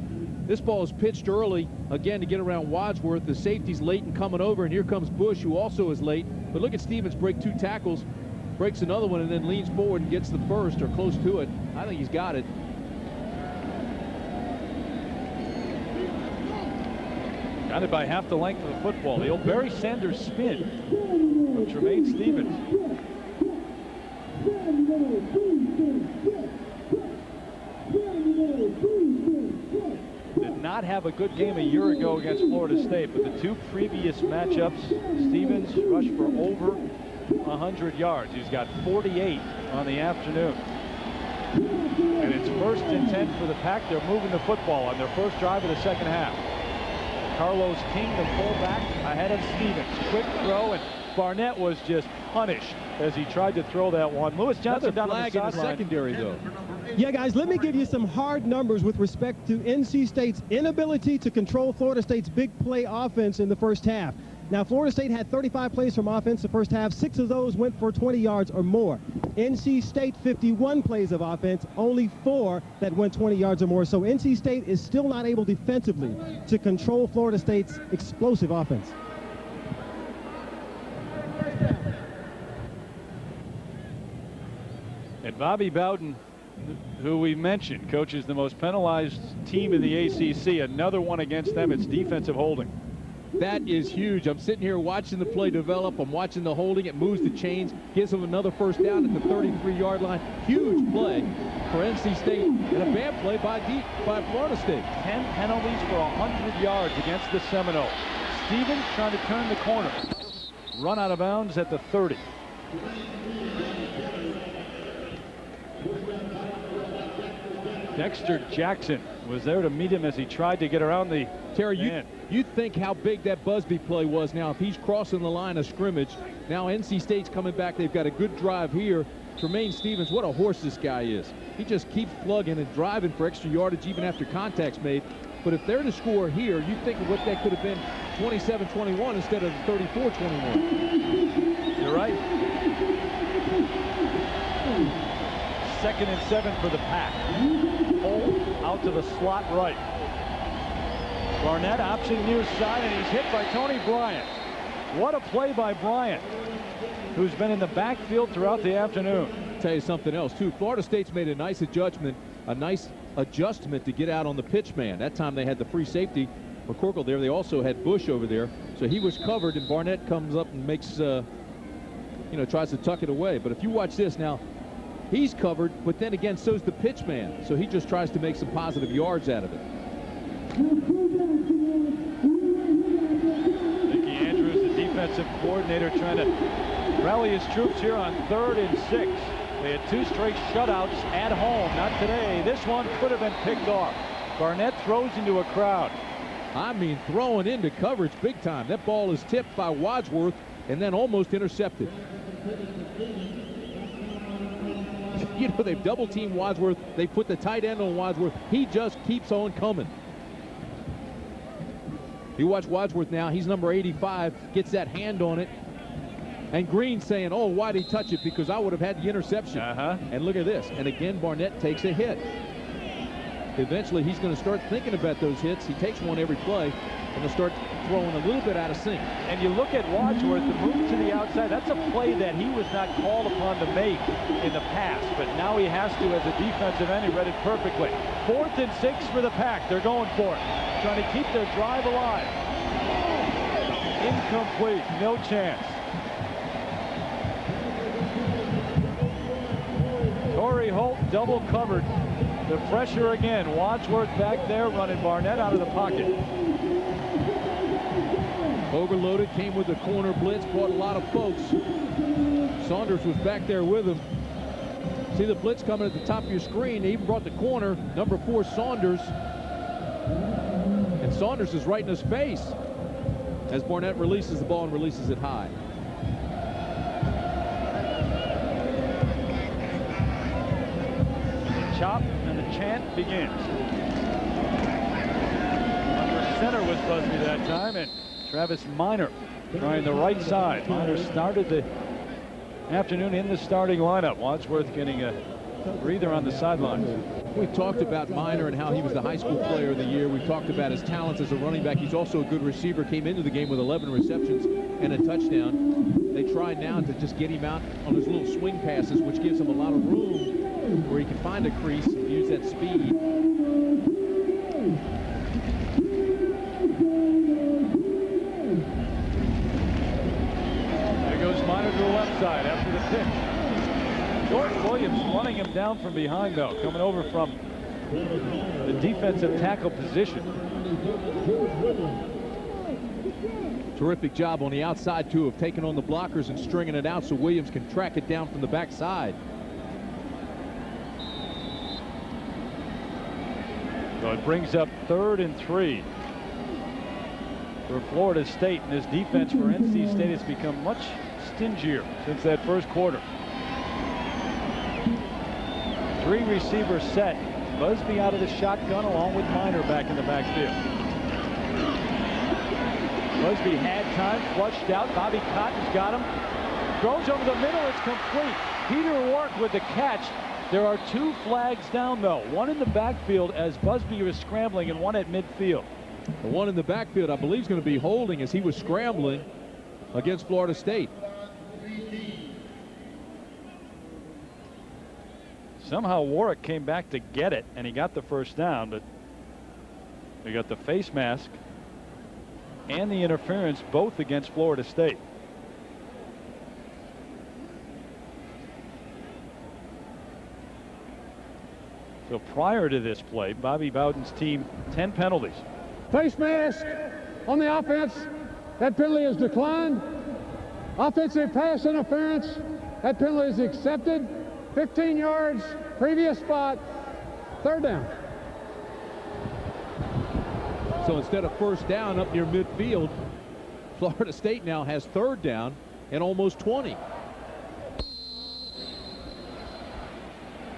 this ball is pitched early, again, to get around Wadsworth. The safety's late in coming over, and here comes Bush, who also is late. But look at Stevens break 2 tackles, breaks another one, and then leans forward and gets the first, or close to it. I think he's got it. Got it by half the length of the football. The old Barry Sanders spin from Tremaine Stevens. Did not have a good game a year ago against Florida State, but the 2 previous matchups, Stevens rushed for over 100 yards. He's got 48 on the afternoon. And it's 1st and 10 for the Pack. They're moving the football on their first drive of the second half. Carlos King, the fullback, ahead of Stevens. Quick throw, and Barnett was just punished as he tried to throw that one. Lewis Johnson down on the sideline. Secondary, though. Yeah, guys, let me give you some hard numbers with respect to NC State's inability to control Florida State's big play offense in the first half. Now, Florida State had 35 plays from offense the first half. 6 of those went for 20 yards or more. NC State, 51 plays of offense, only 4 that went 20 yards or more. So NC State is still not able defensively to control Florida State's explosive offense. And Bobby Bowden, who we mentioned, coaches the most penalized team in the ACC. Another one against them. It's defensive holding. That is huge. I'm sitting here watching the play develop. I'm watching the holding. It moves the chains, gives them another first down at the 33-yard line. Huge play for NC State, and a bad play by Florida State. 10 penalties for 100 yards against the Seminoles. Stevens trying to turn the corner. Run out of bounds at the 30. Dexter Jackson was there to meet him as he tried to get around the Terry, you think how big that Busby play was now if he's crossing the line of scrimmage. Now NC State's coming back. They've got a good drive here. Tremaine Stevens, what a horse this guy is. He just keeps plugging and driving for extra yardage even after contact's made. But if they're to score here, you think of what that could have been 27-21 instead of 34-21. You're right. 2nd and 7 for the Pack. Hole out to the slot right. Barnett option near side, and he's hit by Tony Bryant. What a play by Bryant, who's been in the backfield throughout the afternoon. Tell you something else too. Florida State's made a nice adjustment to get out on the pitch man. That time they had the free safety McCorkle there. They also had Bush over there, so he was covered, and Barnett comes up and makes tries to tuck it away. But if you watch this now, he's covered, but then again so's the pitch man, so he just tries to make some positive yards out of it. Mickey Andrews, the defensive coordinator, trying to rally his troops here on 3rd and 6. They had 2 straight shutouts at home. Not today. This one could have been picked off. Barnett throws into a crowd. I mean, throwing into coverage big time. That ball is tipped by Wadsworth and then almost intercepted. You know, they've double-teamed Wadsworth. They put the tight end on Wadsworth. He just keeps on coming. You watch Wadsworth now. He's number 85. Gets that hand on it. And Green saying, oh, why'd he touch it? Because I would have had the interception. And look at this. And again, Barnett takes a hit. Eventually, he's going to start thinking about those hits. He takes one every play, and he'll start throwing a little bit out of sync. And you look at Wadsworth, the move to the outside. That's a play that he was not called upon to make in the past, but now he has to as a defensive end. He read it perfectly. 4th and 6 for the Pack. They're going for it, trying to keep their drive alive. Incomplete. No chance. Torrey Holt double covered. The pressure again. Wadsworth back there running Barnett out of the pocket. Overloaded, came with the corner blitz, brought a lot of folks. Saunders was back there with him. See the blitz coming at the top of your screen. They even brought the corner, number 4 Saunders. And Saunders is right in his face as Barnett releases the ball and releases it high. chop, and the chant begins. Under center was Busby that time, and Travis Minor trying the right side. Minor started the afternoon in the starting lineup. Wadsworth getting a breather on the sidelines. We talked about Minor and how he was the high school player of the year. We've talked about his talents as a running back. He's also a good receiver. Came into the game with 11 receptions and a touchdown. They tried now to just get him out on his little swing passes, which gives him a lot of room where he can find a crease and use that speed. There goes Minor to the left side after the pitch. Jordan Williams running him down from behind, though, coming over from the defensive tackle position. Terrific job on the outside, too, of taking on the blockers and stringing it out so Williams can track it down from the backside. So it brings up 3rd and 3 for Florida State, and this defense for NC State has become much stingier since that first quarter. 3 receivers set. Busby out of the shotgun along with Minor back in the backfield. Busby had time, flushed out. Bobby Cotton's got him. Throws over the middle, it's complete. Peter Wark with the catch. There are 2 flags down, though. One in the backfield as Busby was scrambling and one at midfield. The one in the backfield, I believe, is going to be holding as he was scrambling against Florida State. Somehow Warwick came back to get it, and he got the first down, but we got the face mask and the interference both against Florida State. So prior to this play, Bobby Bowden's team 10 penalties. Face mask on the offense. That penalty is declined. Offensive pass interference. That penalty is accepted. 15 yards, previous spot, 3rd down. So instead of first down up near midfield, Florida State now has 3rd down and almost 20.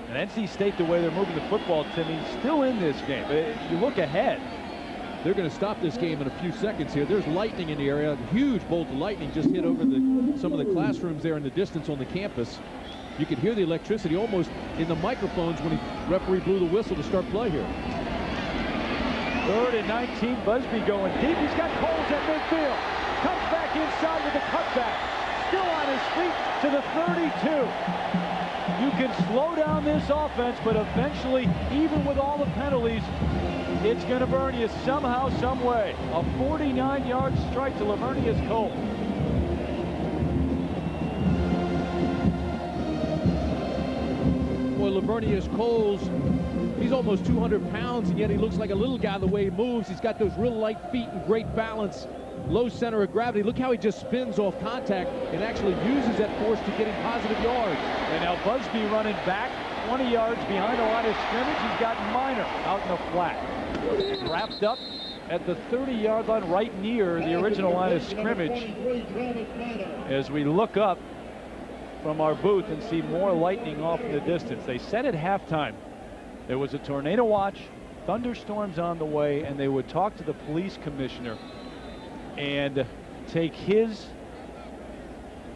And NC State, the way they're moving the football, Timmy, still in this game. But you look ahead. They're going to stop this game in a few seconds here. There's lightning in the area. A huge bolt of lightning just hit over some of the classrooms there in the distance on the campus. You could hear the electricity almost in the microphones when the referee blew the whistle to start play here. 3rd and 19, Busby going deep. He's got Coles at midfield. Comes back inside with a cutback. Still on his feet to the 32. You can slow down this offense, but eventually, even with all the penalties, it's going to burn you somehow, some way. A 49-yard strike to Lavernius Coles. Lavernius Coles, he's almost 200 pounds, and yet he looks like a little guy the way he moves. He's got those real light feet and great balance, low center of gravity. Look how he just spins off contact and actually uses that force to get him positive yards. And now Busby running back 20 yards behind the line of scrimmage. He's got Minor out in the flat. Wrapped up at the 30-yard line right near the original line of scrimmage. As we look up from our booth and see more lightning off in the distance. They said at halftime there was a tornado watch, thunderstorms on the way, and they would talk to the police commissioner and take his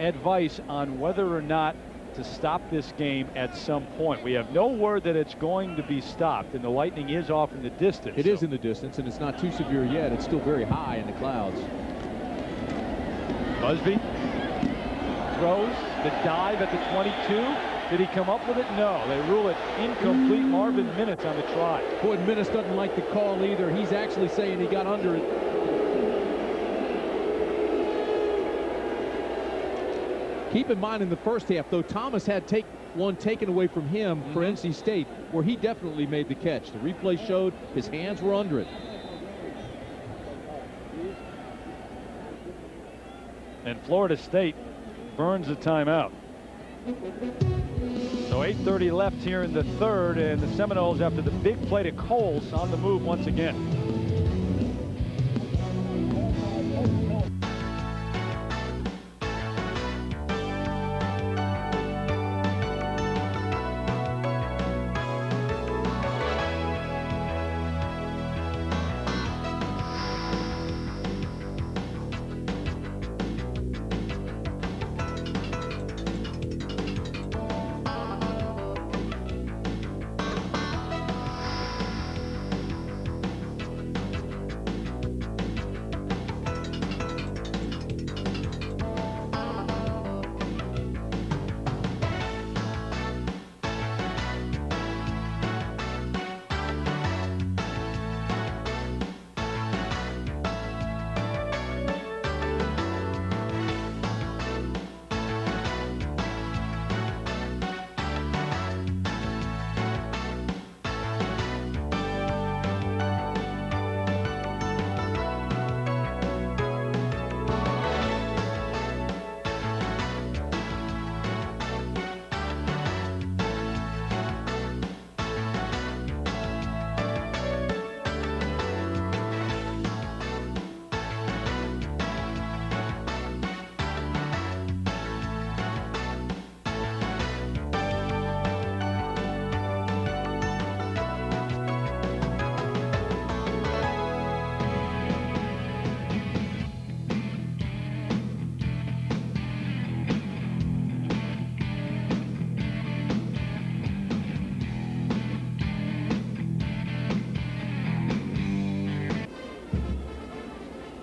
advice on whether or not to stop this game at some point. We have no word that it's going to be stopped, and the lightning is off in the distance. It is in the distance, and it's not too severe yet. It's still very high in the clouds. Busby throws the dive at the 22. Did he come up with it? No. They rule it incomplete. Marvin Minnis on the try. Boy, Minnis doesn't like the call either. He's actually saying he got under it. Keep in mind in the first half, though, Thomas had one taken away from him for NC State, where he definitely made the catch. The replay showed his hands were under it. And Florida State burns a timeout. So 8:30 left here in the 3rd, and the Seminoles, after the big play to Coles, on the move once again.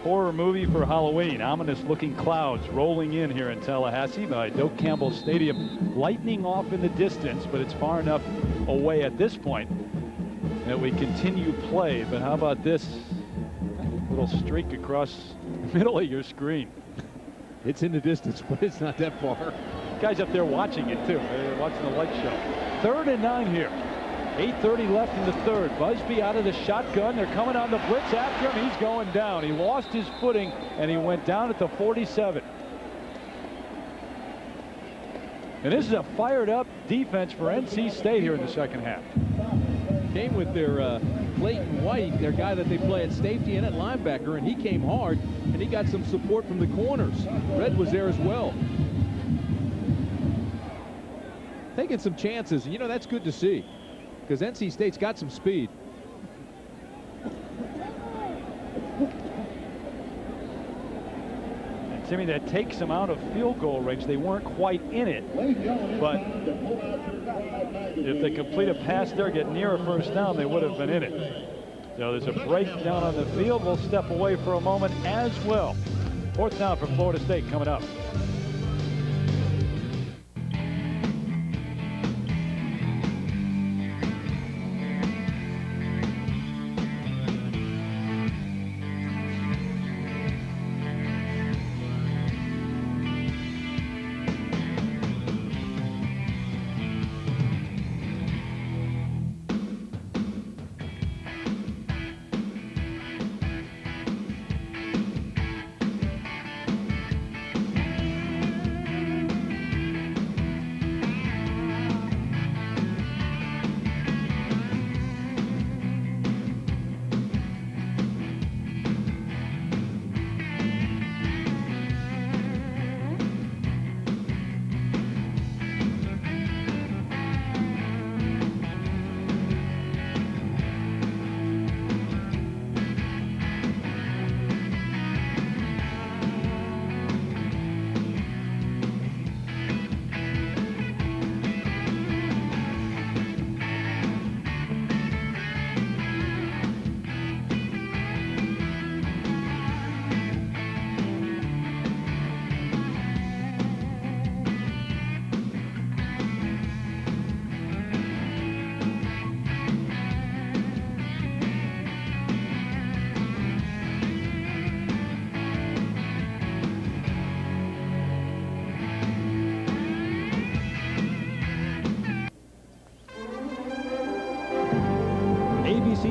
horror movie for Halloween. Ominous-looking clouds rolling in here in Tallahassee by Doak Campbell Stadium. Lightning off in the distance, but it's far enough away at this point that we continue play. But how about this little streak across the middle of your screen? It's in the distance, but it's not that far. Guys up there watching it too. They're watching the light show. 3rd and 9 here. 8:30 left in the 3rd. Busby out of the shotgun. They're coming on the blitz after him. He's going down. He lost his footing and he went down at the 47. And this is a fired up defense for NC State here in the second half. Came with their Clayton White, their guy that they play at safety and at linebacker, and he came hard, and he got some support from the corners. Red was there as well. Taking some chances, and you know, that's good to see, because NC State's got some speed. And Timmy, that takes them out of field goal range. They weren't quite in it, but if they complete a pass there, get near a first down, they would have been in it. So there's a breakdown on the field. We'll step away for a moment as well. 4th down for Florida State coming up.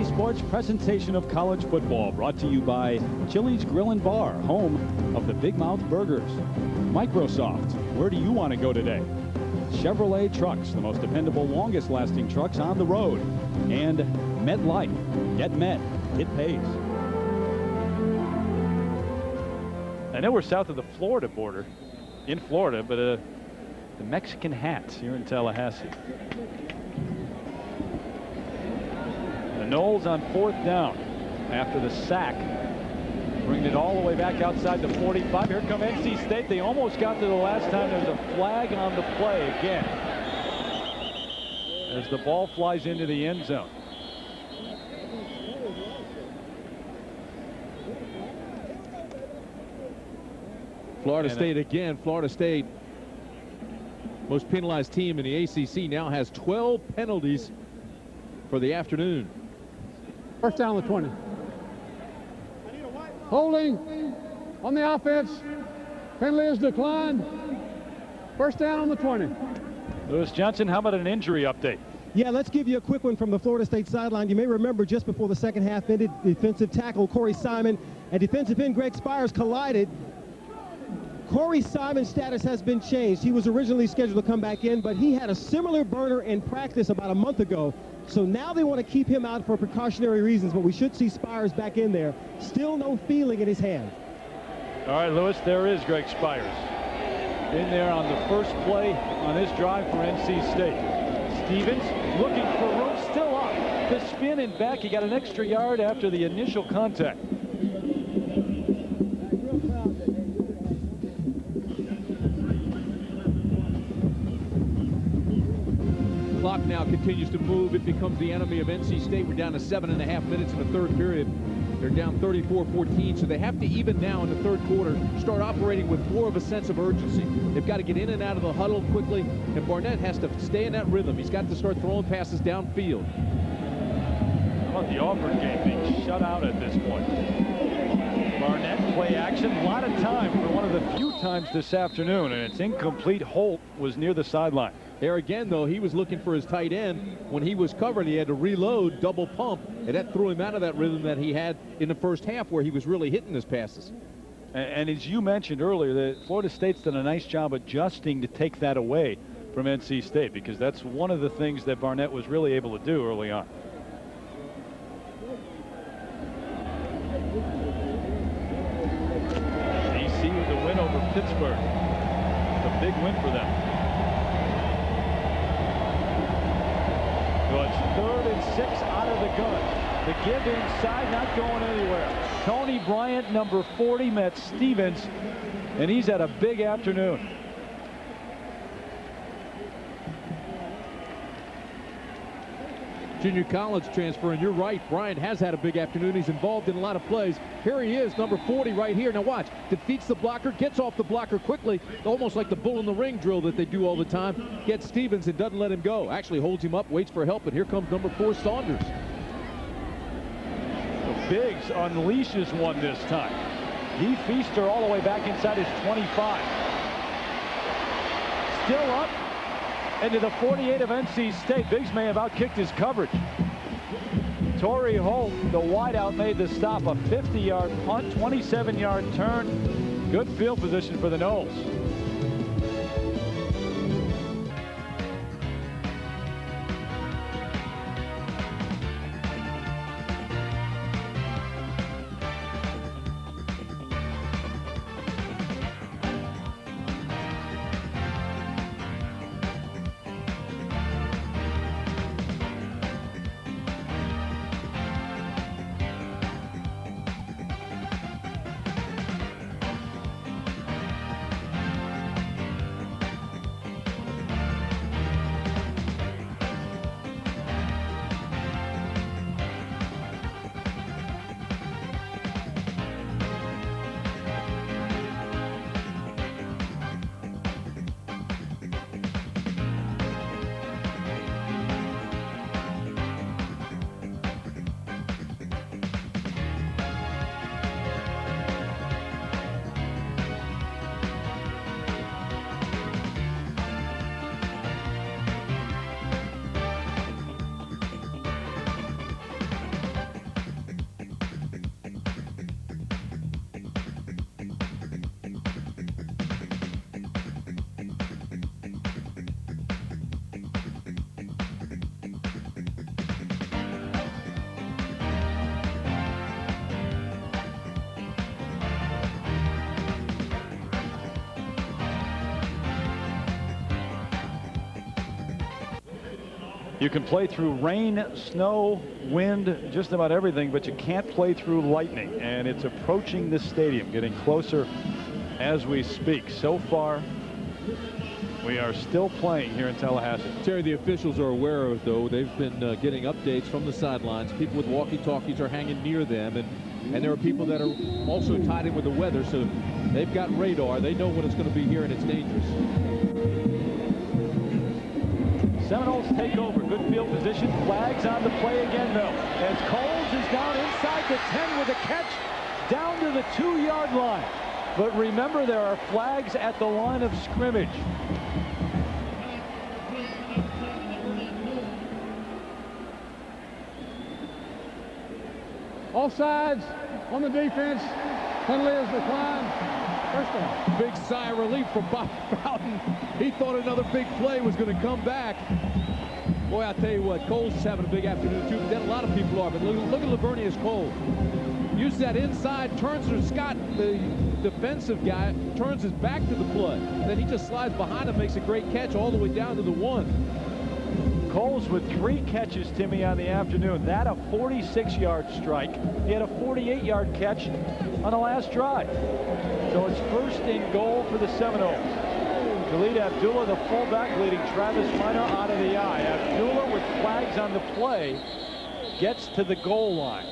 Sports presentation of college football brought to you by Chili's Grill and Bar, home of the Big Mouth Burgers. Microsoft, where do you want to go today? Chevrolet Trucks, the most dependable, longest lasting trucks on the road. And MetLife, get Met, it pays. I know we're south of the Florida border, in Florida, but the Mexican hats here in Tallahassee. The Noles on 4th down after the sack, bringing it all the way back outside the 45. Here come NC State. They almost got to the last time. There's a flag on the play again as the ball flies into the end zone. Florida State again. Florida State, most penalized team in the ACC, now has 12 penalties for the afternoon. 1st down on the 20. Holding on the offense. Penalty is declined. 1st down on the 20. Lewis Johnson, how about an injury update? Yeah, let's give you a quick one from the Florida State sideline. You may remember just before the second half ended, defensive tackle Corey Simon and defensive end Greg Spires collided. Corey Simon's status has been changed. He was originally scheduled to come back in, but he had a similar burner in practice about a month ago. So now they want to keep him out for precautionary reasons, but we should see Spires back in there. Still no feeling in his hand. All right, Lewis, there is Greg Spires in there on the first play on this drive for NC State. Stevens looking for room, still up to spin and back. He got an extra yard after the initial contact. Clock now continues to move. It becomes the enemy of NC State. We're down to 7.5 minutes in the 3rd period. They're down 34-14, so they have to even now in the third quarter start operating with more of a sense of urgency. They've got to get in and out of the huddle quickly, and Barnett has to stay in that rhythm. He's got to start throwing passes downfield. How about the Auburn game being shut out at this point? Barnett play action, a lot of time for one of the few times this afternoon, and it's incomplete. Holt was near the sideline. There again, though, he was looking for his tight end. When he was covered, he had to reload, double pump, and that threw him out of that rhythm that he had in the first half where he was really hitting his passes. And as you mentioned earlier, that Florida State's done a nice job adjusting to take that away from NC State, because that's one of the things that Barnett was really able to do early on. DC with the win over Pittsburgh. It's a big win for them. So it's 3rd and 6 out of the gun. The give inside, not going anywhere. Tony Bryant, number 40, met Stevens, and he's had a big afternoon. Junior college transfer, and you're right, Bryant has had a big afternoon. He's involved in a lot of plays. Here he is, number 40 right here. Now watch, defeats the blocker, gets off the blocker quickly, almost like the bull in the ring drill that they do all the time. Gets Stevens and doesn't let him go. Actually holds him up, waits for help, and here comes number 4, Saunders. The Biggs unleashes one this time. Guy Feaster all the way back inside his 25. Still up into the 48 of NC State. Biggs may have outkicked his coverage. Torrey Holt, the wideout, made the stop. A 50-yard punt, 27-yard turn. Good field position for the Noles. You can play through rain, snow, wind, just about everything, but you can't play through lightning. And it's approaching this stadium, getting closer as we speak. So far, we are still playing here in Tallahassee. Terry, the officials are aware of it, though. They've been getting updates from the sidelines. People with walkie-talkies are hanging near them, and there are people that are also tied in with the weather, so they've got radar. They know when it's going to be here, and it's dangerous. Seminoles take over. Good field position. Flags on the play again, though, as Coles is down inside the 10 with a catch down to the 2-yard line. But remember, there are flags at the line of scrimmage. Offsides on the defense. Penalty is declined. First down. Big sigh of relief from Bob Bowden. He thought another big play was going to come back. Boy, I'll tell you what, Coles is having a big afternoon, too. But then a lot of people are. But look at Lavernius Cole. Uses that inside, turns to Scott, the defensive guy, turns his back to the play. Then he just slides behind him, makes a great catch all the way down to the 1. Coles with 3 catches, Timmy, on the afternoon. That a 46-yard strike. He had a 48-yard catch on the last drive. So it's 1st and goal for the Seminoles. Khalid Abdullah, the fullback, leading Travis Minor out of the eye. Abdullah, with flags on the play, gets to the goal line.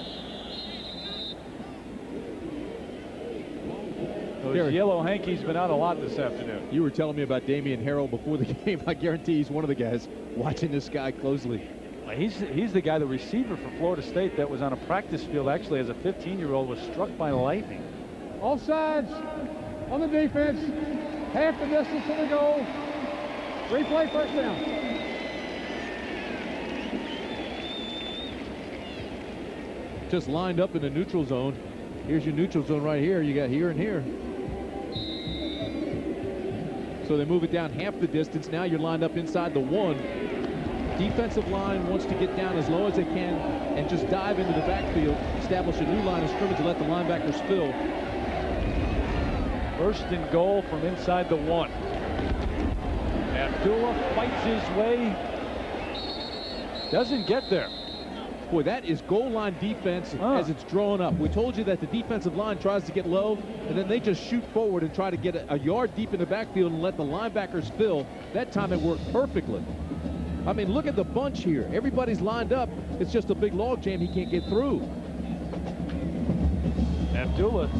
Those yellow hankies been out a lot this afternoon. You were telling me about Damian Harrell before the game. I guarantee he's one of the guys watching this guy closely. He's the guy, the receiver for Florida State, that was on a practice field actually as a 15-year-old, was struck by lightning. Offsides on the defense. Half the distance to the goal. Replay first down. Just lined up in the neutral zone. Here's your neutral zone right here. You got here and here. So they move it down half the distance. Now you're lined up inside the 1. Defensive line wants to get down as low as they can and just dive into the backfield, establish a new line of scrimmage, and let the linebackers fill. First and goal from inside the 1. Abdullah fights his way. Doesn't get there. Boy, that is goal line defense as it's drawn up. We told you that the defensive line tries to get low, and then they just shoot forward and try to get a yard deep in the backfield and let the linebackers fill. That time it worked perfectly. I mean, look at the bunch here. Everybody's lined up. It's just a big log jam he can't get through. Abdullah,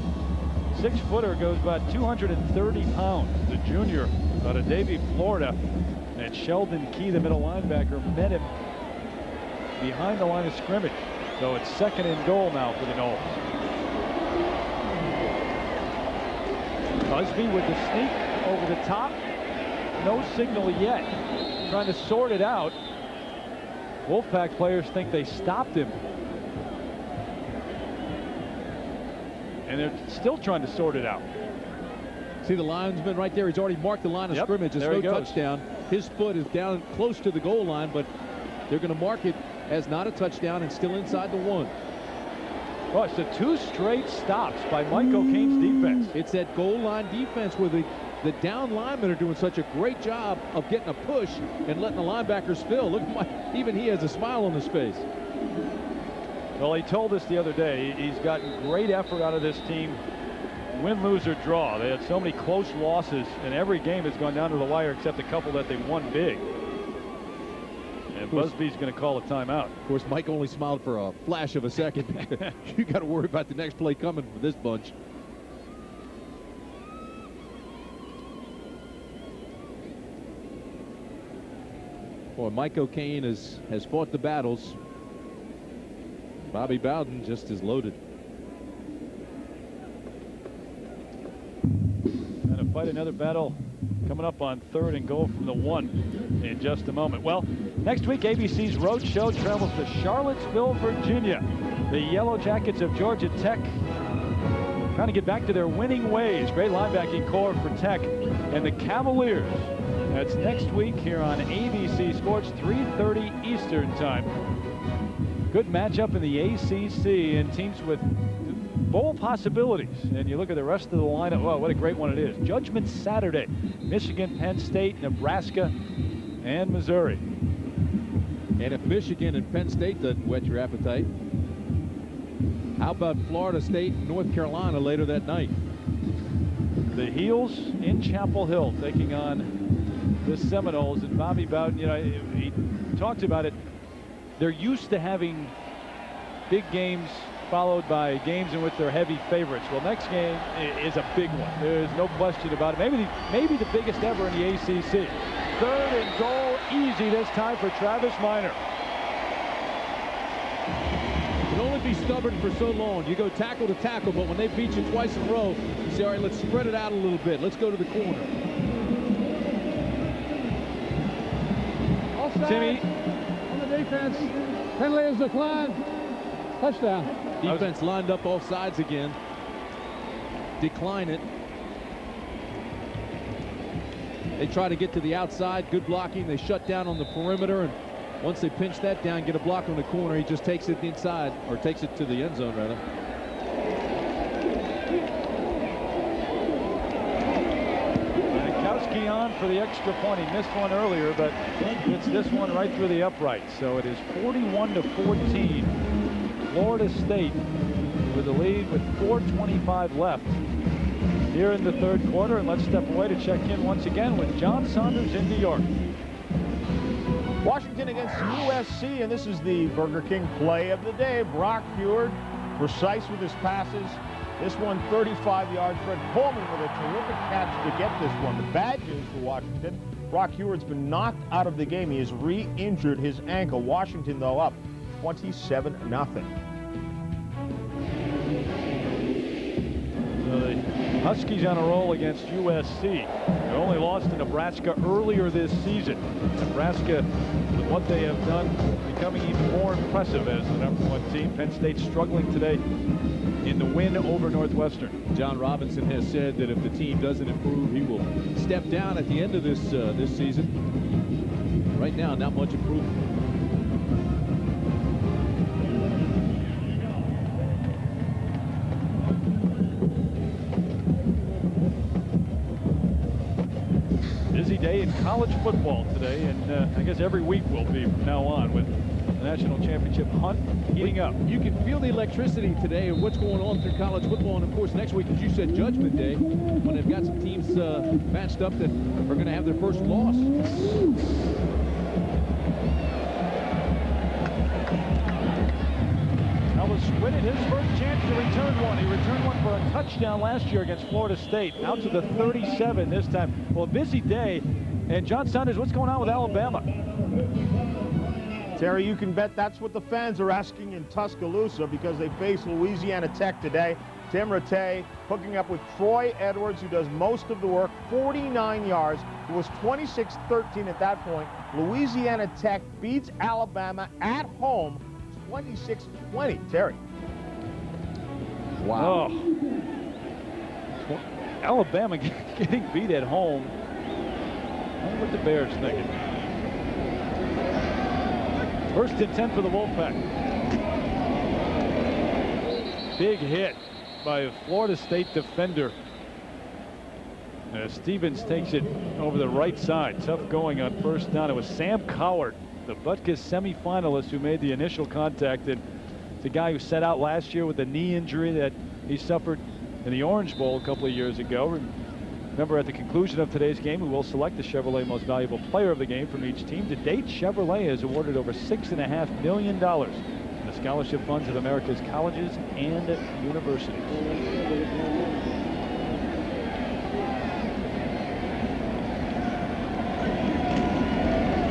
6-footer, goes about 230 pounds. The junior out of Davie, Florida. And Sheldon Key, the middle linebacker, met him behind the line of scrimmage. So it's second and goal now for the Noles. Busby with the sneak over the top. No signal yet. Trying to sort it out. Wolfpack players think they stopped him. And they're still trying to sort it out. See the linesman right there. He's already marked the line of scrimmage. It's no touchdown. His foot is down close to the goal line, but they're going to mark it as not a touchdown and still inside the 1. Well, it's the 2 straight stops by Mike O'Kane's defense. It's that goal line defense where the down linemen are doing such a great job of getting a push and letting the linebackers fill. Look at even he has a smile on his face. Well, he told us the other day he's gotten great effort out of this team. Win, lose, or draw. They had so many close losses, and every game has gone down to the wire except a couple that they won big. And Busby's going to call a timeout. Of course, Mike only smiled for a flash of a second. You got to worry about the next play coming for this bunch. Boy, Mike O'Kane has fought the battles. Bobby Bowden just is loaded. And to fight another battle coming up on 3rd and goal from the 1 in just a moment. Well, next week ABC's Road Show travels to Charlottesville, Virginia. The Yellow Jackets of Georgia Tech trying to get back to their winning ways. Great linebacking core for Tech. And the Cavaliers. That's next week here on ABC Sports, 3:30 Eastern Time. Good matchup in the ACC and teams with bowl possibilities. And you look at the rest of the lineup. Well, what a great one it is. Judgment Saturday. Michigan, Penn State, Nebraska, and Missouri. And if Michigan and Penn State doesn't whet your appetite, how about Florida State and North Carolina later that night? The Heels in Chapel Hill taking on the Seminoles. And Bobby Bowden, you know, he talked about it. They're used to having big games followed by games in which they're heavy favorites. Well, next game is a big one. There's no question about it. Maybe the biggest ever in the ACC. 3rd and goal, easy this time for Travis Minor. You can only be stubborn for so long. You go tackle to tackle, but when they beat you twice in a row, you say, all right, let's spread it out a little bit. Let's go to the corner. Offside. Timmy. On the defense. Penalty is declined. Touchdown. Defense lined up off sides again. Decline it. They try to get to the outside. Good blocking. They shut down on the perimeter. And once they pinch that down, get a block on the corner, he just takes it inside, or takes it to the end zone, rather. Janikowski on for the extra point. He missed one earlier, but it's this one right through the uprights. So it is 41-14. Florida State with the lead with 4:25 left here in the 3rd quarter. And let's step away to check in once again with John Saunders in New York. Washington against USC, and this is the Burger King play of the day. Brock Huard, precise with his passes, This one 35 yards. Fred Coleman with a terrific catch to get this one. The bad news for Washington, Brock Huard's been knocked out of the game. He has re-injured his ankle. Washington, though, up 27-0. The Huskies on a roll against USC. They only lost to Nebraska earlier this season. Nebraska, with what they have done, becoming even more impressive as the #1 team. Penn State struggling today in the win over Northwestern. John Robinson has said that if the team doesn't improve, he will step down at the end of this season. Right now, not much improvement. Busy day in college football today, and I guess every week will be from now on with the national championship hunt heating up. You can feel the electricity today of what's going on through college football, and of course next week, as you said, Judgment Day, when they've got some teams matched up that are going to have their first loss. Ellis Squid his first chance to return one. He returned one for a touchdown last year against Florida State. Out to the 37 this time. Well, a busy day. And John Saunders, what's going on with Alabama? Terry, you can bet that's what the fans are asking in Tuscaloosa because they face Louisiana Tech today. Tim Rattay hooking up with Troy Edwards, who does most of the work, 49 yards. It was 26-13 at that point. Louisiana Tech beats Alabama at home 26-20. Terry. Wow. Oh. Alabama getting beat at home. I wonder what the Bears thinking. First and 10 for the Wolfpack. Big hit by a Florida State defender. Stevens takes it over the right side. Tough going on first down. It was Sam Cowart, the Butkus semifinalist, who made the initial contact. And it's a guy who set out last year with a knee injury that he suffered in the Orange Bowl a couple of years ago. Remember, at the conclusion of today's game, we will select the Chevrolet Most Valuable Player of the Game from each team. To date, Chevrolet has awarded over $6.5 million in the scholarship funds of America's colleges and universities.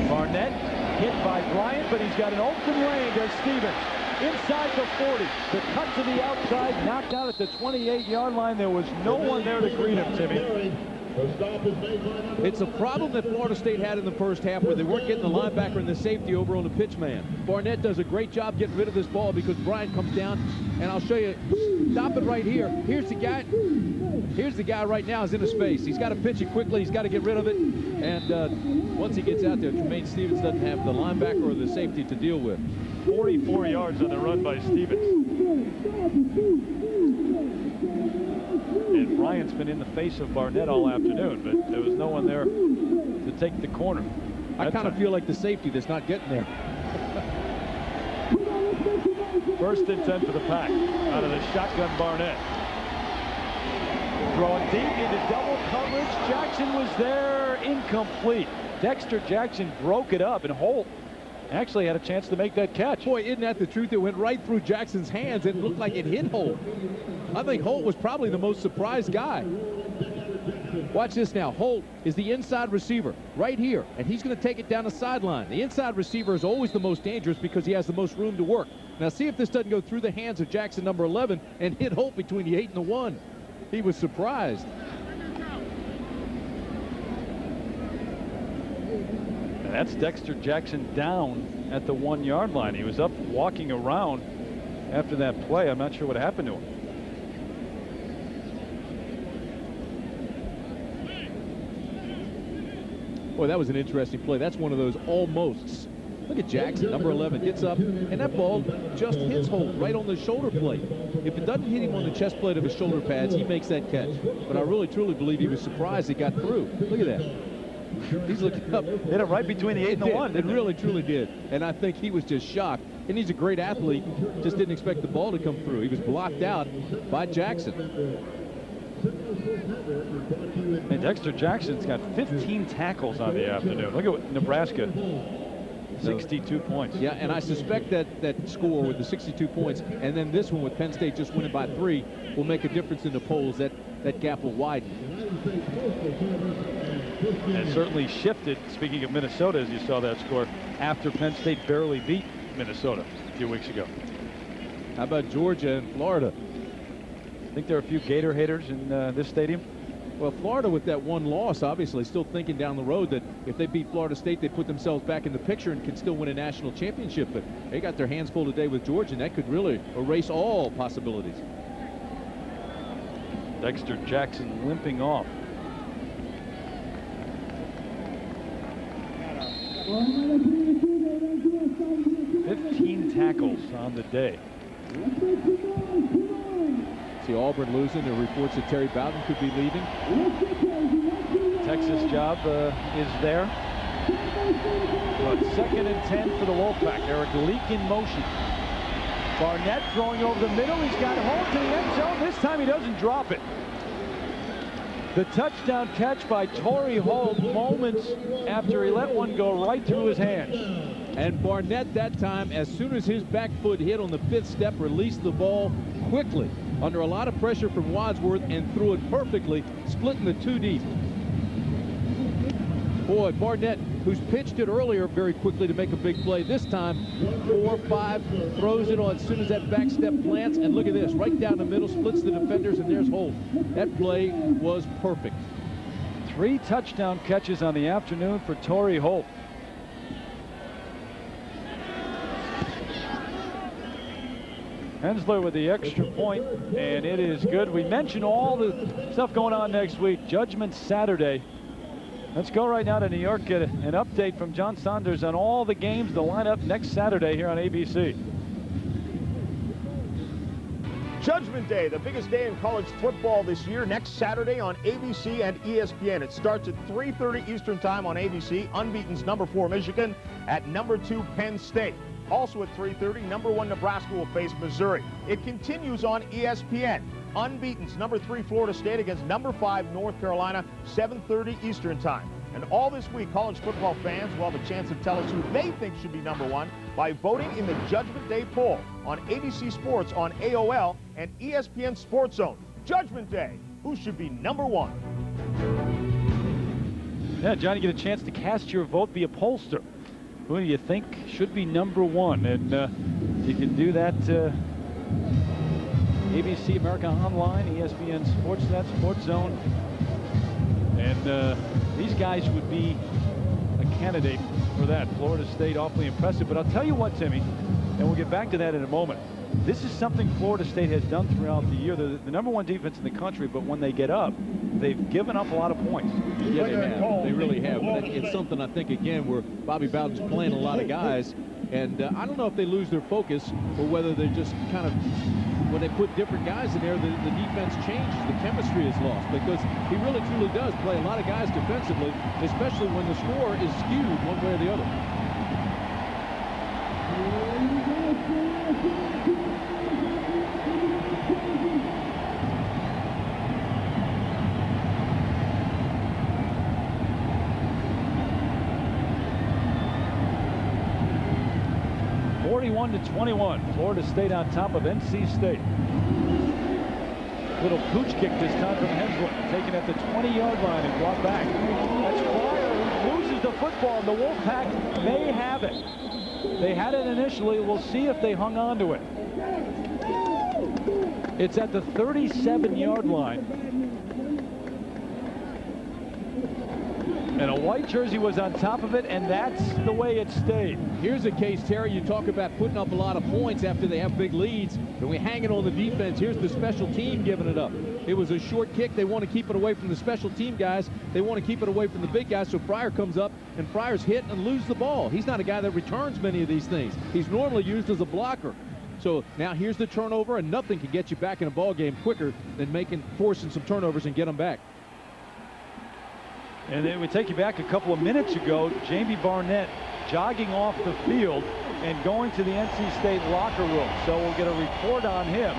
Barnett hit by Bryant, but he's got an open lane to Stevens. Inside the 40, the cut to the outside, knocked out at the 28-yard line. There was no one there to greet him, Timmy. It's a problem that Florida State had in the first half where they weren't getting the linebacker and the safety over on the pitch man. Barnett does a great job getting rid of this ball because Bryant comes down, and I'll show you. Stop it right here. Here's the guy. Here's the guy right now is in his face. He's got to pitch it quickly. He's got to get rid of it. And once he gets out there, Tremaine Stevens doesn't have the linebacker or the safety to deal with. 44 yards on the run by Stevens. And Bryant's been in the face of Barnett all afternoon, but there was no one there to take the corner. I kind of feel like the safety that's not getting there. First and 10 for the Pack. Out of the shotgun, Barnett. Throwing deep into double coverage. Jackson was there, incomplete. Dexter Jackson broke it up, and Holt actually had a chance to make that catch. Boy, isn't that the truth? It went right through Jackson's hands. It looked like it hit Holt. I think Holt was probably the most surprised guy. Watch this now. Holt is the inside receiver right here, and he's going to take it down the sideline. The inside receiver is always the most dangerous because he has the most room to work. Now see if this doesn't go through the hands of Jackson, number 11, and hit Holt between the 8 and the 1. He was surprised. And that's Dexter Jackson down at the 1-yard line. He was up walking around after that play. I'm not sure what happened to him. Boy, that was an interesting play. That's one of those almosts. Look at Jackson, number 11, gets up, and that ball just hits Holt right on the shoulder plate. If it doesn't hit him on the chest plate of his shoulder pads, he makes that catch. But I really, truly believe he was surprised he got through. Look at that. He's looking up. Hit it right between the 8 and the 1. It really, truly did. And I think he was just shocked. And he's a great athlete. Just didn't expect the ball to come through. He was blocked out by Jackson. And Dexter Jackson's got 15 tackles on the afternoon. Look at what Nebraska 62 points. Yeah, and I suspect that score with the 62 points and then this one with Penn State just winning by 3 will make a difference in the polls. That gap will widen. And certainly shifted, speaking of Minnesota, as you saw that score, after Penn State barely beat Minnesota a few weeks ago. How about Georgia and Florida? Think there are a few Gator haters in this stadium? Well, Florida with that one loss, obviously still thinking down the road that if they beat Florida State, they put themselves back in the picture and can still win a national championship. But they got their hands full today with Georgia, and that could really erase all possibilities. Dexter Jackson limping off. $15 tackles on the day. See Auburn losing. There are reports that Terry Bowden could be leaving. Texas job is there. But 2nd and 10 for the Wolfpack. Eric Leak in motion. Barnett throwing over the middle. He's got home to the end zone. This time he doesn't drop it. The touchdown catch by Torrey Holt moments after he let one go right through his hands. And Barnett that time, as soon as his back foot hit on the 5th step, released the ball quickly under a lot of pressure from Wadsworth and threw it perfectly, splitting the 2 deep. Boy, Barnett, who's pitched it earlier very quickly to make a big play, this time 4-5, throws it on as soon as that back step plants, and look at this, right down the middle, splits the defenders, and there's Holt. That play was perfect. 3 touchdown catches on the afternoon for Torrey Holt. Hensler with the extra point, and it is good. We mentioned all the stuff going on next week. Judgment Saturday. Let's go right now to New York, get an update from John Saunders on all the games, the lineup next Saturday here on ABC. Judgment Day, the biggest day in college football this year, next Saturday on ABC and ESPN. It starts at 3:30 Eastern Time on ABC. Unbeaten's number 4 Michigan at number 2 Penn State. Also at 3:30, number 1 Nebraska will face Missouri. It continues on ESPN. Unbeaten's number 3 Florida State against number 5 North Carolina, 7:30 Eastern Time. And all this week, college football fans will have a chance to tell us who they think should be number 1 by voting in the Judgment Day poll on ABC Sports on AOL and ESPN Sports Zone. Judgment Day, who should be number 1? Yeah, John, you get a chance to cast your vote via pollster. Who do you think should be number 1? And you can do that ABC, America Online, ESPN Sportsnet, Sports Zone. And these guys would be a candidate for that. Florida State, awfully impressive. But I'll tell you what, Timmy, and we'll get back to that in a moment. This is something Florida State has done throughout the year. They're the number 1 defense in the country, but when they get up, they've given up a lot of points. Yeah, they have. They really have. But it's something, I think, again, where Bobby Bowden's playing a lot of guys. And I don't know if they lose their focus or whether they just kind of, when they put different guys in there, the defense changes. The chemistry is lost because he really, truly does play a lot of guys defensively, especially when the score is skewed one way or the other. 41-21. Florida State on top of NC State. Little pooch kick this time from Hensler, taken at the 20-yard line and brought back. That's Pryor who loses the football, and the Wolfpack may have it. They had it initially. We'll see if they hung on to it. It's at the 37-yard line. And a white jersey was on top of it, and that's the way it stayed. Here's a case, Terry, you talk about putting up a lot of points after they have big leads, and we hang it on the defense. Here's the special team giving it up. It was a short kick. They want to keep it away from the special team guys. They want to keep it away from the big guys, so Pryor comes up, and Pryor's hit and loses the ball. He's not a guy that returns many of these things. He's normally used as a blocker. So now here's the turnover, and nothing can get you back in a ball game quicker than forcing some turnovers and get them back. And then we take you back a couple of minutes ago. Jamie Barnett jogging off the field and going to the NC State locker room. So we'll get a report on him.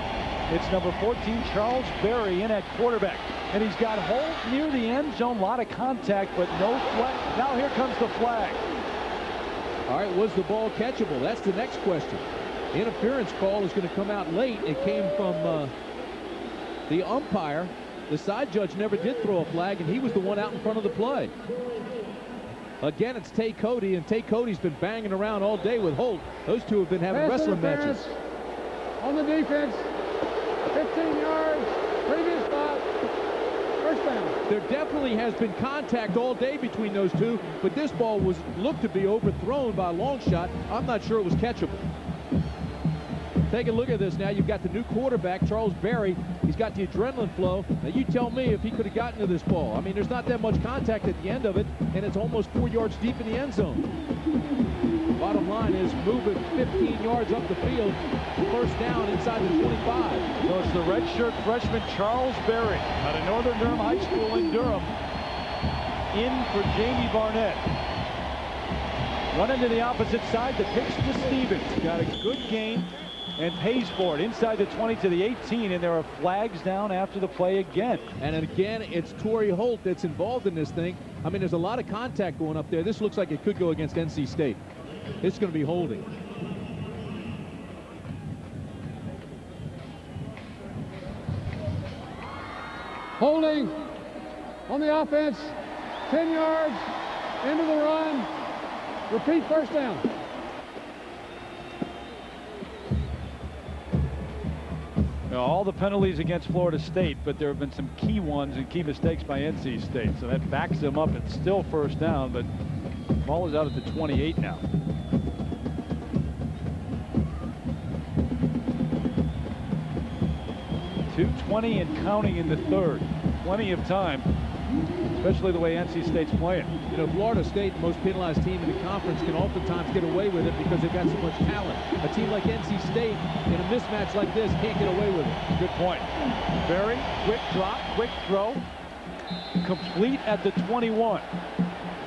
It's number 14, Charles Berry, in at quarterback. And he's got Holt near the end zone. A lot of contact, but no flag. Now here comes the flag. All right, was the ball catchable? That's the next question. Interference call is going to come out late. It came from the umpire. The side judge never did throw a flag, and he was the one out in front of the play. Again, it's Tay Cody, and Tay Cody's been banging around all day with Holt. Those two have been having wrestling matches. On the defense, 15 yards, previous spot, first down. There definitely has been contact all day between those two, but this ball looked to be overthrown by a long shot. I'm not sure it was catchable. Take a look at this now. You've got the new quarterback, Charles Berry. He's got the adrenaline flow. Now, you tell me if he could have gotten to this ball. I mean, there's not that much contact at the end of it, and it's almost 4 yards deep in the end zone. Bottom line is move it 15 yards up the field. First down inside the 25. So it's the redshirt freshman Charles Berry out of Northern Durham High School in Durham in for Jamie Barnett. Running to the opposite side, the pitch to Stevens. Got a good gain and pays for it inside the 20 to the 18, and there are flags down after the play again. And again, it's Torrey Holt that's involved in this thing. I mean, there's a lot of contact going up there. This looks like it could go against NC State. It's going to be holding. Holding on the offense, 10 yards into the run. Repeat, first down. All the penalties against Florida State, but there have been some key ones and key mistakes by NC State, so that backs them up. It's still first down, but the ball is out at the 28 now. .220 and counting in the third. Plenty of time, especially the way NC State's playing. You know, Florida State, most penalized team in the conference, can oftentimes get away with it because they've got so much talent. A team like NC State, in a mismatch like this, can't get away with it. Good point. Very quick drop, quick throw, complete at the 21.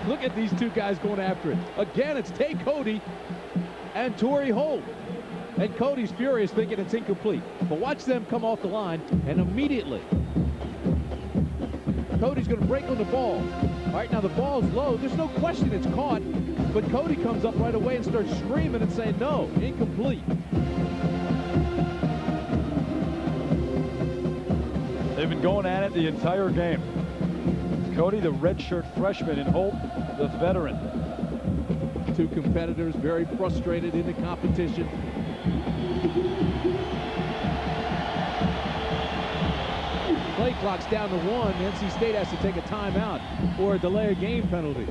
Look at these two guys going after it. Again, it's Tay Cody and Torrey Holt. And Cody's furious, thinking it's incomplete. But watch them come off the line, and immediately Cody's going to break on the ball. All right, now the ball's low. There's no question it's caught, but Cody comes up right away and starts screaming and saying, no, incomplete. They've been going at it the entire game. Cody, the redshirt freshman, and Holt, the veteran. Two competitors very frustrated in the competition. Play clock's down to 1. NC State has to take a timeout or a delay of game penalty.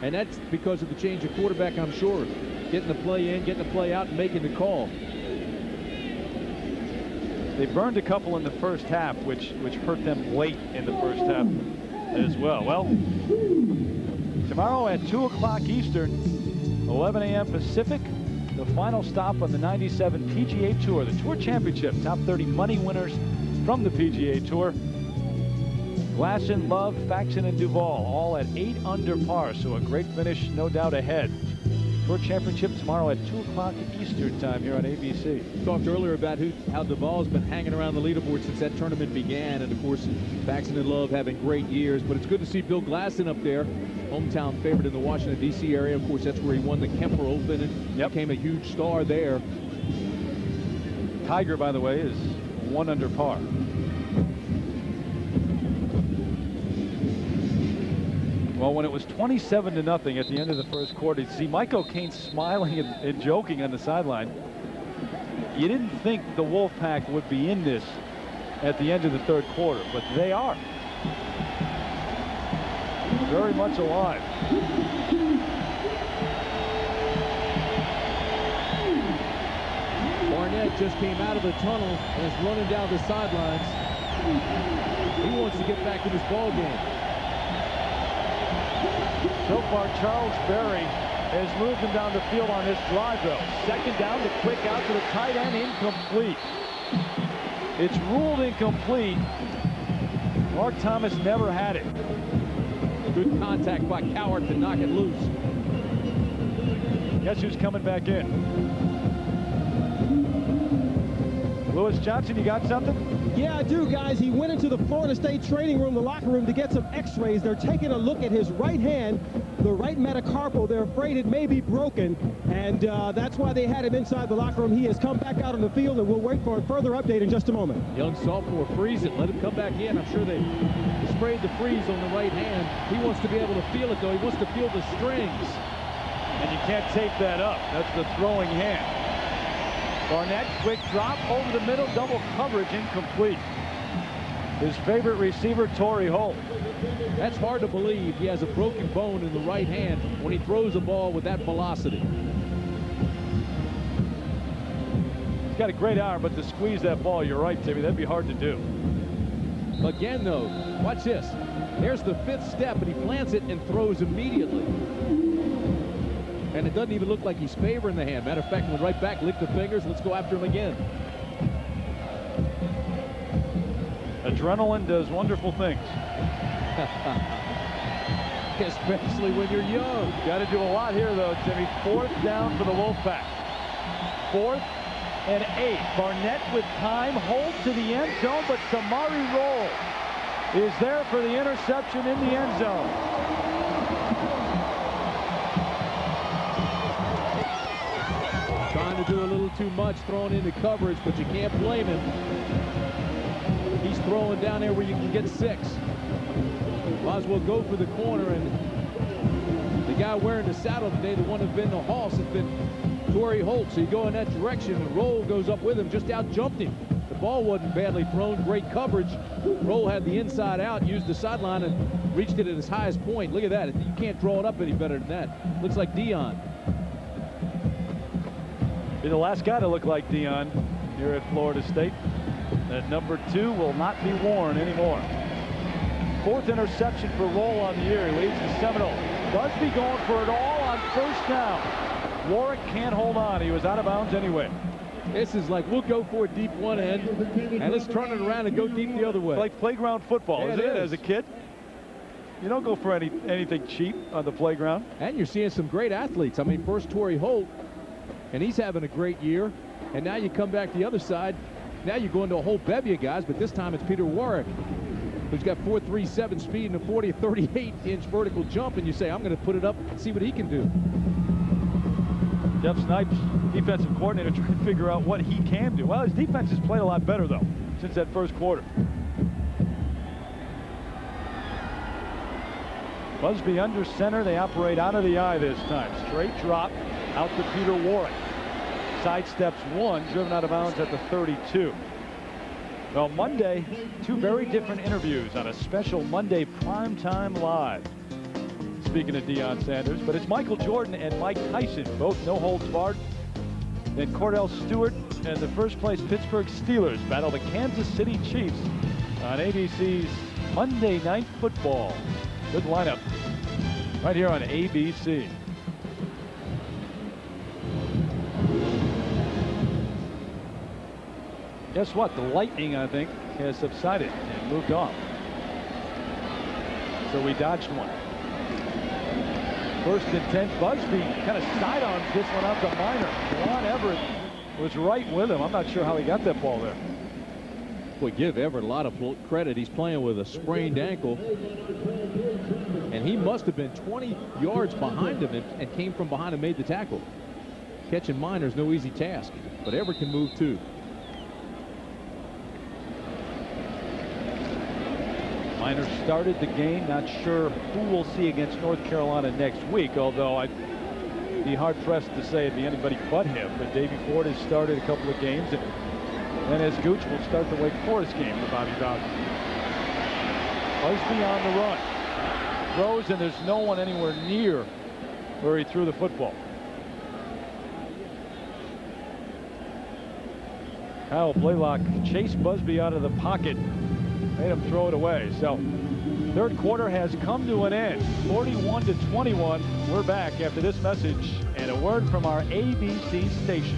And that's because of the change of quarterback, I'm sure. Getting the play in, getting the play out, and making the call. They burned a couple in the first half, which hurt them late in the first half as well. Well, tomorrow at 2 o'clock Eastern, 11 a.m. Pacific, the final stop on the 97 PGA Tour, the Tour Championship. Top 30 money winners from the PGA Tour. Glasson, Love, Faxon, and Duval, all at 8 under par, so a great finish, no doubt, ahead. Tour Championship tomorrow at 2 o'clock Eastern time here on ABC. Talked earlier about how Duval's been hanging around the leaderboard since that tournament began, and of course Faxon and Love having great years, but it's good to see Bill Glasson up there, hometown favorite in the Washington D.C. area. Of course, that's where he won the Kemper Open and became a huge star there. Tiger, by the way, is 1 under par. Well, when it was 27-0 at the end of the first quarter, you see Mike O'Kane smiling and joking on the sideline. You didn't think the Wolfpack would be in this at the end of the third quarter, but they are. Very much alive. Barnett just came out of the tunnel and is running down the sidelines. He wants to get back in this ball game. So far, Charles Berry has moved him down the field on this drive, though. Second down, the quick out to the tight end, incomplete. It's ruled incomplete. Mark Thomas never had it. Good contact by Cowart to knock it loose. Guess who's coming back in? Lewis Johnson, you got something? Yeah, I do, guys. He went into the Florida State training room, the locker room, to get some x-rays. They're taking a look at his right hand. the right metacarpal. They're afraid it may be broken, and that's why they had him inside the locker room. He has come back out on the field, and we'll wait for a further update in just a moment. Young sophomore, freeze it. Let him come back in. I'm sure they sprayed the freeze on the right hand. He wants to be able to feel it, though. He wants to feel the strings. And you can't tape that up. That's the throwing hand. Barnett, quick drop over the middle, double coverage, incomplete. His favorite receiver, Torrey Holt. That's hard to believe. He has a broken bone in the right hand when he throws a ball with that velocity. He's got a great arm, but to squeeze that ball, you're right, Timmy, that'd be hard to do. Again, though, watch this. There's the 5th step, and he plants it and throws immediately. And it doesn't even look like he's favoring the hand. Matter of fact, went right back, licked the fingers. Let's go after him again. Adrenaline does wonderful things. Especially when you're young. Got to do a lot here, though, Timmy. 4th down for the Wolfpack. 4th and 8. Barnett with time. Hold to the end zone, but Samari Rolle is there for the interception in the end zone. Trying to do a little too much, throwing into coverage, but you can't blame him. He's throwing down there where you can get 6. Might as well go for the corner, and the guy wearing the saddle today, the one who's been the hoss, has been Torrey Holt. So you go in that direction, and Rolle goes up with him, just out-jumped him. The ball wasn't badly thrown, great coverage. Rolle had the inside out, used the sideline, and reached it at his highest point. Look at that. You can't draw it up any better than that. Looks like Dion. Be the last guy to look like Dion here at Florida State. That number 2 will not be worn anymore. 4th interception for Rolle on the year. He leads the Seminoles. Busby going for it all on 1st down. Warwick can't hold on. He was out of bounds anyway. This is like, we'll go for it deep one end, and let's turn it around and go deep the other way. Like playground football, Yeah, isn't it, as a kid? You don't go for anything cheap on the playground. And you're seeing some great athletes. I mean, first Torrey Holt, and he's having a great year. And now you come back the other side. Now you're going to a whole bevy of guys, but this time it's Peter Warwick, who's got 4.37 speed and a 38-inch vertical jump, and you say, I'm going to put it up and see what he can do. Jeff Snipes, defensive coordinator, trying to figure out what he can do. Well, his defense has played a lot better, though, since that first quarter. Busby under center. They operate out of the eye this time. Straight drop out to Peter Warwick. Sidesteps one, driven out of bounds at the 32. Well, Monday, 2 very different interviews on a special Monday Primetime Live. Speaking of Deion Sanders, but it's Michael Jordan and Mike Tyson, both no holds barred. Then Cordell Stewart and the first place Pittsburgh Steelers battle the Kansas City Chiefs on ABC's Monday Night Football. Good lineup right here on ABC. Guess what? The lightning, I think, has subsided and moved off. So we dodged one. 1st and 10. Busby kind of sidearms this one out to Minor. Juwan Everett was right with him. I'm not sure how he got that ball there. We give Everett a lot of credit. He's playing with a sprained ankle, and he must have been 20 yards behind him and came from behind and made the tackle. Catching Minor's no easy task, but Everett can move too. Minor started the game. Not sure who we'll see against North Carolina next week, although I'd be hard-pressed to say it'd be anybody but him. But Davey Ford has started a couple of games, and Enes Gooch will start the Wake Forest game for Bobby Bowden. Busby on the run. Throws, and there's no one anywhere near where he threw the football. Kyle Blaylock chased Busby out of the pocket, made him throw it away. So 3rd quarter has come to an end. 41-21. We're back after this message and a word from our ABC station.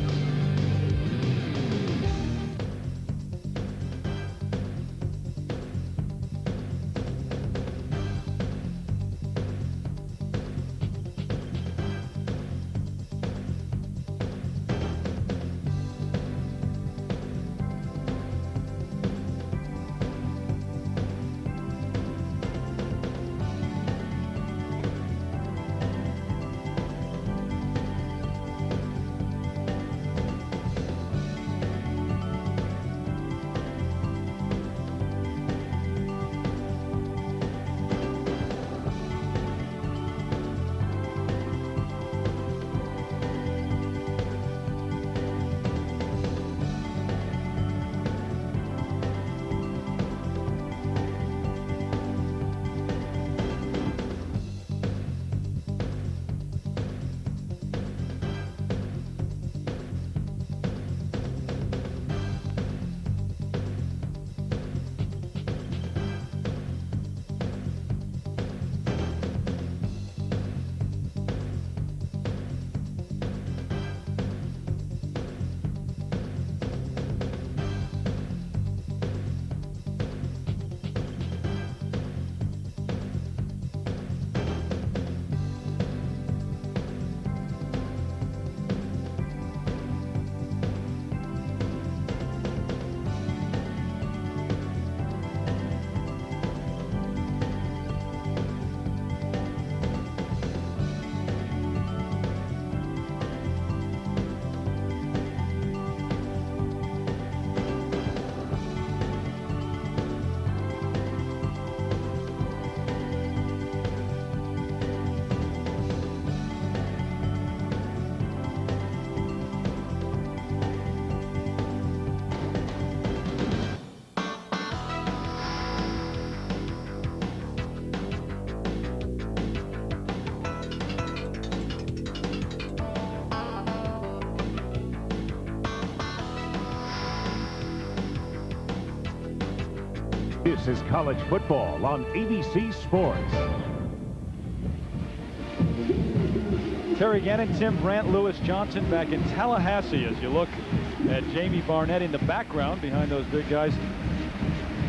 This is college football on ABC Sports. Terry Gannon, Tim Brandt, Lewis Johnson back in Tallahassee as you look at Jamie Barnett in the background behind those big guys.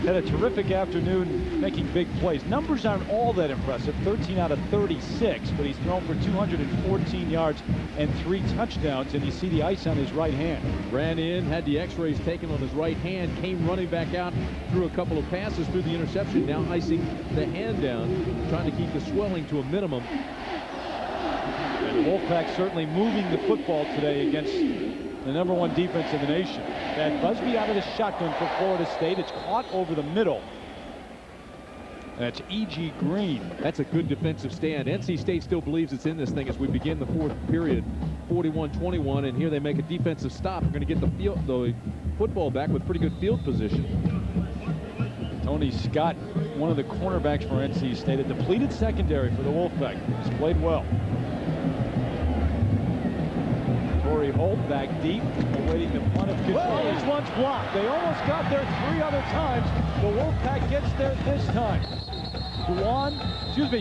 Had a terrific afternoon making big plays. Numbers aren't all that impressive, 13 out of 36, but he's thrown for 214 yards and 3 touchdowns, and you see the ice on his right hand. Ran in, had the x-rays taken on his right hand, came running back out, threw a couple of passes through the interception, now icing the hand down, trying to keep the swelling to a minimum. And the Wolfpack certainly moving the football today against the #1 defense in the nation. And Busby out of the shotgun for Florida State. It's caught over the middle. That's E.G. Green. That's a good defensive stand. NC State still believes it's in this thing as we begin the fourth period. 41-21, and here they make a defensive stop. We're going to get the football back with pretty good field position. Tony Scott, one of the cornerbacks for NC State, a depleted secondary for the Wolfpack. He's played well. Torrey Holt back deep, awaiting the punt of control. This one's blocked. They almost got there 3 other times. The Wolfpack gets there this time.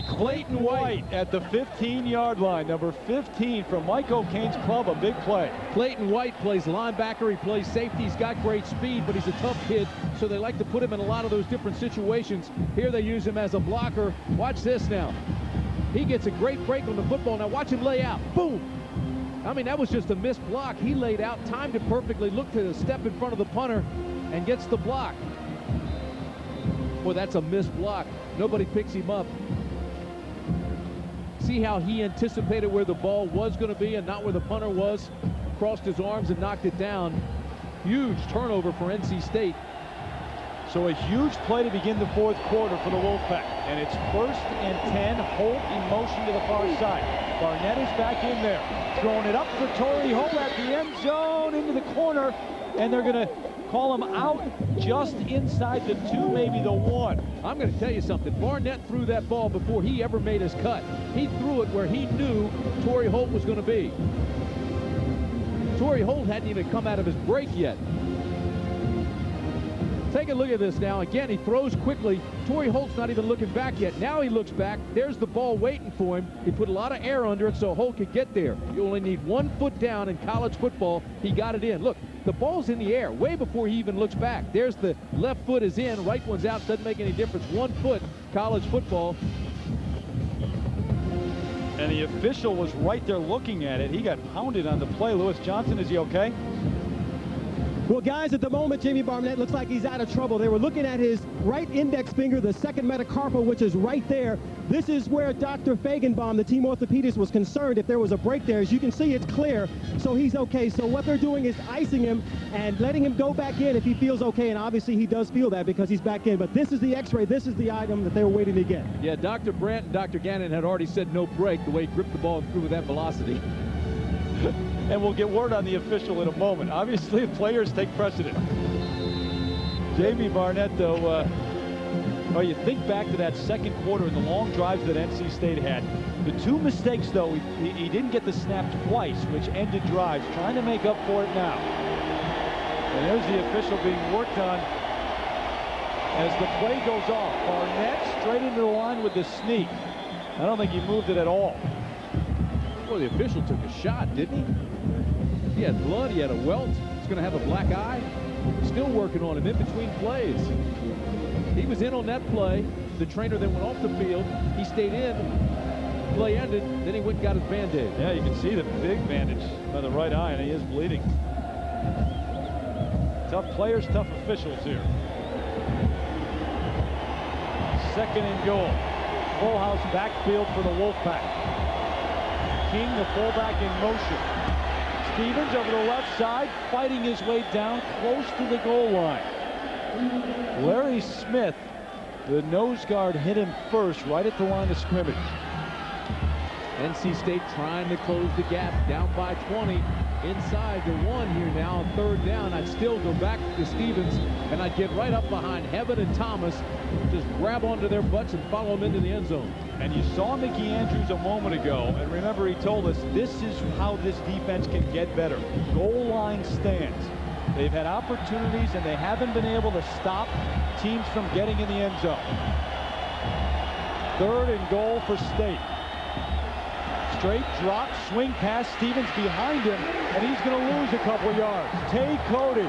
Clayton White at the 15-yard line. Number 15 from Mike O'Kane's club, a big play. Clayton White plays linebacker, he plays safety, he's got great speed, but he's a tough kid, so they like to put him in a lot of those different situations. Here they use him as a blocker. Watch this now. He gets a great break on the football. Now watch him lay out. Boom! I mean, that was just a missed block. He laid out, timed it perfectly, looked to the step in front of the punter, and gets the block. Boy, that's a missed block. Nobody picks him up. See how he anticipated where the ball was going to be and not where the punter was? Crossed his arms and knocked it down. Huge turnover for NC State. So a huge play to begin the fourth quarter for the Wolfpack. And it's 1st and 10. Holt in motion to the far side. Barnett is back in there. Throwing it up for Torrey Holt at the end zone into the corner. And they're going to call him out just inside the 2, maybe the 1. I'm going to tell you something. Barnett threw that ball before he ever made his cut. He threw it where he knew Torrey Holt was going to be. Torrey Holt hadn't even come out of his break yet. Take a look at this now. Again, he throws quickly. Torrey Holt's not even looking back yet. Now he looks back. There's the ball waiting for him. He put a lot of air under it so Holt could get there. You only need 1 foot down in college football. He got it in. Look, the ball's in the air way before he even looks back. There's the left foot is in, right one's out. Doesn't make any difference. 1 foot, college football. And the official was right there looking at it. He got pounded on the play. Lewis Johnson, is he okay? Well, guys, at the moment, Jamie Barnett looks like he's out of trouble. They were looking at his right index finger, the second metacarpal, which is right there. This is where Dr. Fagenbaum, the team orthopedist, was concerned if there was a break there. As you can see, it's clear, so he's okay. So what they're doing is icing him and letting him go back in if he feels okay, and obviously he does feel that because he's back in. But this is the x-ray. This is the item that they were waiting to get. Yeah, Dr. Brandt and Dr. Gannon had already said no break the way he gripped the ball and threw with that velocity. And we'll get word on the official in a moment. Obviously, the players take precedent. Jamie Barnett, though, well, you think back to that second quarter and the long drives that NC State had. The 2 mistakes, though, he didn't get the snap twice, which ended drives. Trying to make up for it now. And there's the official being worked on as the play goes off. Barnett straight into the line with the sneak. I don't think he moved it at all. Well, the official took a shot, didn't he? He had blood, he had a welt. He's going to have a black eye. Still working on him in between plays. He was in on that play. The trainer then went off the field. He stayed in. Play ended. Then he went and got his Band-Aid. Yeah, you can see the big bandage by the right eye, and he is bleeding. Tough players, tough officials here. 2nd and goal. Full house backfield for the Wolfpack. King, the fullback, in motion. Stevens over the left side, fighting his way down close to the goal line. Larry Smith, the nose guard, hit him first right at the line of scrimmage. NC State trying to close the gap, down by 20. Inside the 1 here now on 3rd down. I'd still go back to Stevens, and I'd get right up behind Heaven and Thomas, just grab onto their butts and follow them into the end zone. And you saw Mickey Andrews a moment ago, and remember he told us this is how this defense can get better. Goal line stands. They've had opportunities, and they haven't been able to stop teams from getting in the end zone. 3rd and goal for State. Straight drop, swing pass. Stevens behind him, and he's going to lose a couple yards. Tay Cody.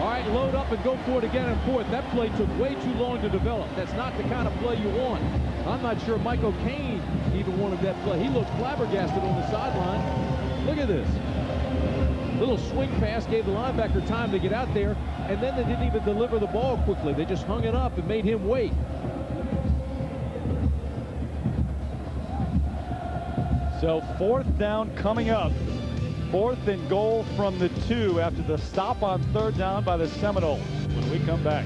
All right, load up and go for it again on 4th. That play took way too long to develop. That's not the kind of play you want. I'm not sure Mike O'Kane even wanted that play. He looked flabbergasted on the sideline. Look at this. Little swing pass gave the linebacker time to get out there, and then they didn't even deliver the ball quickly. They just hung it up and made him wait. So 4th down coming up. 4th and goal from the 2 after the stop on 3rd down by the Seminoles when we come back.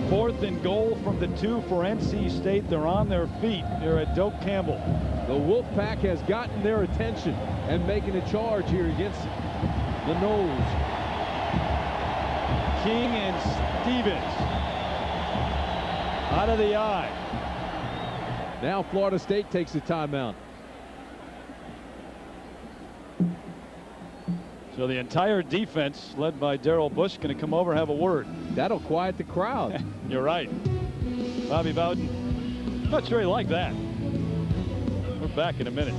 Fourth and goal from the 2 for NC State. They're on their feet here at Doak Campbell. The Wolfpack has gotten their attention and making a charge here against the Noles. King and Stevens out of the eye. Now Florida State takes a timeout. So the entire defense, led by Darrell Bush, going to come over and have a word. That'll quiet the crowd. You're right. Bobby Bowden, not sure he liked that. We're back in a minute.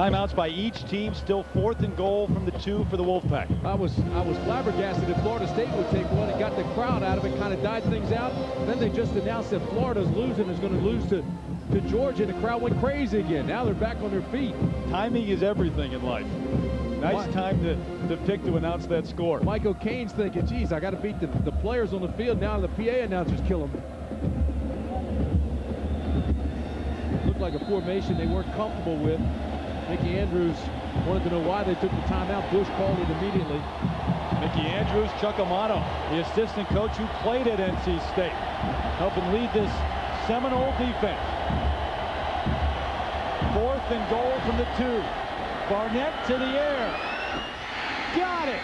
Timeouts by each team. Still 4th and goal from the 2 for the Wolfpack. I was flabbergasted that Florida State would take one. It got the crowd out of it, kind of died things out. Then they just announced that Florida's losing, is going to lose to Georgia. The crowd went crazy again. Now they're back on their feet. Timing is everything in life. Nice time to pick to announce that score. Mike O'Kane's thinking, geez, I got to beat the players on the field. Now the PA announcers kill them. Looked like a formation they weren't comfortable with. Mickey Andrews wanted to know why they took the timeout. Bush called it immediately. Mickey Andrews, Chuck Amato, the assistant coach who played at NC State, helping lead this Seminole defense. 4th and goal from the 2. Barnett to the air. Got it.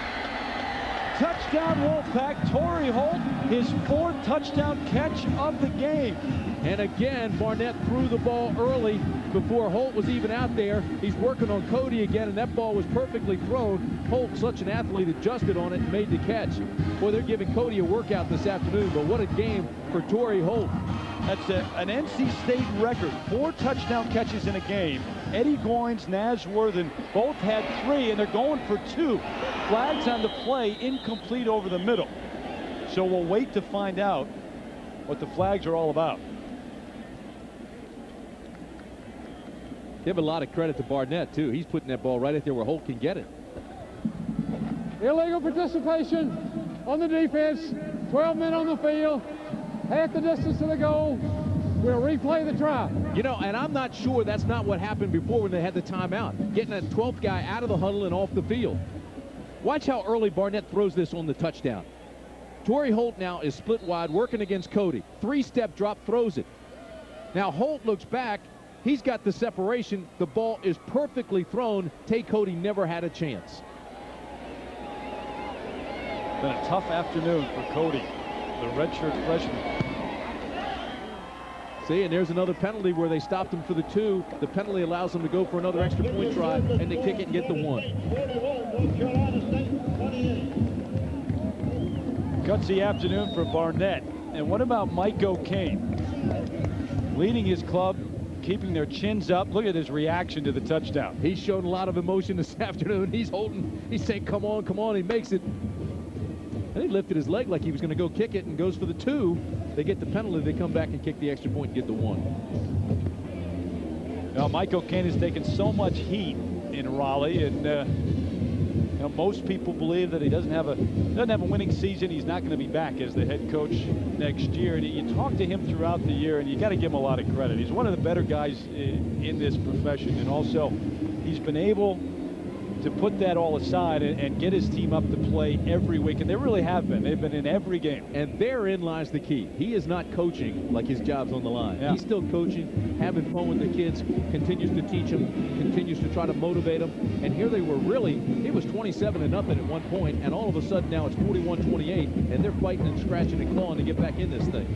Touchdown Wolfpack. Torrey Holt, his 4th touchdown catch of the game. And again, Barnett threw the ball early before Holt was even out there. He's working on Cody again, and that ball was perfectly thrown. Holt, such an athlete, adjusted on it and made the catch. Boy, they're giving Cody a workout this afternoon, but what a game for Torrey Holt. That's an NC State record. 4 touchdown catches in a game. Eddie Goins, Naz Worthen both had 3, and they're going for 2. Flags on the play, incomplete over the middle. So we'll wait to find out what the flags are all about. Give a lot of credit to Barnett, too. He's putting that ball right out there where Holt can get it. Illegal participation on the defense. 12 men on the field. Half the distance to the goal. We'll replay the try. You know, and I'm not sure that's not what happened before when they had the timeout. Getting that 12th guy out of the huddle and off the field. Watch how early Barnett throws this on the touchdown. Torrey Holt now is split wide, working against Cody. 3-step drop, throws it. Now Holt looks back. He's got the separation. The ball is perfectly thrown. Tay Cody never had a chance. Been a tough afternoon for Cody, the redshirt freshman. See, and there's another penalty where they stopped him for the 2. The penalty allows them to go for another extra point try, and they kick it and get the 1. Gutsy afternoon for Barnett. And what about Mike O'Kane? Leading his club, keeping their chins up. Look at his reaction to the touchdown. He's shown a lot of emotion this afternoon. He's saying, come on, come on. He makes it. And he lifted his leg like he was going to go kick it and goes for the 2. They get the penalty. They come back and kick the extra point and get the 1. Now, Mike O'Kane has taken so much heat in Raleigh, and you know, most people believe that he doesn't have a winning season. He's not going to be back as the head coach next year. And you talk to him throughout the year, and you got to give him a lot of credit. He's one of the better guys in this profession, and also he's been able to put that all aside and get his team up to play every week, and they really have been. They've been in every game. And therein lies the key. He is not coaching like his job's on the line. Yeah. He's still coaching, having fun with the kids, continues to teach them, continues to try to motivate them. And here they were really, it was 27-0 at one point, and all of a sudden now it's 41-28, and they're fighting and scratching and clawing to get back in this thing.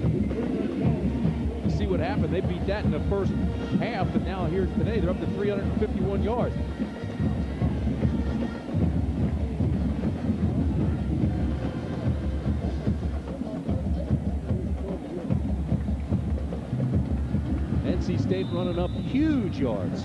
You see what happened. They beat that in the first half, and now here today they're up to 351 yards. NC State running up huge yards.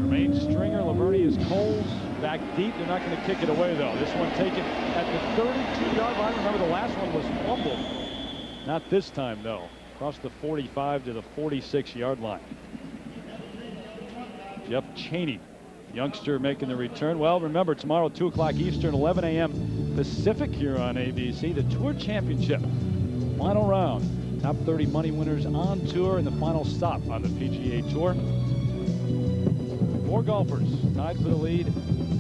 Jermaine Stringer, Lavernius Coles back deep. They're not going to kick it away, though. This one taken at the 32-yard line. Remember, the last one was fumbled. Not this time, though. Across the 45 to the 46-yard line. Jeff Chaney, youngster, making the return. Well, remember, tomorrow, 2 o'clock Eastern, 11 a.m. Pacific here on ABC. The Tour Championship. Final round. Top 30 money winners on tour and the final stop on the PGA Tour. 4 golfers tied for the lead.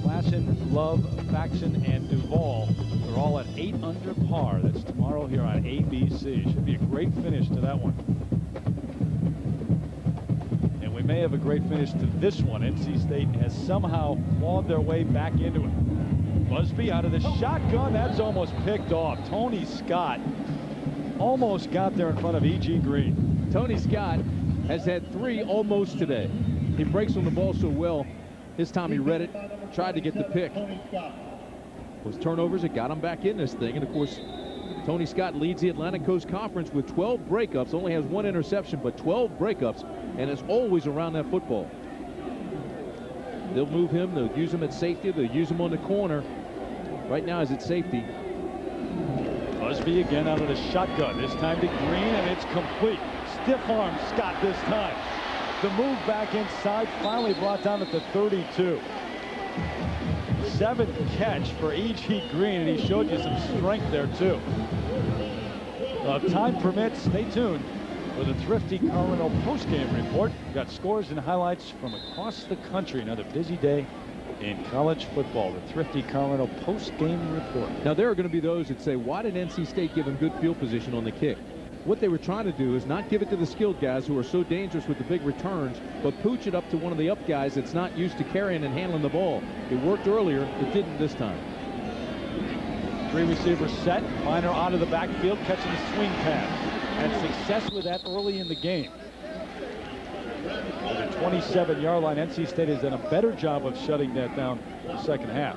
Klassen, Love, Faxon, and Duval. They're all at 8 under par. That's tomorrow here on ABC. Should be a great finish to that one. And we may have a great finish to this one. NC State has somehow clawed their way back into it. Busby out of the shotgun. That's almost picked off. Tony Scott almost got there in front of E.G. Green. Tony Scott has had 3 almost today. He breaks on the ball so well. This time he read it, tried to get the pick. Those turnovers that got him back in this thing. And, of course, Tony Scott leads the Atlantic Coast Conference with 12 breakups, only has 1 interception, but 12 breakups, and is always around that football. They'll move him. They'll use him at safety. They'll use him on the corner. Right now he's at safety. Busby again out of the shotgun. This time to Green, and it's complete. Stiff arm Scott this time. The move back inside finally brought down at the 32. 7th catch for A.G. Green, and he showed you some strength there too. If time permits, stay tuned for the Thrifty Car-Rental postgame report. We've got scores and highlights from across the country. Another busy day in college football. The Thrifty Car-Rental postgame report. Now there are going to be those that say, why did NC State give him good field position on the kick? What they were trying to do is not give it to the skilled guys who are so dangerous with the big returns, but pooch it up to one of the up guys that's not used to carrying and handling the ball. It worked earlier. It didn't this time. 3 receivers set. Minor out of the backfield, catching a swing pass. Had success with that early in the game. At the 27-yard line, NC State has done a better job of shutting that down in the second half.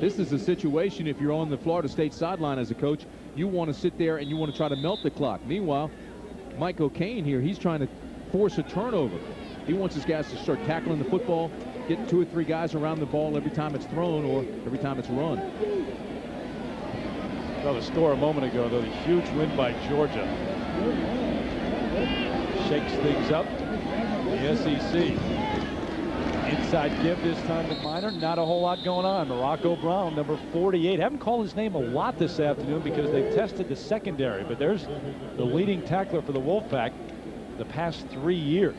This is a situation, if you're on the Florida State sideline as a coach, you want to sit there and you want to try to melt the clock. Meanwhile, Mike O'Kane here, he's trying to force a turnover. He wants his guys to start tackling the football, getting 2 or 3 guys around the ball every time it's thrown or every time it's run. Well, the score a moment ago, though, the huge win by Georgia shakes things up. The SEC. Inside give this time to Minor. Not a whole lot going on. Morocco Brown, number 48. Haven't called his name a lot this afternoon because they've tested the secondary, but there's the leading tackler for the Wolfpack the past 3 years.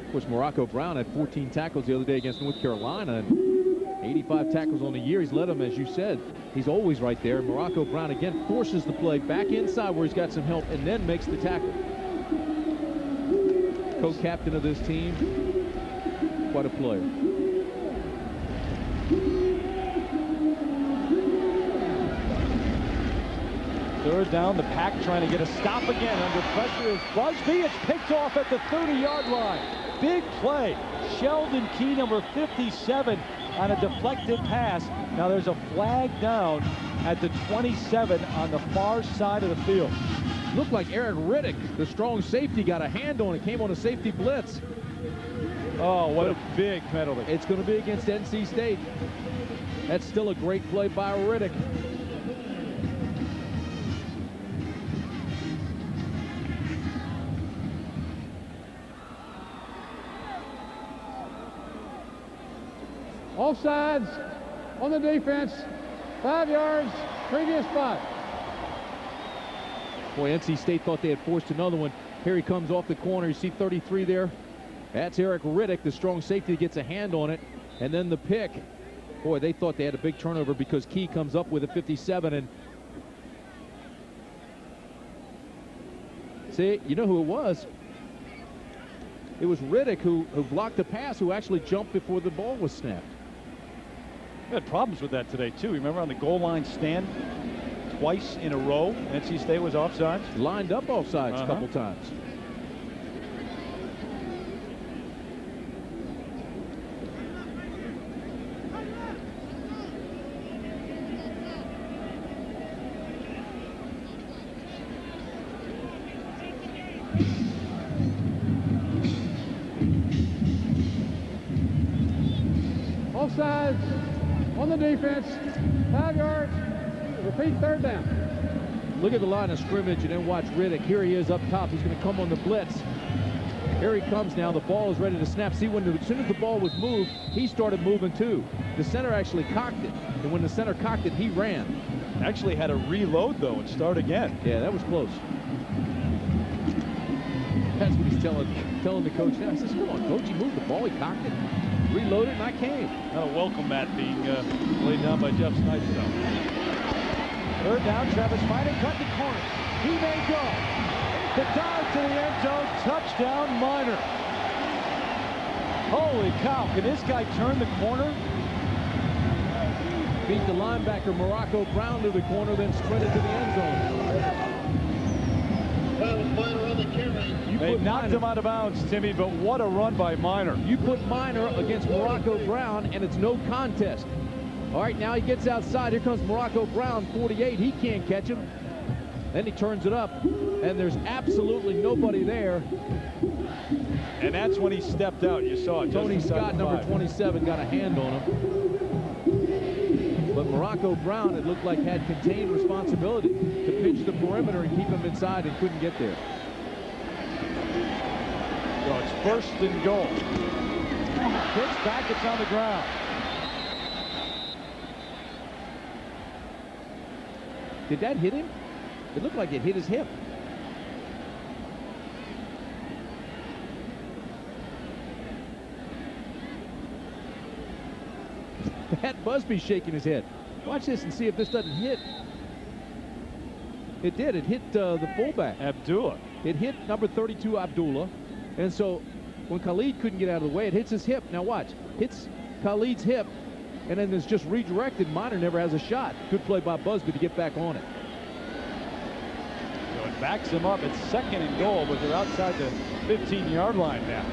Of course, Morocco Brown had 14 tackles the other day against North Carolina and 85 tackles on the year. He's led them, as you said. He's always right there. Morocco Brown again forces the play back inside where he's got some help and then makes the tackle. Co-captain of this team. Quite a player. Third down, the Pack trying to get a stop again. Under pressure is Busby. It's picked off at the 30-yard line. Big play. Sheldon Key, number 57, on a deflected pass. Now there's a flag down at the 27 on the far side of the field. Looked like Eric Riddick, the strong safety, got a hand on it. Came on a safety blitz. Oh, what a big penalty. It's going to be against NC State. That's still a great play by Riddick. Offsides on the defense. 5 yards, previous spot. Boy, NC State thought they had forced another one. Here he comes off the corner. You see 33 there. That's Eric Riddick, the strong safety, that gets a hand on it. And then the pick. Boy, they thought they had a big turnover because Key comes up with a 57. And see, you know who it was? It was Riddick who blocked the pass, who actually jumped before the ball was snapped. We had problems with that today, too. Remember on the goal line stand twice in a row, NC State was offsides? Lined up offsides a couple times. Offsides on the defense. 5 yards. Repeat, third down. Look at the line of scrimmage and then watch Riddick. Here he is up top. He's going to come on the blitz. Here he comes now. The ball is ready to snap. See, as soon as the ball was moved, he started moving too. The center actually cocked it. And when the center cocked it, he ran. Actually had to reload, though, and start again. Yeah, that was close. That's what he's telling the coach now. He says, come on, coach, he moved the ball. He cocked it. Reloaded, and I came. Not a welcome mat being laid down by Jeff Snyder, though. Third down, Travis Minor cut the corner. He may go. The dive to the end zone. Touchdown, Minor. Holy cow. Can this guy turn the corner? Beat the linebacker, Morocco Brown, to the corner, then sprinted to the end zone. They knocked him out of bounds, Timmy, but what a run by Minor. You put Minor against Morocco Brown, and it's no contest. All right, now he gets outside. Here comes Morocco Brown, 48. He can't catch him. Then he turns it up, and there's absolutely nobody there. And that's when he stepped out. You saw it. Tony Scott, number 27, got a hand on him. But Morocco Brown, it looked like, had contained responsibility to pitch the perimeter and keep him inside and couldn't get there. So it's first and goal. Pitch back, it's on the ground. Did that hit him? It looked like it hit his hip. Pat Busby shaking his head. Watch this and see if this doesn't hit. It did. It hit the fullback. Abdullah. It hit number 32, Abdullah. And so when Khalid couldn't get out of the way, it hits his hip. Now watch. Hits Khalid's hip, and then it's just redirected. Minor never has a shot. Good play by Busby to get back on it. So it backs him up. It's second and goal, but they're outside the 15-yard line now.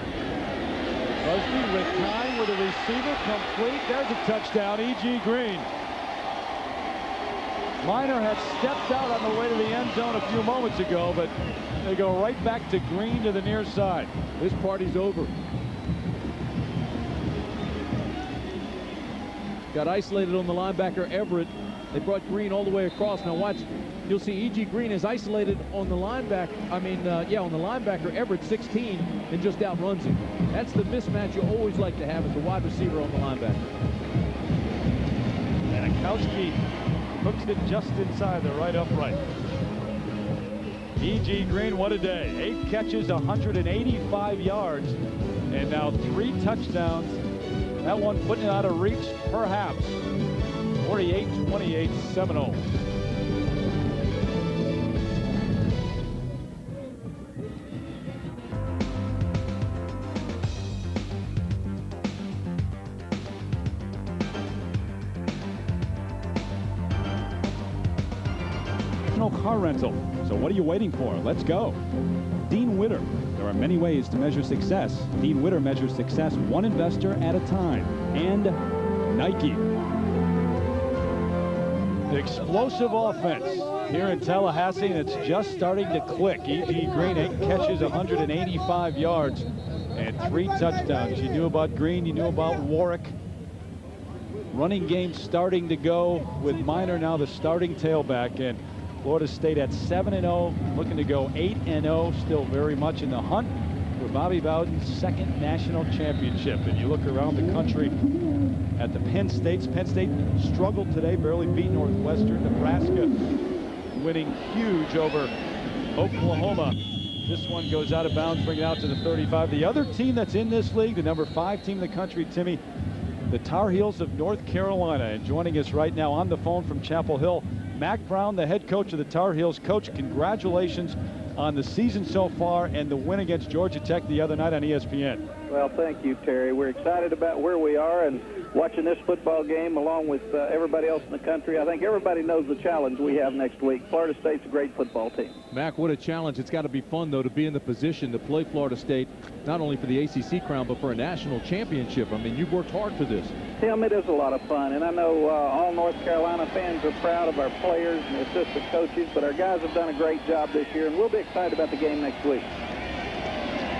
Busby with time with a receiver complete. There's a touchdown, E.G. Green. Minor had stepped out on the way to the end zone a few moments ago, but they go right back to Green to the near side. This party's over. Got isolated on the linebacker, Everett. They brought Green all the way across. Now watch, you'll see E.G. Green is isolated on the linebacker. On the linebacker, Everett 16, and just outruns him. That's the mismatch you always like to have as a wide receiver on the linebacker. Janikowski hooks it just inside the right upright. E.G. Green, what a day. 8 catches, 185 yards, and now 3 touchdowns. That one putting it out of reach, perhaps. 48-28 Seminole. Car rental. So what are you waiting for? Let's go. Dean Witter. There are many ways to measure success. Dean Witter measures success one investor at a time. And Nike. The explosive offense here in Tallahassee, and it's just starting to click. E.G. Green, 8 catches, 185 yards, and 3 touchdowns. You knew about Green, you knew about Warwick. Running game starting to go with Minor now the starting tailback, and Florida State at 7-0, looking to go 8-0, still very much in the hunt for Bobby Bowden's 2nd national championship. And you look around the country at the Penn States. Penn State struggled today, barely beat Northwestern. Nebraska winning huge over Oklahoma. This one goes out of bounds, bring it out to the 35. The other team that's in this league, the number 5 team in the country, Timmy, the Tar Heels of North Carolina. And joining us right now on the phone from Chapel Hill, Mack Brown, the head coach of the Tar Heels. Coach, congratulations on the season so far and the win against Georgia Tech the other night on ESPN. Well, thank you, Terry. We're excited about where we are and watching this football game along with everybody else in the country. I think everybody knows the challenge we have next week. Florida State's a great football team. Mac, what a challenge. It's got to be fun, though, to be in the position to play Florida State, not only for the ACC crown, but for a national championship. I mean, you've worked hard for this. Tim, it is a lot of fun, and I know all North Carolina fans are proud of our players and assistant coaches, but our guys have done a great job this year, and we'll be excited about the game next week.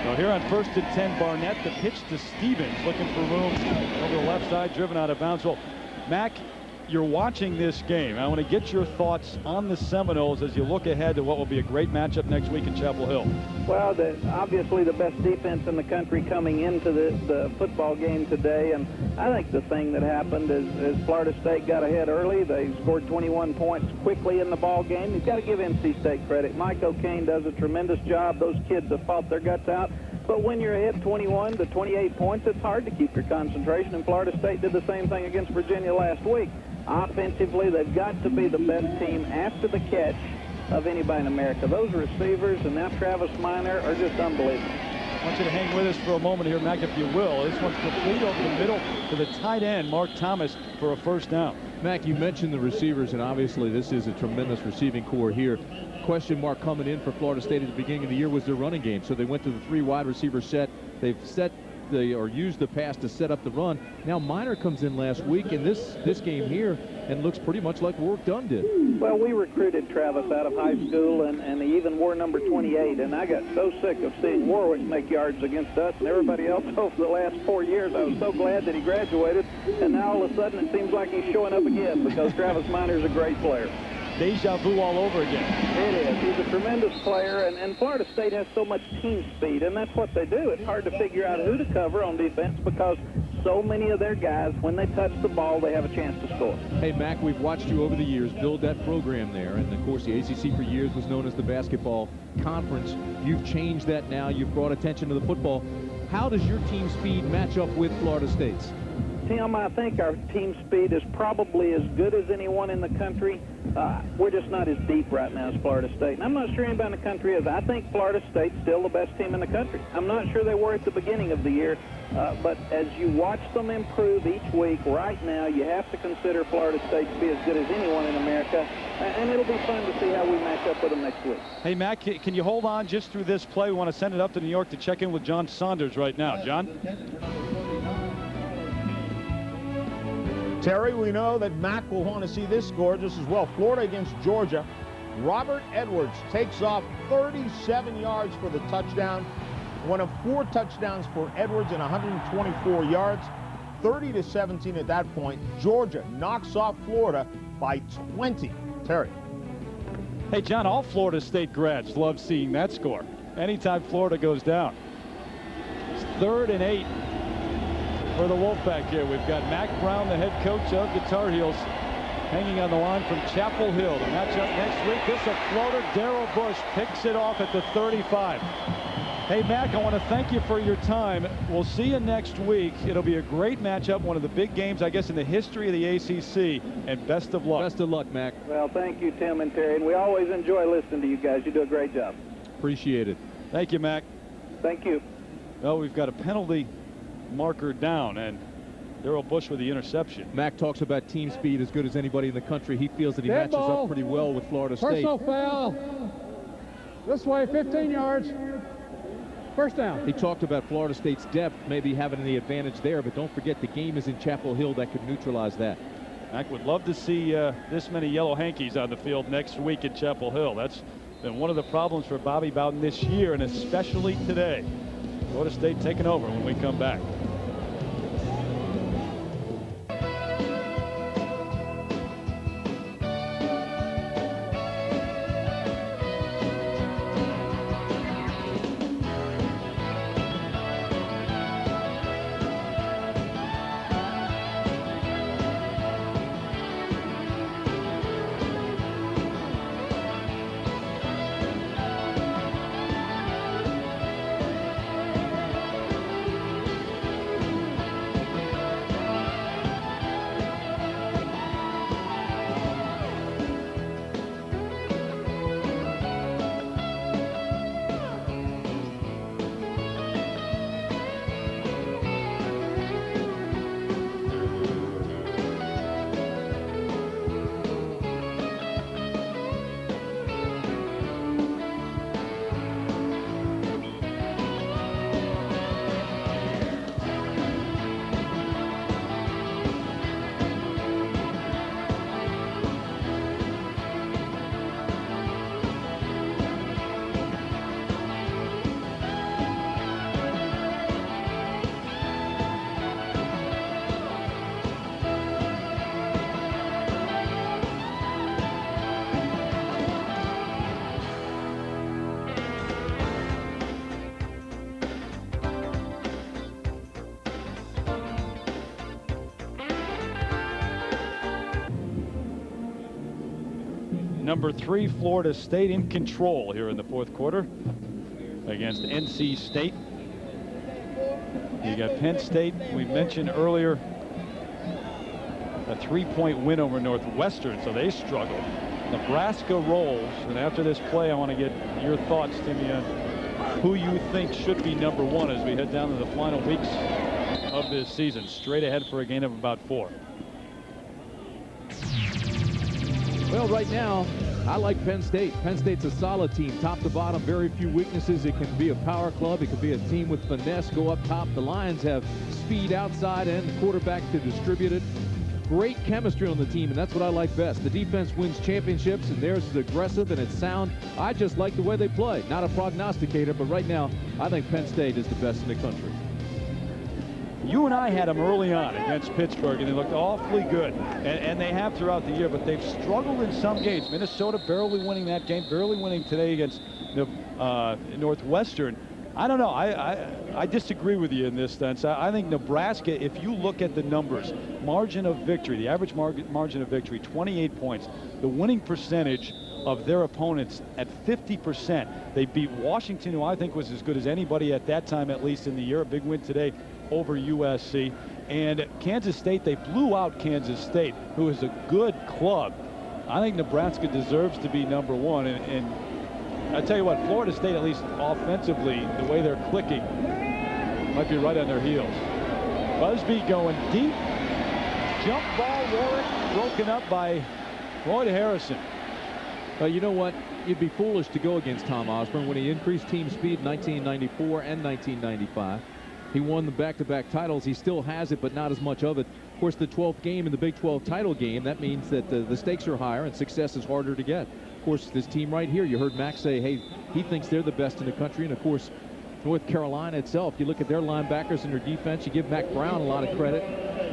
So here on 1st and 10, Barnett, the pitch to Stevens, looking for room over the left side, driven out of bounds. Well, Mac, you're watching this game. I want to get your thoughts on the Seminoles as you look ahead to what will be a great matchup next week in Chapel Hill. Well, obviously the best defense in the country coming into the football game today, and I think the thing that happened is Florida State got ahead early. They scored 21 points quickly in the ball game. You've got to give NC State credit. Mike O'Kane does a tremendous job. Those kids have fought their guts out. But when you're ahead 21 to 28 points, it's hard to keep your concentration, and Florida State did the same thing against Virginia last week. Offensively, they've got to be the best team after the catch of anybody in America. Those receivers and now Travis Minor are just unbelievable. I want you to hang with us for a moment here, Mac, if you will. This one's complete over the middle to the tight end, Mark Thomas, for a first down. Mac, you mentioned the receivers, and obviously this is a tremendous receiving core here. Question mark coming in for Florida State at the beginning of the year was their running game. So they went to the 3 wide receiver set. They've set or use the pass to set up the run. Now Minor comes in last week in this game here and looks pretty much like Warwick Dunn did. Well, we recruited Travis out of high school, and he even wore number 28, and I got so sick of seeing Warwick make yards against us and everybody else over the last 4 years. I was so glad that he graduated, and now all of a sudden it seems like he's showing up again because Travis Minor's a great player. Deja vu all over again. It is. He's a tremendous player, and Florida State has so much team speed, and that's what they do. It's hard to figure out who to cover on defense because so many of their guys, when they touch the ball, they have a chance to score. Hey, Mac, we've watched you over the years build that program there, and of course the ACC for years was known as the basketball conference. You've changed that now. You've brought attention to the football. How does your team speed match up with Florida State's? Tim, I think our team speed is probably as good as anyone in the country. We're just not as deep right now as Florida State. And I'm not sure anybody in the country is. I think Florida State's still the best team in the country. I'm not sure they were at the beginning of the year, but as you watch them improve each week, right now you have to consider Florida State to be as good as anyone in America, and it'll be fun to see how we match up with them next week. Hey, Matt, can you hold on just through this play? We want to send it up to New York to check in with John Saunders right now. John? Terry, we know that Mac will want to see this score just as well. Florida against Georgia. Robert Edwards takes off 37 yards for the touchdown. One of 4 touchdowns for Edwards and 124 yards. 30-17 at that point. Georgia knocks off Florida by 20. Terry. Hey, John, all Florida State grads love seeing that score. Anytime Florida goes down. It's 3rd and 8. For the Wolfpack here, we've got Mack Brown, the head coach of the Tar Heels, hanging on the line from Chapel Hill. The matchup next week, this a floater. Darrell Bush picks it off at the 35. Hey, Mac, I want to thank you for your time. We'll see you next week. It'll be a great matchup, one of the big games, I guess, in the history of the ACC, and best of luck. Best of luck, Mac. Well, thank you, Tim and Terry, and we always enjoy listening to you guys. You do a great job. Appreciate it. Thank you, Mac. Thank you. Well, we've got a penalty marker down, and Darrell Bush with the interception. Mac talks about team speed as good as anybody in the country. He feels that he matches up pretty well with Florida State. Personal foul. This way, 15 yards. First down. He talked about Florida State's depth maybe having the advantage there, but don't forget the game is in Chapel Hill. That could neutralize that. Mac would love to see this many yellow hankies on the field next week in Chapel Hill. That's been one of the problems for Bobby Bowden this year, and especially today. Florida State taking over when we come back. Number 3, Florida State in control here in the 4th quarter against NC State. You got Penn State, we mentioned earlier, a 3-point win over Northwestern, so they struggle. Nebraska rolls, and after this play, I want to get your thoughts, Timmy, on who you think should be number 1 as we head down to the final weeks of this season. Straight ahead for a gain of about 4. Well, right now, I like Penn State. Penn State's a solid team, top to bottom, very few weaknesses. It can be a power club. It can be a team with finesse, go up top. The Lions have speed outside and quarterback to distribute it. Great chemistry on the team, and that's what I like best. The defense wins championships, and theirs is aggressive and it's sound. I just like the way they play. Not a prognosticator, but right now, I think Penn State is the best in the country. You and I had them early on against Pittsburgh, and they looked awfully good. And they have throughout the year, but they've struggled in some games. Minnesota barely winning that game, barely winning today against Northwestern. I don't know. I disagree with you in this sense. I think Nebraska, if you look at the numbers, margin of victory, the average margin of victory, 28 points. The winning percentage of their opponents at 50%. They beat Washington, who I think was as good as anybody at that time, at least in the year. A big win today over USC. And Kansas State, they blew out Kansas State, who is a good club. I think Nebraska deserves to be #1. And I tell you what, Florida State, at least offensively, the way they're clicking, might be right on their heels. Busby going deep. Jump ball, Warwick, broken up by Floyd Harrison. You know what? You'd be foolish to go against Tom Osborne when he increased team speed in 1994 and 1995. He won the back-to-back titles. He still has it, but not as much of it. Of course, the 12th game in the Big 12 title game, that means that the stakes are higher and success is harder to get. Of course, this team right here, you heard Mac say, hey, he thinks they're the best in the country. And, of course, North Carolina itself, you look at their linebackers and their defense, you give Mac Brown a lot of credit.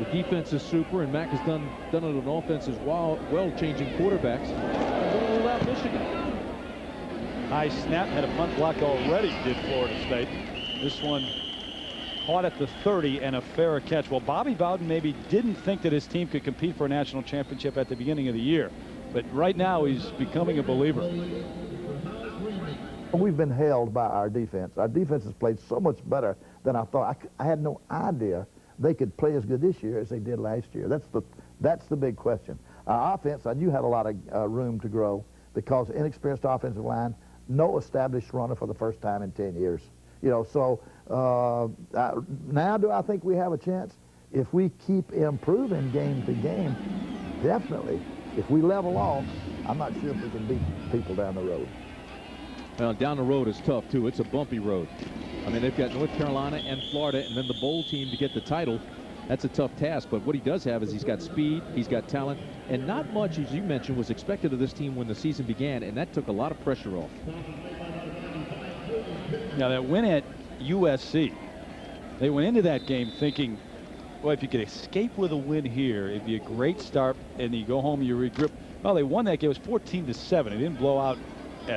The defense is super, and Mac has done it on offense as well, changing quarterbacks. And don't rule out Michigan. High snap, had a punt block already, did Florida State. This one caught at the 30 and a fair catch. Well, Bobby Bowden maybe didn't think that his team could compete for a national championship at the beginning of the year. But right now, he's becoming a believer. We've been held by our defense. Our defense has played so much better than I thought. I had no idea they could play as good this year as they did last year. That's the big question. Our offense, I knew had a lot of room to grow because inexperienced offensive line, no established runner for the first time in 10 years. You know, so now do I think we have a chance? If we keep improving game to game, definitely. If we level off, I'm not sure if we can beat people down the road. Well, down the road is tough, too. It's a bumpy road. I mean, they've got North Carolina and Florida, and then the bowl team to get the title. That's a tough task, but what he does have is he's got speed, he's got talent, and not much, as you mentioned, was expected of this team when the season began, and that took a lot of pressure off. Now, that win at USC, they went into that game thinking, well, if you could escape with a win here, it'd be a great start, and you go home, you regroup. Well, they won that game. It was 14-7. They didn't blow out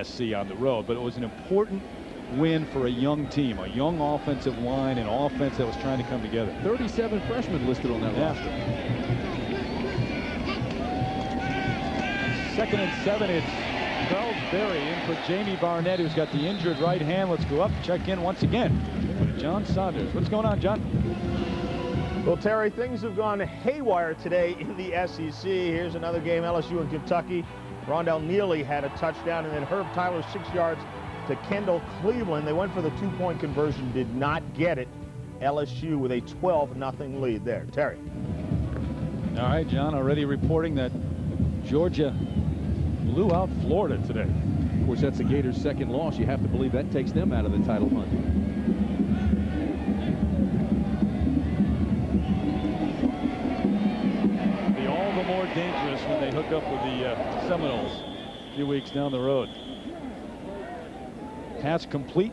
SC on the road, but it was an important win for a young team, a young offensive line, an offense that was trying to come together. 37 freshmen listed on that roster. 2nd and 7. It's Charles Berry in for Jamie Barnett, who's got the injured right hand. Let's go up, check in once again with John Saunders. What's going on, John? Well, Terry, things have gone haywire today in the SEC. Here's another game, LSU and Kentucky. Rondell Neely had a touchdown, and then Herb Tyler 6 yards to Kendall Cleveland. They went for the 2-point conversion, did not get it. LSU with a 12-0 lead there. Terry. All right, John, already reporting that Georgia blew out Florida today. Of course, that's the Gators' second loss. You have to believe that takes them out of the title hunt. Be all the more dangerous when they hook up with the Seminoles a few weeks down the road. Pass complete.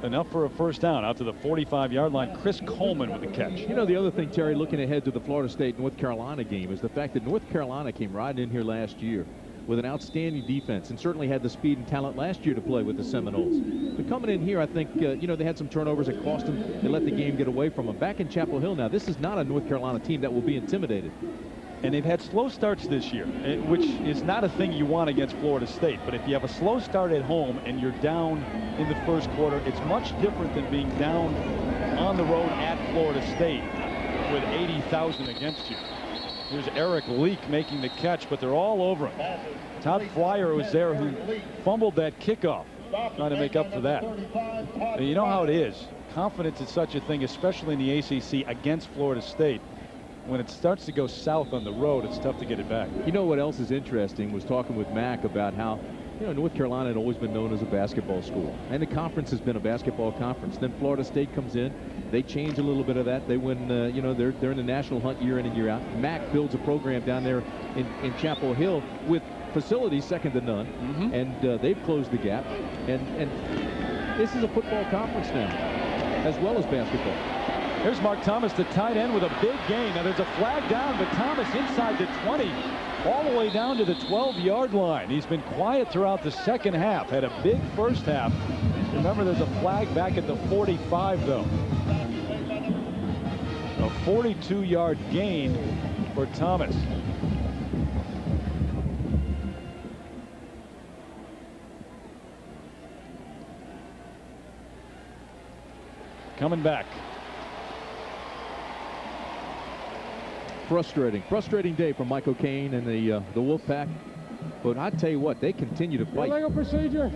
Enough for a first down out to the 45-yard line. Chris Coleman with the catch. You know, the other thing, Terry, looking ahead to the Florida State-North Carolina game is the fact that North Carolina came riding in here last year with an outstanding defense and certainly had the speed and talent last year to play with the Seminoles. But coming in here, I think, you know, they had some turnovers that cost them. They let the game get away from them. Back in Chapel Hill now, this is not a North Carolina team that will be intimidated. And they've had slow starts this year, which is not a thing you want against Florida State. But if you have a slow start at home and you're down in the first quarter, it's much different than being down on the road at Florida State with 80,000 against you. Here's Eric Leak making the catch, but they're all over him. Todd Flyer was there who fumbled that kickoff, trying to make up for that. And you know how it is. Confidence is such a thing, especially in the ACC against Florida State. when it starts to go south on the road, it's tough to get it back. You know what else is interesting was talking with Mac about how, you know, North Carolina had always been known as a basketball school, and the conference has been a basketball conference. Then Florida State comes in, they change a little bit of that. They win, you know, they're in the national hunt year in and year out. Mac builds a program down there in Chapel Hill with facilities second to none, and they've closed the gap. And this is a football conference now, as well as basketball. Here's Mark Thomas, the tight end, with a big gain. Now there's a flag down, but Thomas inside the 20, all the way down to the 12-yard line. He's been quiet throughout the second half. Had a big first half. Remember, there's a flag back at the 45, though. A 42-yard gain for Thomas. Coming back. Frustrating day for Mike O'Kane and the Wolfpack. But I tell you what, they continue to fight. Illegal procedure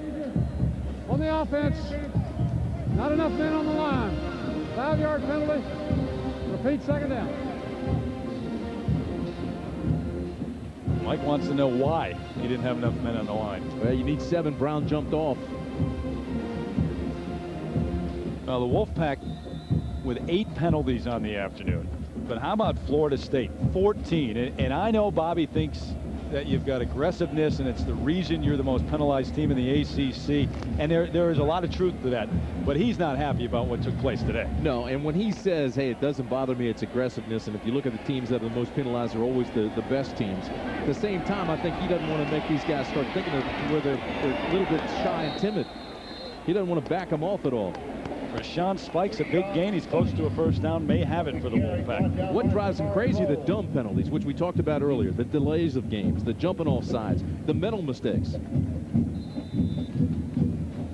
on the offense. Not enough men on the line. 5-yard penalty. Repeat, second down. Mike wants to know why he didn't have enough men on the line. Well, you need 7. Brown jumped off. Now the Wolfpack with 8 penalties on the afternoon. But how about Florida State? 14. And I know Bobby thinks that you've got aggressiveness, and it's the reason you're the most penalized team in the ACC. And there is a lot of truth to that. But he's not happy about what took place today. No, and when he says, hey, it doesn't bother me, it's aggressiveness, and if you look at the teams that are the most penalized are always the best teams. At the same time, I think he doesn't want to make these guys start thinking of where they're a little bit shy and timid. He doesn't want to back them off at all. Rashawn Spikes, a big gain. He's close to a first down. May have it for the Wolfpack. What drives him crazy? The dumb penalties, which we talked about earlier. The delays of games, the jumping off sides, the mental mistakes.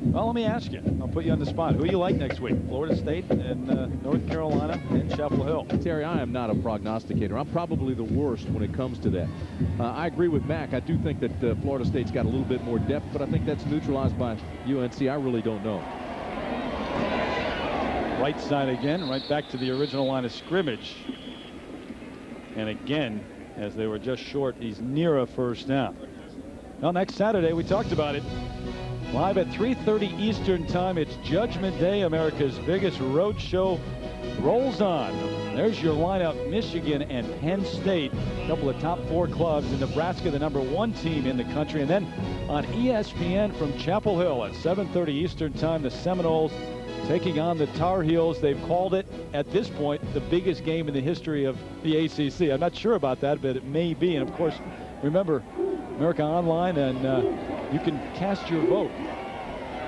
Well, let me ask you. I'll put you on the spot. Who do you like next week? Florida State and North Carolina and Chapel Hill. Terry, I am not a prognosticator. I'm probably the worst when it comes to that. I agree with Mac. I do think that Florida State's got a little bit more depth, but I think that's neutralized by UNC. I really don't know. Right side again, right back to the original line of scrimmage. And again, as they were just short, he's near a first down. Well, next Saturday, we talked about it. Live at 3:30 Eastern time, it's Judgment Day. America's biggest road show rolls on. There's your lineup: Michigan and Penn State, a couple of top 4 clubs, and Nebraska, the #1 team in the country. And then on ESPN from Chapel Hill at 7:30 Eastern time, the Seminoles taking on the Tar Heels. They've called it, at this point, the biggest game in the history of the ACC. I'm not sure about that, but it may be. And of course, remember, America Online, and you can cast your vote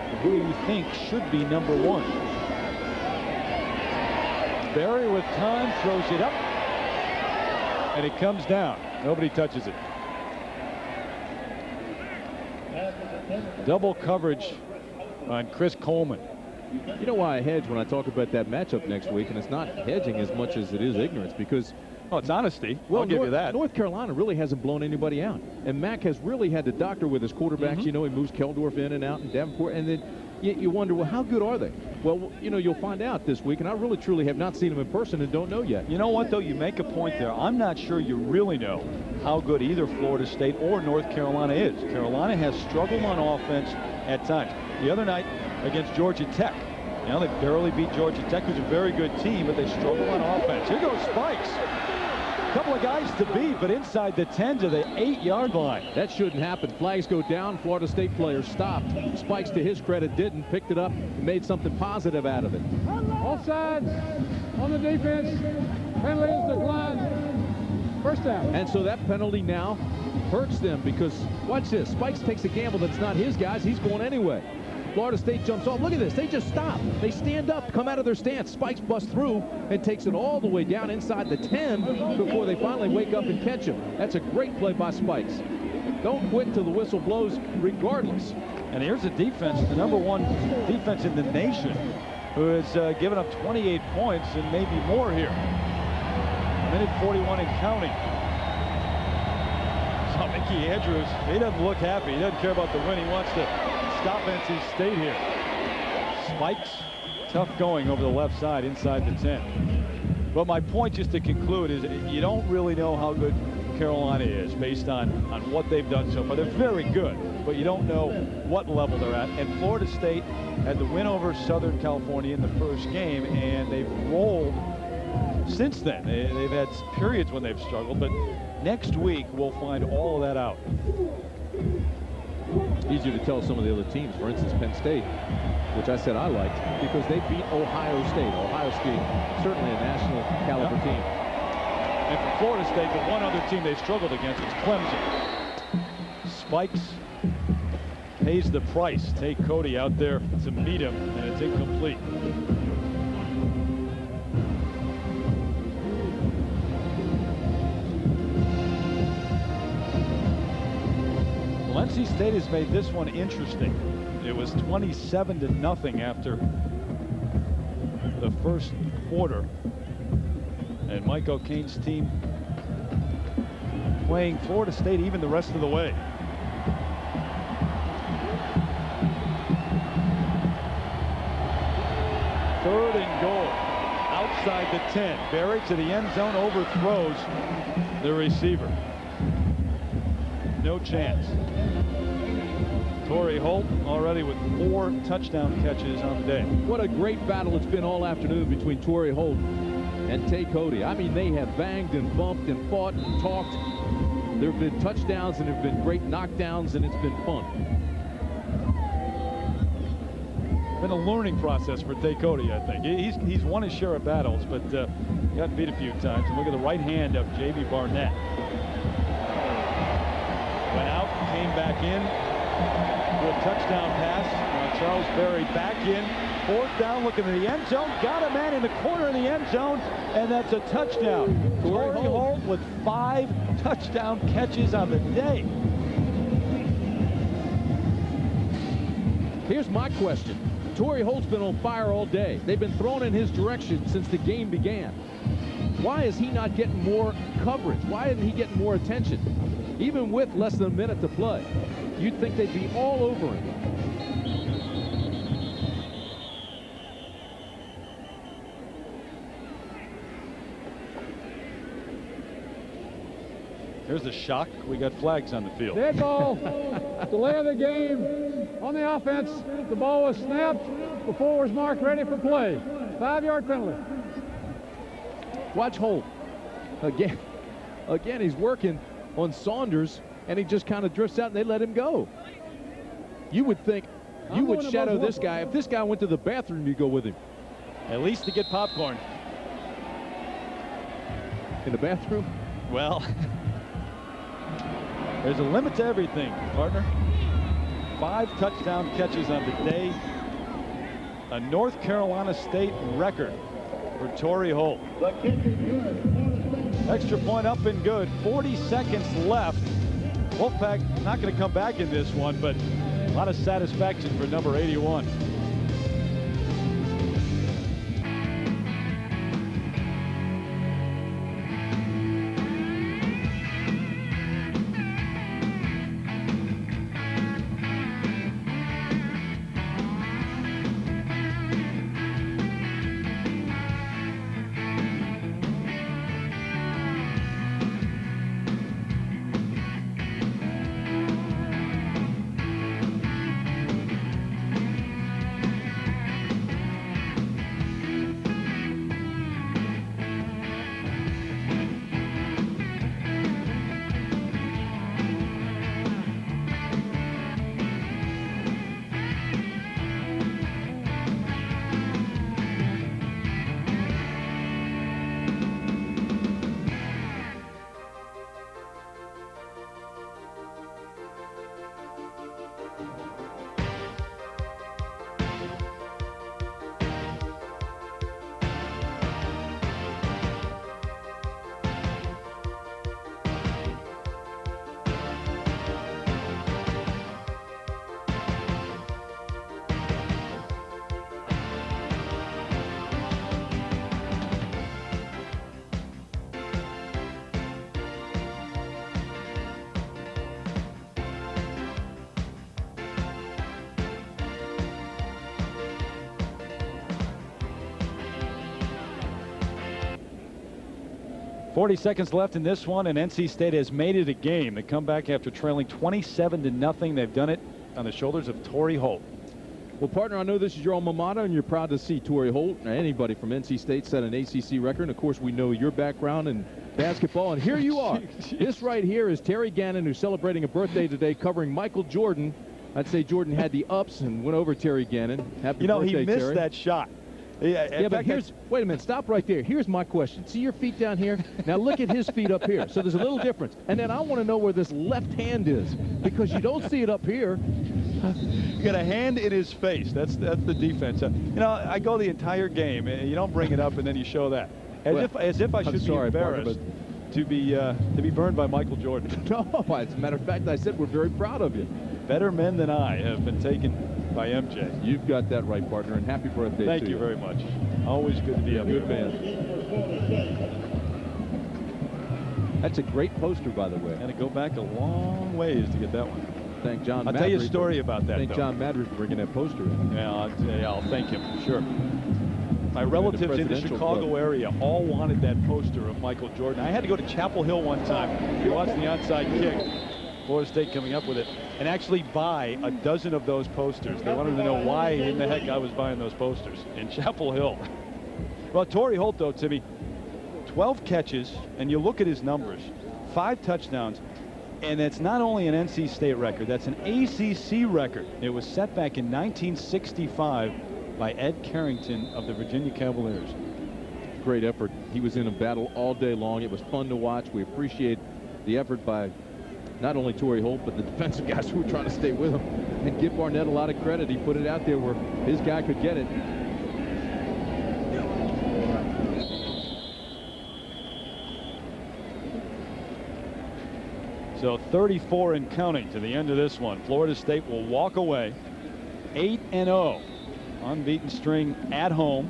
for who you think should be #1. Barry with time throws it up, and it comes down. Nobody touches it. Double coverage on Chris Coleman. You know why I hedge when I talk about that matchup next week, and it's not hedging as much as it is ignorance, because it's honesty. Well, I'll give you that. North Carolina really hasn't blown anybody out, and Mac has really had to doctor with his quarterbacks. You know, he moves Keldorf in and out, and Davenport, and then you wonder, well, how good are they? Well, you know, you'll find out this week, and I really truly have not seen them in person and don't know yet. You know what, though? You make a point there. I'm not sure you really know how good either Florida State or North Carolina is. Carolina has struggled on offense at times. The other night against Georgia Tech, you know, they barely beat Georgia Tech, who's a very good team, but they struggle on offense. Here goes Spikes. A couple of guys to beat, but inside the 10 to the 8-yard line. That shouldn't happen. Flags go down. Florida State players stopped. Spikes, to his credit, didn't. Picked it up and made something positive out of it. Offsides on the defense. Penalty is declined. First down. And so that penalty now hurts them because, watch this, Spikes takes a gamble that's not his guys. He's going anyway. Florida State jumps off. Look at this. They just stop. They stand up, come out of their stance. Spikes busts through and takes it all the way down inside the 10 before they finally wake up and catch him. That's a great play by Spikes. Don't quit till the whistle blows regardless. And here's a defense, the #1 defense in the nation, who has given up 28 points and maybe more here. Minute 41 and counting. So Mickey Andrews, he doesn't look happy. He doesn't care about the win. He wants to stop NC State here. Spikes, tough going over the left side inside the 10. But my point, just to conclude, is you don't really know how good Carolina is based on what they've done so far. They're very good, but you don't know what level they're at. And Florida State had the win over Southern California in the first game, and they've rolled since then. They've had periods when they've struggled, but next week we'll find all of that out. Easier to tell some of the other teams. For instance, Penn State, which I said I liked, because they beat Ohio State. Ohio State, certainly a national caliber team. And for Florida State, the one other team they struggled against is Clemson. Spikes pays the price. Tay Cody out there to meet him, and it's incomplete. Well, NC State has made this one interesting. It was 27-0 after the first quarter. And Mike O'Kane's team playing Florida State even the rest of the way. Third and goal outside the 10. Berry to the end zone, overthrows the receiver. No chance. Torrey Holt already with 4 touchdown catches on the day. What a great battle it's been all afternoon between Torrey Holt and Tay Cody. I mean, they have banged and bumped and fought and talked. There have been touchdowns and there have been great knockdowns, and it's been fun. Been a learning process for Tay Cody, I think. He's won his share of battles, but got beat a few times. And look at the right hand of J.B. Barnett. Went out, came back in. Good touchdown pass. Charles Berry back in. 4th down, looking in the end zone. Got a man in the corner of the end zone, and that's a touchdown. Torrey Holt with 5 touchdown catches on the day. Here's my question. Torrey Holt's been on fire all day. They've been thrown in his direction since the game began. Why is he not getting more coverage? Why isn't he getting more attention? Even with less than a minute to play, you'd think they'd be all over him. Here's the shock. We got flags on the field. Dead ball. Delay of the game. On the offense, the ball was snapped before it was marked ready for play. 5-yard penalty. Watch Holt. Again, he's working on Saunders, and he just kind of drifts out, and they let him go. You would think you would shadow this guy. If this guy went to the bathroom, you'd go with him. At least to get popcorn. In the bathroom? Well, there's a limit to everything, partner. 5 touchdown catches on the day. A North Carolina State record for Torrey Holt. Extra point up and good. 40 seconds left. Wolfpack not going to come back in this one, but a lot of satisfaction for number 81. 40 seconds left in this one, and NC State has made it a game. They come back after trailing 27-0. They've done it on the shoulders of Torrey Holt. Well, partner, I know this is your alma mater, and you're proud to see Torrey Holt or anybody from NC State set an ACC record. And, of course, we know your background in basketball, and here you are. This right here is Terry Gannon, who's celebrating a birthday today, covering Michael Jordan. I'd say Jordan had the ups and went over Terry Gannon. Happy birthday, he missed Terry. that shot. Yeah, but wait a minute, stop right there. Here's my question. See your feet down here? Now look at his feet up here. So there's a little difference. And then I want to know where this left hand is, because you don't see it up here. You got a hand in his face. That's the defense. I go the entire game, and you don't bring it up and then you show that. As if I should be embarrassed to be burned by Michael Jordan. No, as a matter of fact, I said we're very proud of you. Better men than I have been taken by MJ. You've got that right, partner, and happy birthday to you. Thank you very much. Always good to be up here. Good man. That's a great poster, by the way. Had to go back a long ways to get that one. Thank John. I'll tell you a story about that. Thank John Madrid for bringing that poster in. Yeah, I'll thank him for sure. My relatives in the Chicago area all wanted that poster of Michael Jordan. I had to go to Chapel Hill one time to watch the onside kick. Florida State coming up with it, and actually buy a dozen of those posters. They wanted to know why in the heck I was buying those posters in Chapel Hill. Well, Torrey Holt, though, Timmy, 12 catches, and you look at his numbers, 5 touchdowns, and that's not only an NC State record, that's an ACC record. It was set back in 1965 by Ed Carrington of the Virginia Cavaliers. Great effort. He was in a battle all day long. It was fun to watch. We appreciate the effort by not only Torrey Holt, but the defensive guys who were trying to stay with him. And give Barnett a lot of credit. He put it out there where his guy could get it. So 34 and counting to the end of this one. Florida State will walk away 8-0. Unbeaten string at home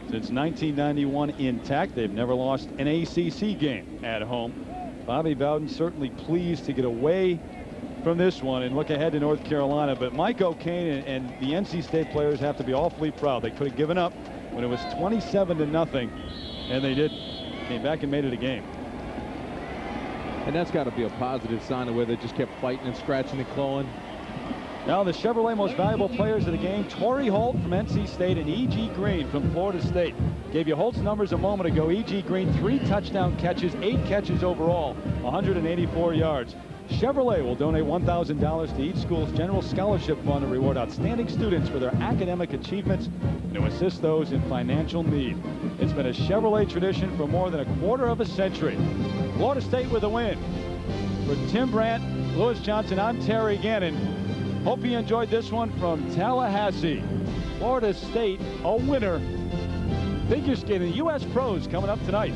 since 1991 intact. They've never lost an ACC game at home. Bobby Bowden certainly pleased to get away from this one and look ahead to North Carolina. But Mike O'Kane and the NC State players have to be awfully proud. They could have given up when it was 27-0, and they did. Came back and made it a game. And that's got to be a positive sign of where they just kept fighting and scratching and clawing. Now the Chevrolet most valuable players of the game, Torrey Holt from NC State and E.G. Green from Florida State. Gave you Holt's numbers a moment ago. E.G. Green, 3 touchdown catches, 8 catches overall, 184 yards. Chevrolet will donate $1,000 to each school's general scholarship fund to reward outstanding students for their academic achievements and to assist those in financial need. It's been a Chevrolet tradition for more than a quarter of a century. Florida State with a win. For Tim Brandt, Lewis Johnson, I'm Terry Gannon. Hope you enjoyed this one from Tallahassee. Florida State, a winner. Figure skating, the U.S. Pros coming up tonight.